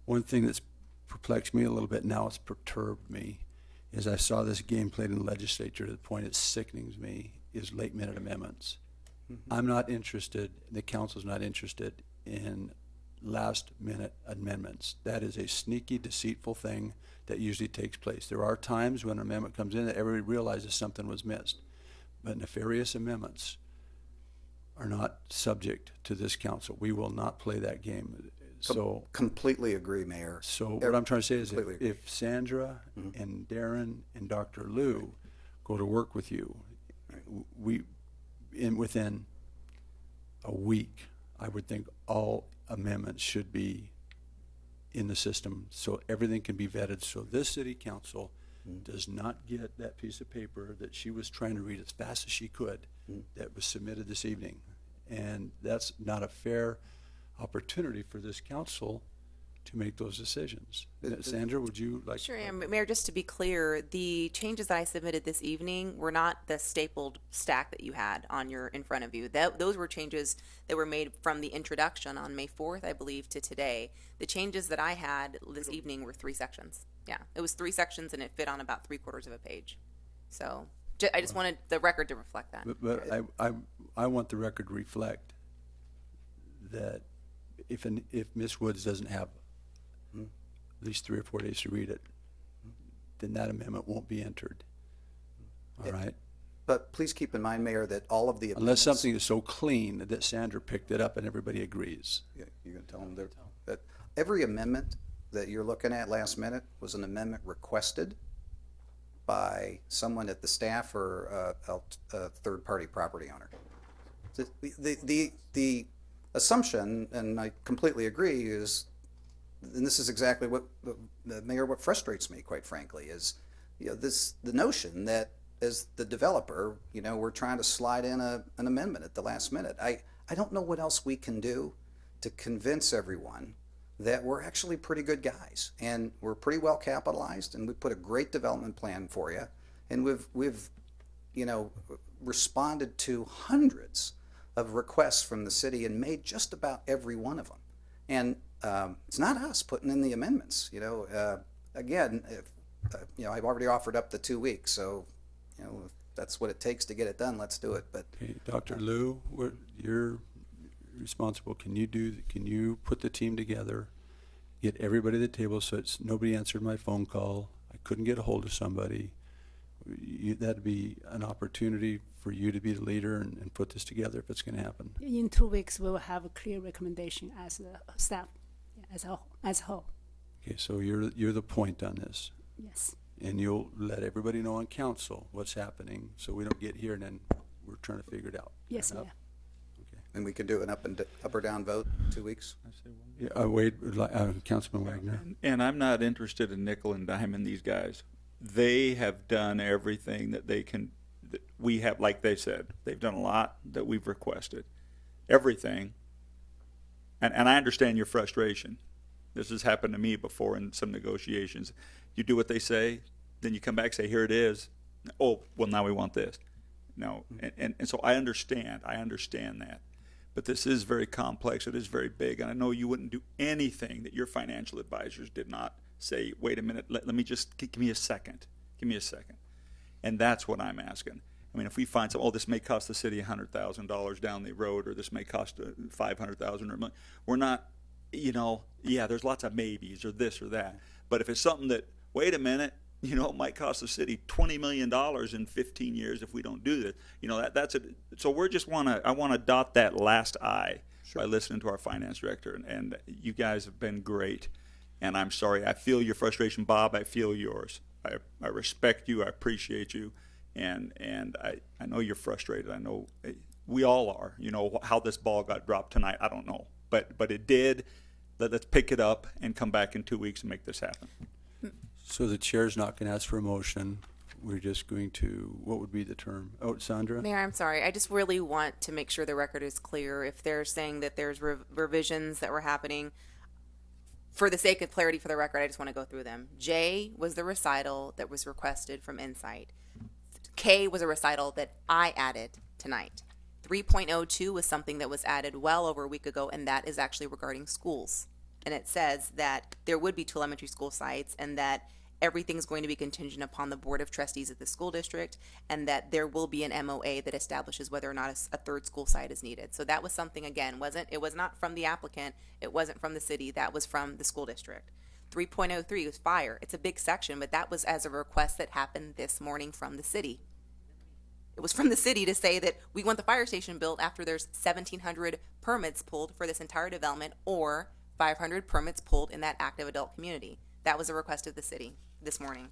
One thing that's perplexed me a little bit now, it's perturbed me, is I saw this game played in the legislature to the point it sickens me, is late minute amendments. Mm-hmm. I'm not interested, the council's not interested in last minute amendments. That is a sneaky, deceitful thing that usually takes place. There are times when an amendment comes in that everybody realizes something was missed. But nefarious amendments are not subject to this council. We will not play that game. So completely agree, Mayor. So what I'm trying to say is Completely if Sandra Mm-hmm. and Darren and Dr. Lou go to work with you, within a week, I would think all amendments should be in the system so everything can be vetted. So this city council does not get that piece of paper that she was trying to read as fast as she could that was submitted this evening. And that's not a fair opportunity for this council to make those decisions. Sandra, would you like Sure, Mayor, just to be clear, the changes that I submitted this evening were not the stapled stack that you had in front of you. Those were changes that were made from the introduction on May 4th, I believe, to today. The changes that I had this evening were 3 sections. Yeah, it was 3 sections and it fit on about 3/4 of a page. So I just wanted the record to reflect that. But I want the record to reflect that if Ms. Woods doesn't have at least 3 or 4 days to read it, then that amendment won't be entered. All right? But please keep in mind, Mayor, that all of the Unless amendments, something is so clean that Sandra picked it up and everybody agrees. Yeah, you're going to tell them that every amendment that you're looking at last minute was an amendment requested by someone at the staff or a third-party property owner. The assumption, and I completely agree, is, and this is exactly what Mayor, what frustrates me, quite frankly, is the notion that as the developer, we're trying to slide in an amendment at the last minute. I don't know what else we can do to convince everyone that we're actually pretty good guys and we're pretty well capitalized and we put a great development plan for you, and we've responded to hundreds of requests from the city and made just about every one of them. And it's not us putting in the amendments. Again, I've already offered up the 2 weeks, so if that's what it takes to get it done, let's do it. But Okay, Dr. Lou, you're responsible. Can you put the team together, get everybody at the table so nobody answered my phone call, I couldn't get a hold of somebody. That'd be an opportunity for you to be the leader and put this together if it's going to happen. In 2 weeks, we will have a clear recommendation as a staff, as a whole. Okay, so you're the point on this. Yes. And you'll let everybody know on council what's happening so we don't get here and then we're trying to figure it out. Yes, Fair Mayor. enough? and we can do an up or down vote in 2 weeks. Yeah, Councilman Wagner. And I'm not interested in nickel and diming these guys. They have done everything that they can, that we have, like they said, they've done a lot that we've requested. Everything. And I understand your frustration. This has happened to me before in some negotiations. You do what they say, then you come back and say, here it is. Oh, well, now we want this. No, and so I understand that. But this is very complex, it is very big, and I know you wouldn't do anything that your financial advisors did not say, wait a minute, let me just, give me a second. And that's what I'm asking. I mean, if we find some, this may cost the city $100,000 down the road, or this may cost $500,000 or $1 million, we're not, there's lots of maybes or this or that. But if it's something that, wait a minute, it might cost the city $20 million in 15 years if we don't do this. That's it. So I want to dot that last I by listening to our finance director, and you guys have been great. And I'm sorry, I feel your frustration, Bob. I feel yours. I respect you, I appreciate you, and I know you're frustrated. I know we all are. You know, how this ball got dropped tonight, I don't know. But it did. Let's pick it up and come back in 2 weeks and make this happen. So the chair's not going to ask for a motion. We're just going to, what would be the term? Oh, Sandra? Mayor, I'm sorry. I just really want to make sure the record is clear. If they're saying that there's revisions that were happening, for the sake of clarity for the record, I just want to go through them. J was the recital that was requested from Insight. K was a recital that I added tonight. 3.02 was something that was added well over a week ago, and that is actually regarding schools. And it says that there would be 2 elementary school sites, and that everything's going to be contingent upon the Board of Trustees at the school district, and that there will be an MOA that establishes whether or not a third school site is needed. So that was something, again, it was not from the applicant, it wasn't from the city, that was from the school district. 3.03 was fire. It's a big section, but that was as a request that happened this morning from the city. It was from the city to say that we want the fire station built after there's 1,700 permits pulled for this entire development, or 500 permits pulled in that active adult community. That was a request of the city this morning.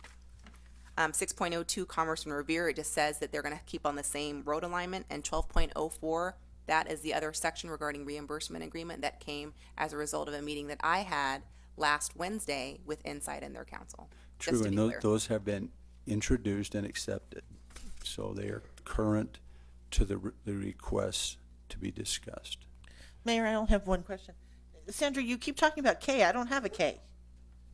6.02 Commerce and Revere, it just says that they're going to keep on the same road alignment. And 12.04, that is the other section regarding reimbursement agreement that came as a result of a meeting that I had last Wednesday with Insight and their council. True, and those have been introduced and accepted. So they are current to the requests to be discussed. Mayor, I only have one question. Sandra, you keep talking about K. I don't have a K.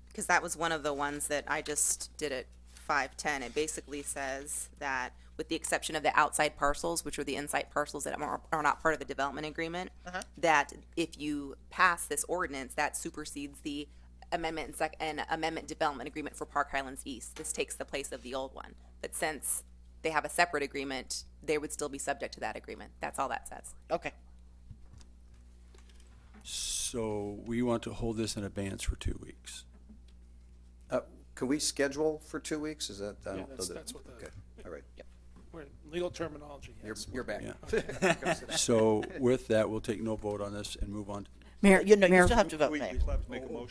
Because that was one of the ones that I just did at 510. It basically says that with the exception of the outside parcels, which are the Insight parcels that are not part of the development agreement, that if you pass this ordinance, that supersedes the amendment and amendment development agreement for Park Highlands East. This takes the place of the old one. But since they have a separate agreement, they would still be subject to that agreement. That's all that says. Okay. So we want to hold this in abeyance for 2 weeks. Can we schedule for 2 weeks? Is that? Yeah, that's what the. Okay, all right. We're in legal terminology. Yes. You're back. Yeah. So with that, we'll take no vote on this and move on. Mayor, You Mayor, still have to vote, Mayor.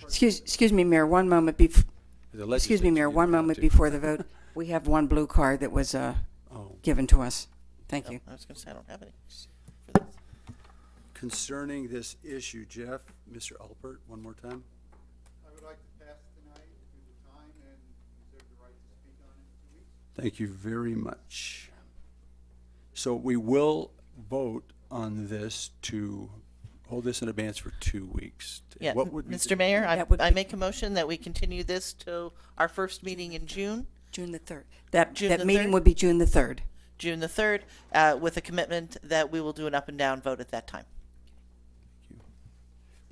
excuse me, Mayor, one moment excuse me, Mayor, one moment before the vote. We have one blue card that was given to us. Thank you. I was going to say I don't have any. Concerning this issue, Jeff, Mr. Alpert, one more time. I would like to pass tonight due to time and reserve the right to speak on it in 2 weeks. Thank you very much. So we will vote on this to hold this in abeyance for 2 weeks. Yeah, What would be Mr. Mayor, I make a motion that we continue this to our first meeting in June. June the 3rd. That the meeting 3rd? would be June the 3rd. June the 3rd, with a commitment that we will do an up and down vote at that time.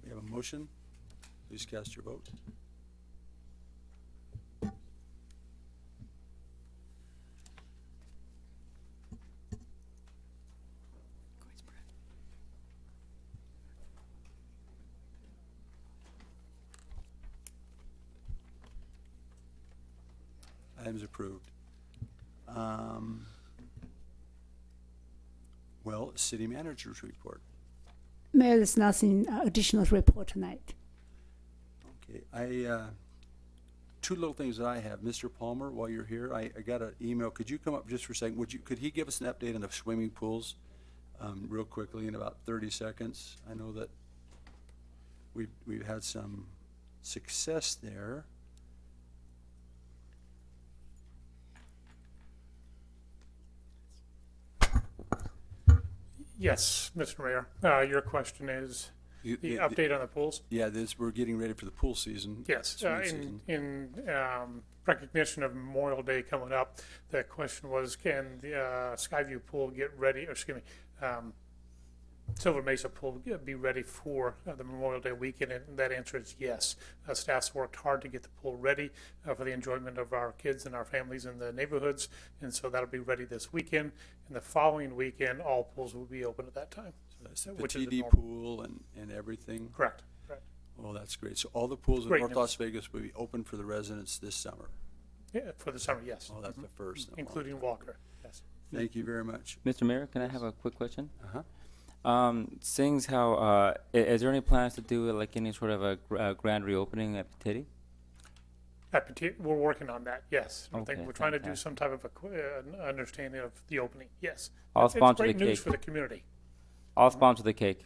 We have a motion. Please cast your vote. Items approved. Well, city manager's report. Mayor, there's nothing additional to report tonight. Okay, two little things that I have. Mr. Palmer, while you're here, I got an email. Could you come up just for a second? Could he give us an update on the swimming pools real quickly in about 30 seconds? I know that we've had some success there. Yes, Mr. Mayor. Your question is the update on the pools? Yeah, we're getting ready for the pool season. Yes, in recognition of Memorial Day coming up, the question was, can the Skyview pool get ready, or excuse me, Silver Mesa pool be ready for the Memorial Day weekend? And that answer is yes. Staff's worked hard to get the pool ready for the enjoyment of our kids and our families in the neighborhoods, and so that'll be ready this weekend. And the following weekend, all pools will be open at that time. So that's the TD pool and everything? Correct. Oh, that's great. So all the pools in Great North news. Las Vegas will be open for the residents this summer? Yeah, for the summer, yes. Oh, that's the first. Including Walker, yes. Thank you very much. Mr. Mayor, can I have a quick question? Uh-huh. Seeing how, is there any plans to do like any sort of a grand reopening at Titty? We're working on that, yes. I think Okay, we're trying to do fantastic. some type of understanding of the opening, yes. I'll It's sponsor great the news cake. for the community. I'll sponsor the cake.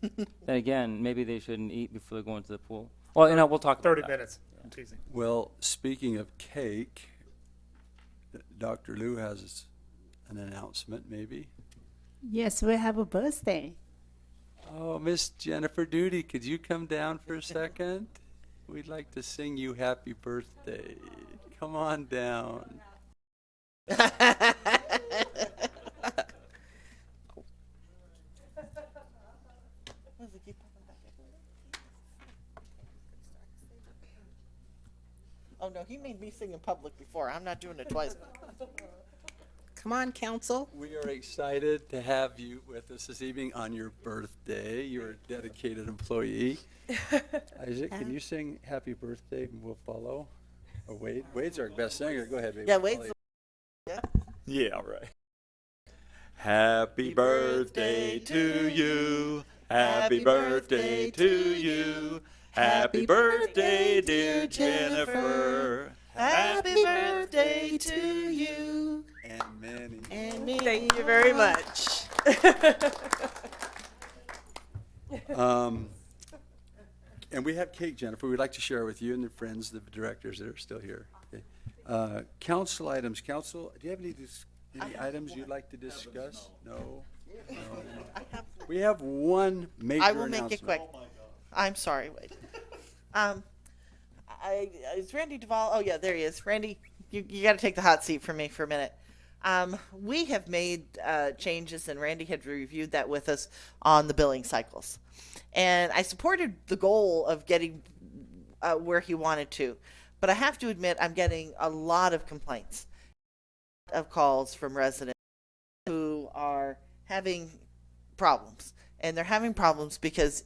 Then again, maybe they shouldn't eat before they go into the pool. Well, we'll talk about 30 that. minutes, I'm teasing. Well, speaking of cake, Dr. Lou has an announcement, maybe. Yes, we have a birthday. Oh, Miss Jennifer Duty, could you come down for a second? We'd like to sing you happy birthday. Come on down. Oh, no, he made me sing in public before. I'm not doing it twice. Come on, council. We are excited to have you with us this evening on your birthday. You're a dedicated employee. Isaac, can you sing happy birthday and we'll follow? Or Wade? Wade's our best singer. Go ahead, baby. Yeah, Wade's yeah. Yeah, right. Happy birthday to you. Happy birthday to you. Happy birthday, dear Jennifer. Happy birthday to you. And many. And me. Thank you very much. And we have cake, Jennifer. We'd like to share with you and the friends, the directors that are still here. Okay. Council items. Council, do you have any items you'd like to discuss? No? No. We have one major I will announcement. make it quick. I'm sorry, Wade. Is Randy Duvall? Oh yeah, there he is. Randy, you got to take the hot seat for me for a minute. We have made changes, and Randy had reviewed that with us on the billing cycles. And I supported the goal of getting where he wanted to. But I have to admit, I'm getting a lot of complaints, of calls from residents who are having problems. And they're having problems because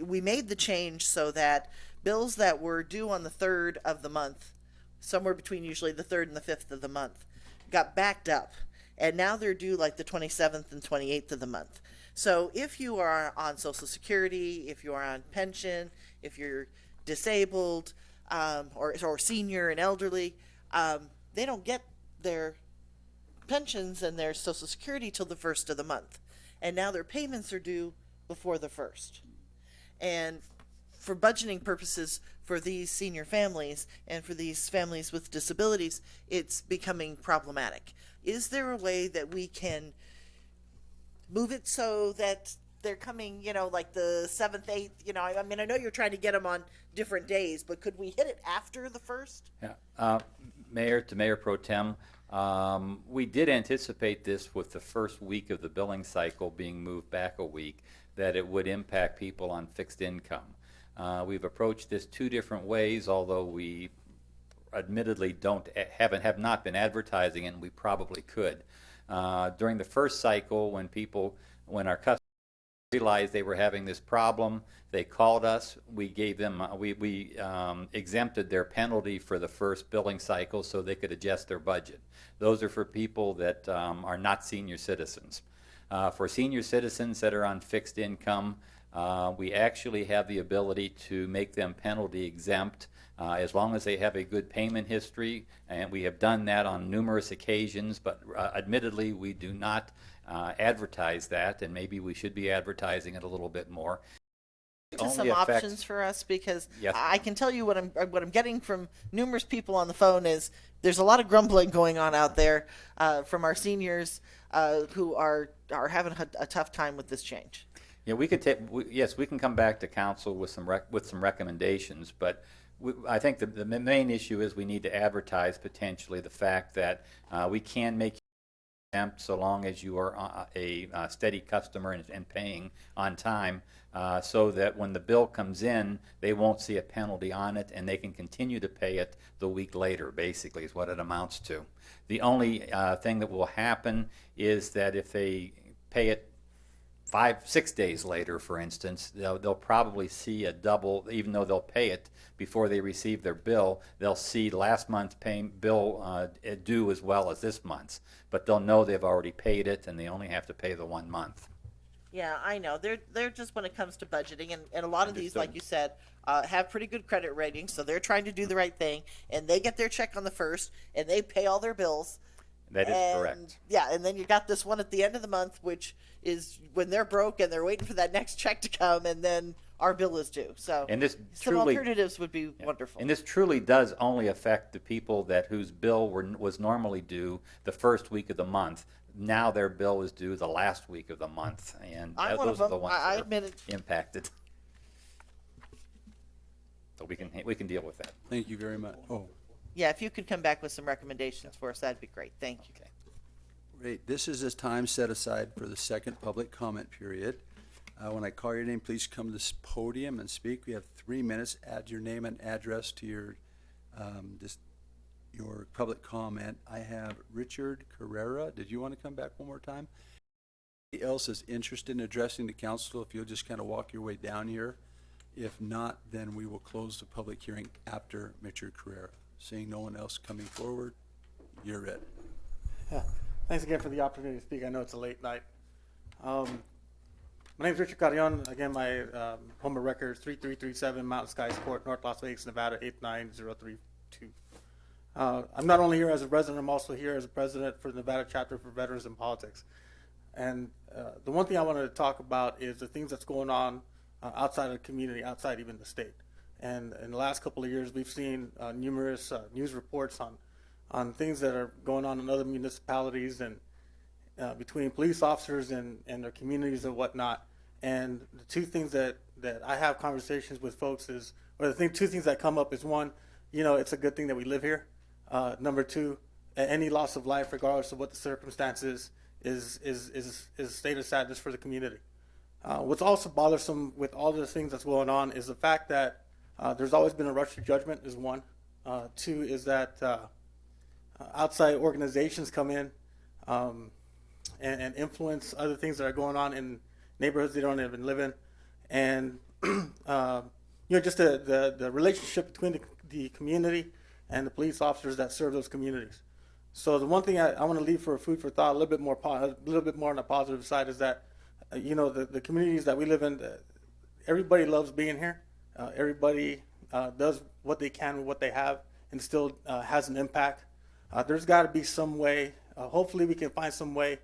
we made the change so that bills that were due on the 3rd of the month, somewhere between usually the 3rd and the 5th of the month, got backed up. And now they're due like the 27th and 28th of the month. So if you are on Social Security, if you are on pension, if you're disabled, or senior and elderly, they don't get their pensions and their Social Security till the 1st of the month. And now their payments are due before the 1st. And for budgeting purposes for these senior families and for these families with disabilities, it's becoming problematic. Is there a way that we can move it so that they're coming, like the 7th, 8th, I mean, I know you're trying to get them on different days, but could we hit it after the 1st? Yeah. Mayor Pro Tem, we did anticipate this with the first week of the billing cycle being moved back a week, that it would impact people on fixed income. We've approached this two different ways, although we admittedly have not been advertising it, and we probably could. During the first cycle, when our customers realized they were having this problem, they called us. We gave them, we exempted their penalty for the first billing cycle so they could adjust their budget. Those are for people that are not senior citizens. For senior citizens that are on fixed income, we actually have the ability to make them penalty exempt as long as they have a good payment history, and we have done that on numerous occasions, but admittedly we do not advertise that, and maybe we should be advertising it a little bit more. To some options for us, because Yes. I can tell you what I'm getting from numerous people on the phone is there's a lot of grumbling going on out there from our seniors who are having a tough time with this change. Yeah, we could yes, we can come back to council with some recommendations, but I think the main issue is we need to advertise potentially the fact that we can make you exempt so long as you are a steady customer and paying on time, so that when the bill comes in, they won't see a penalty on it and they can continue to pay it the week later, basically, is what it amounts to. The only thing that will happen is that if they pay it 5-6 days later, for instance, they'll probably see a double, even though they'll pay it before they receive their bill, they'll see last month's bill due as well as this month's, but they'll know they've already paid it and they only have to pay the 1 month. Yeah, I know. They're just when it comes to budgeting, and a lot of these, like you said, have pretty good credit ratings, so they're trying to do the right thing, and they get their check on the first, and they pay all their bills. That is And, correct. Yeah, and then you got this one at the end of the month, which is when they're broke and they're waiting for that next check to come, and then our bill is due. So And this some truly- alternatives would be wonderful. And this truly does only affect the people whose bill was normally due the first week of the month. Now their bill is due the last week of the month, and I'm one those of are the them. ones I that are admit it. impacted. So we can deal with that. Thank you very much. Oh, Yeah, if you could come back with some recommendations for us, that'd be great. Thank you. great. This is a time set aside for the second public comment period. When I call your name, please come to this podium and speak. We have 3 minutes. Add your name and address to your public comment. I have Richard Carrera. Did you want to come back one more time? Anybody else is interested in addressing the council, if you'll just kind of walk your way down here. If not, then we will close the public hearing after Richard Carrera. Seeing no one else coming forward, you're it. Yeah. Thanks again for the opportunity to speak. I know it's a late night. My name is Richard Carrion. Again, my home of record is 3337 Mountain Skies Court, North Las Vegas, Nevada 89032. I'm not only here as a resident, I'm also here as a president for the Nevada Chapter for Veterans in Politics. And the one thing I wanted to talk about is the things that's going on outside of the community, outside even the state. And in the last couple of years, we've seen numerous news reports on things that are going on in other municipalities and between police officers and their communities and whatnot. And the two things that I have conversations with folks is, or two things that come up is, one, it's a good thing that we live here. Number two, any loss of life, regardless of what the circumstances, is a state of sadness for the community. What's also bothersome with all the things that's going on is the fact that there's always been a rush to judgment, is one. Two is that outside organizations come in and influence other things that are going on in neighborhoods they don't even live in. And, just the relationship between the community and the police officers that serve those communities. So the one thing I want to leave for food for thought, a little bit more on the positive side, is that, the communities that we live in, everybody loves being here. Everybody does what they can with what they have and still has an impact. There's got to be some way, hopefully we can find some way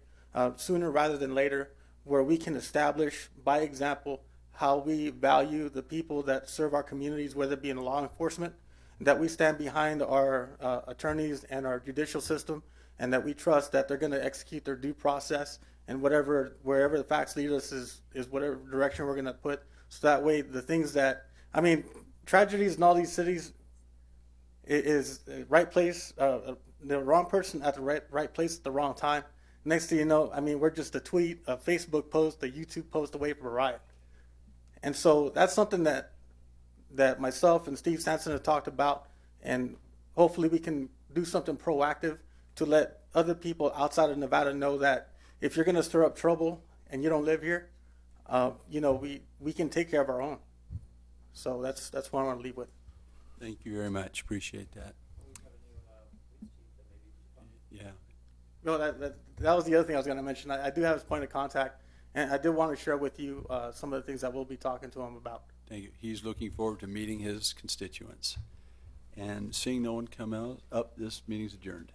sooner rather than later, where we can establish by example how we value the people that serve our communities, whether it be in law enforcement, that we stand behind our attorneys and our judicial system, and that we trust that they're going to execute their due process, and wherever the facts lead us is whatever direction we're going to put. So that way the things that, tragedies in all these cities is right place, the wrong person at the right place at the wrong time. Next thing you know, we're just a tweet, a Facebook post, a YouTube post away from a riot. And so that's something that myself and Steve Sanson have talked about, and hopefully we can do something proactive to let other people outside of Nevada know that if you're going to stir up trouble and you don't live here, we can take care of our own. So that's what I want to leave with. Thank you very much. Appreciate that. Yeah. No, that was the other thing I was going to mention. I do have his point of contact, and I did want to share with you some of the things that we'll be talking to him about. Thank you. He's looking forward to meeting his constituents. And seeing no one come up, this meeting's adjourned.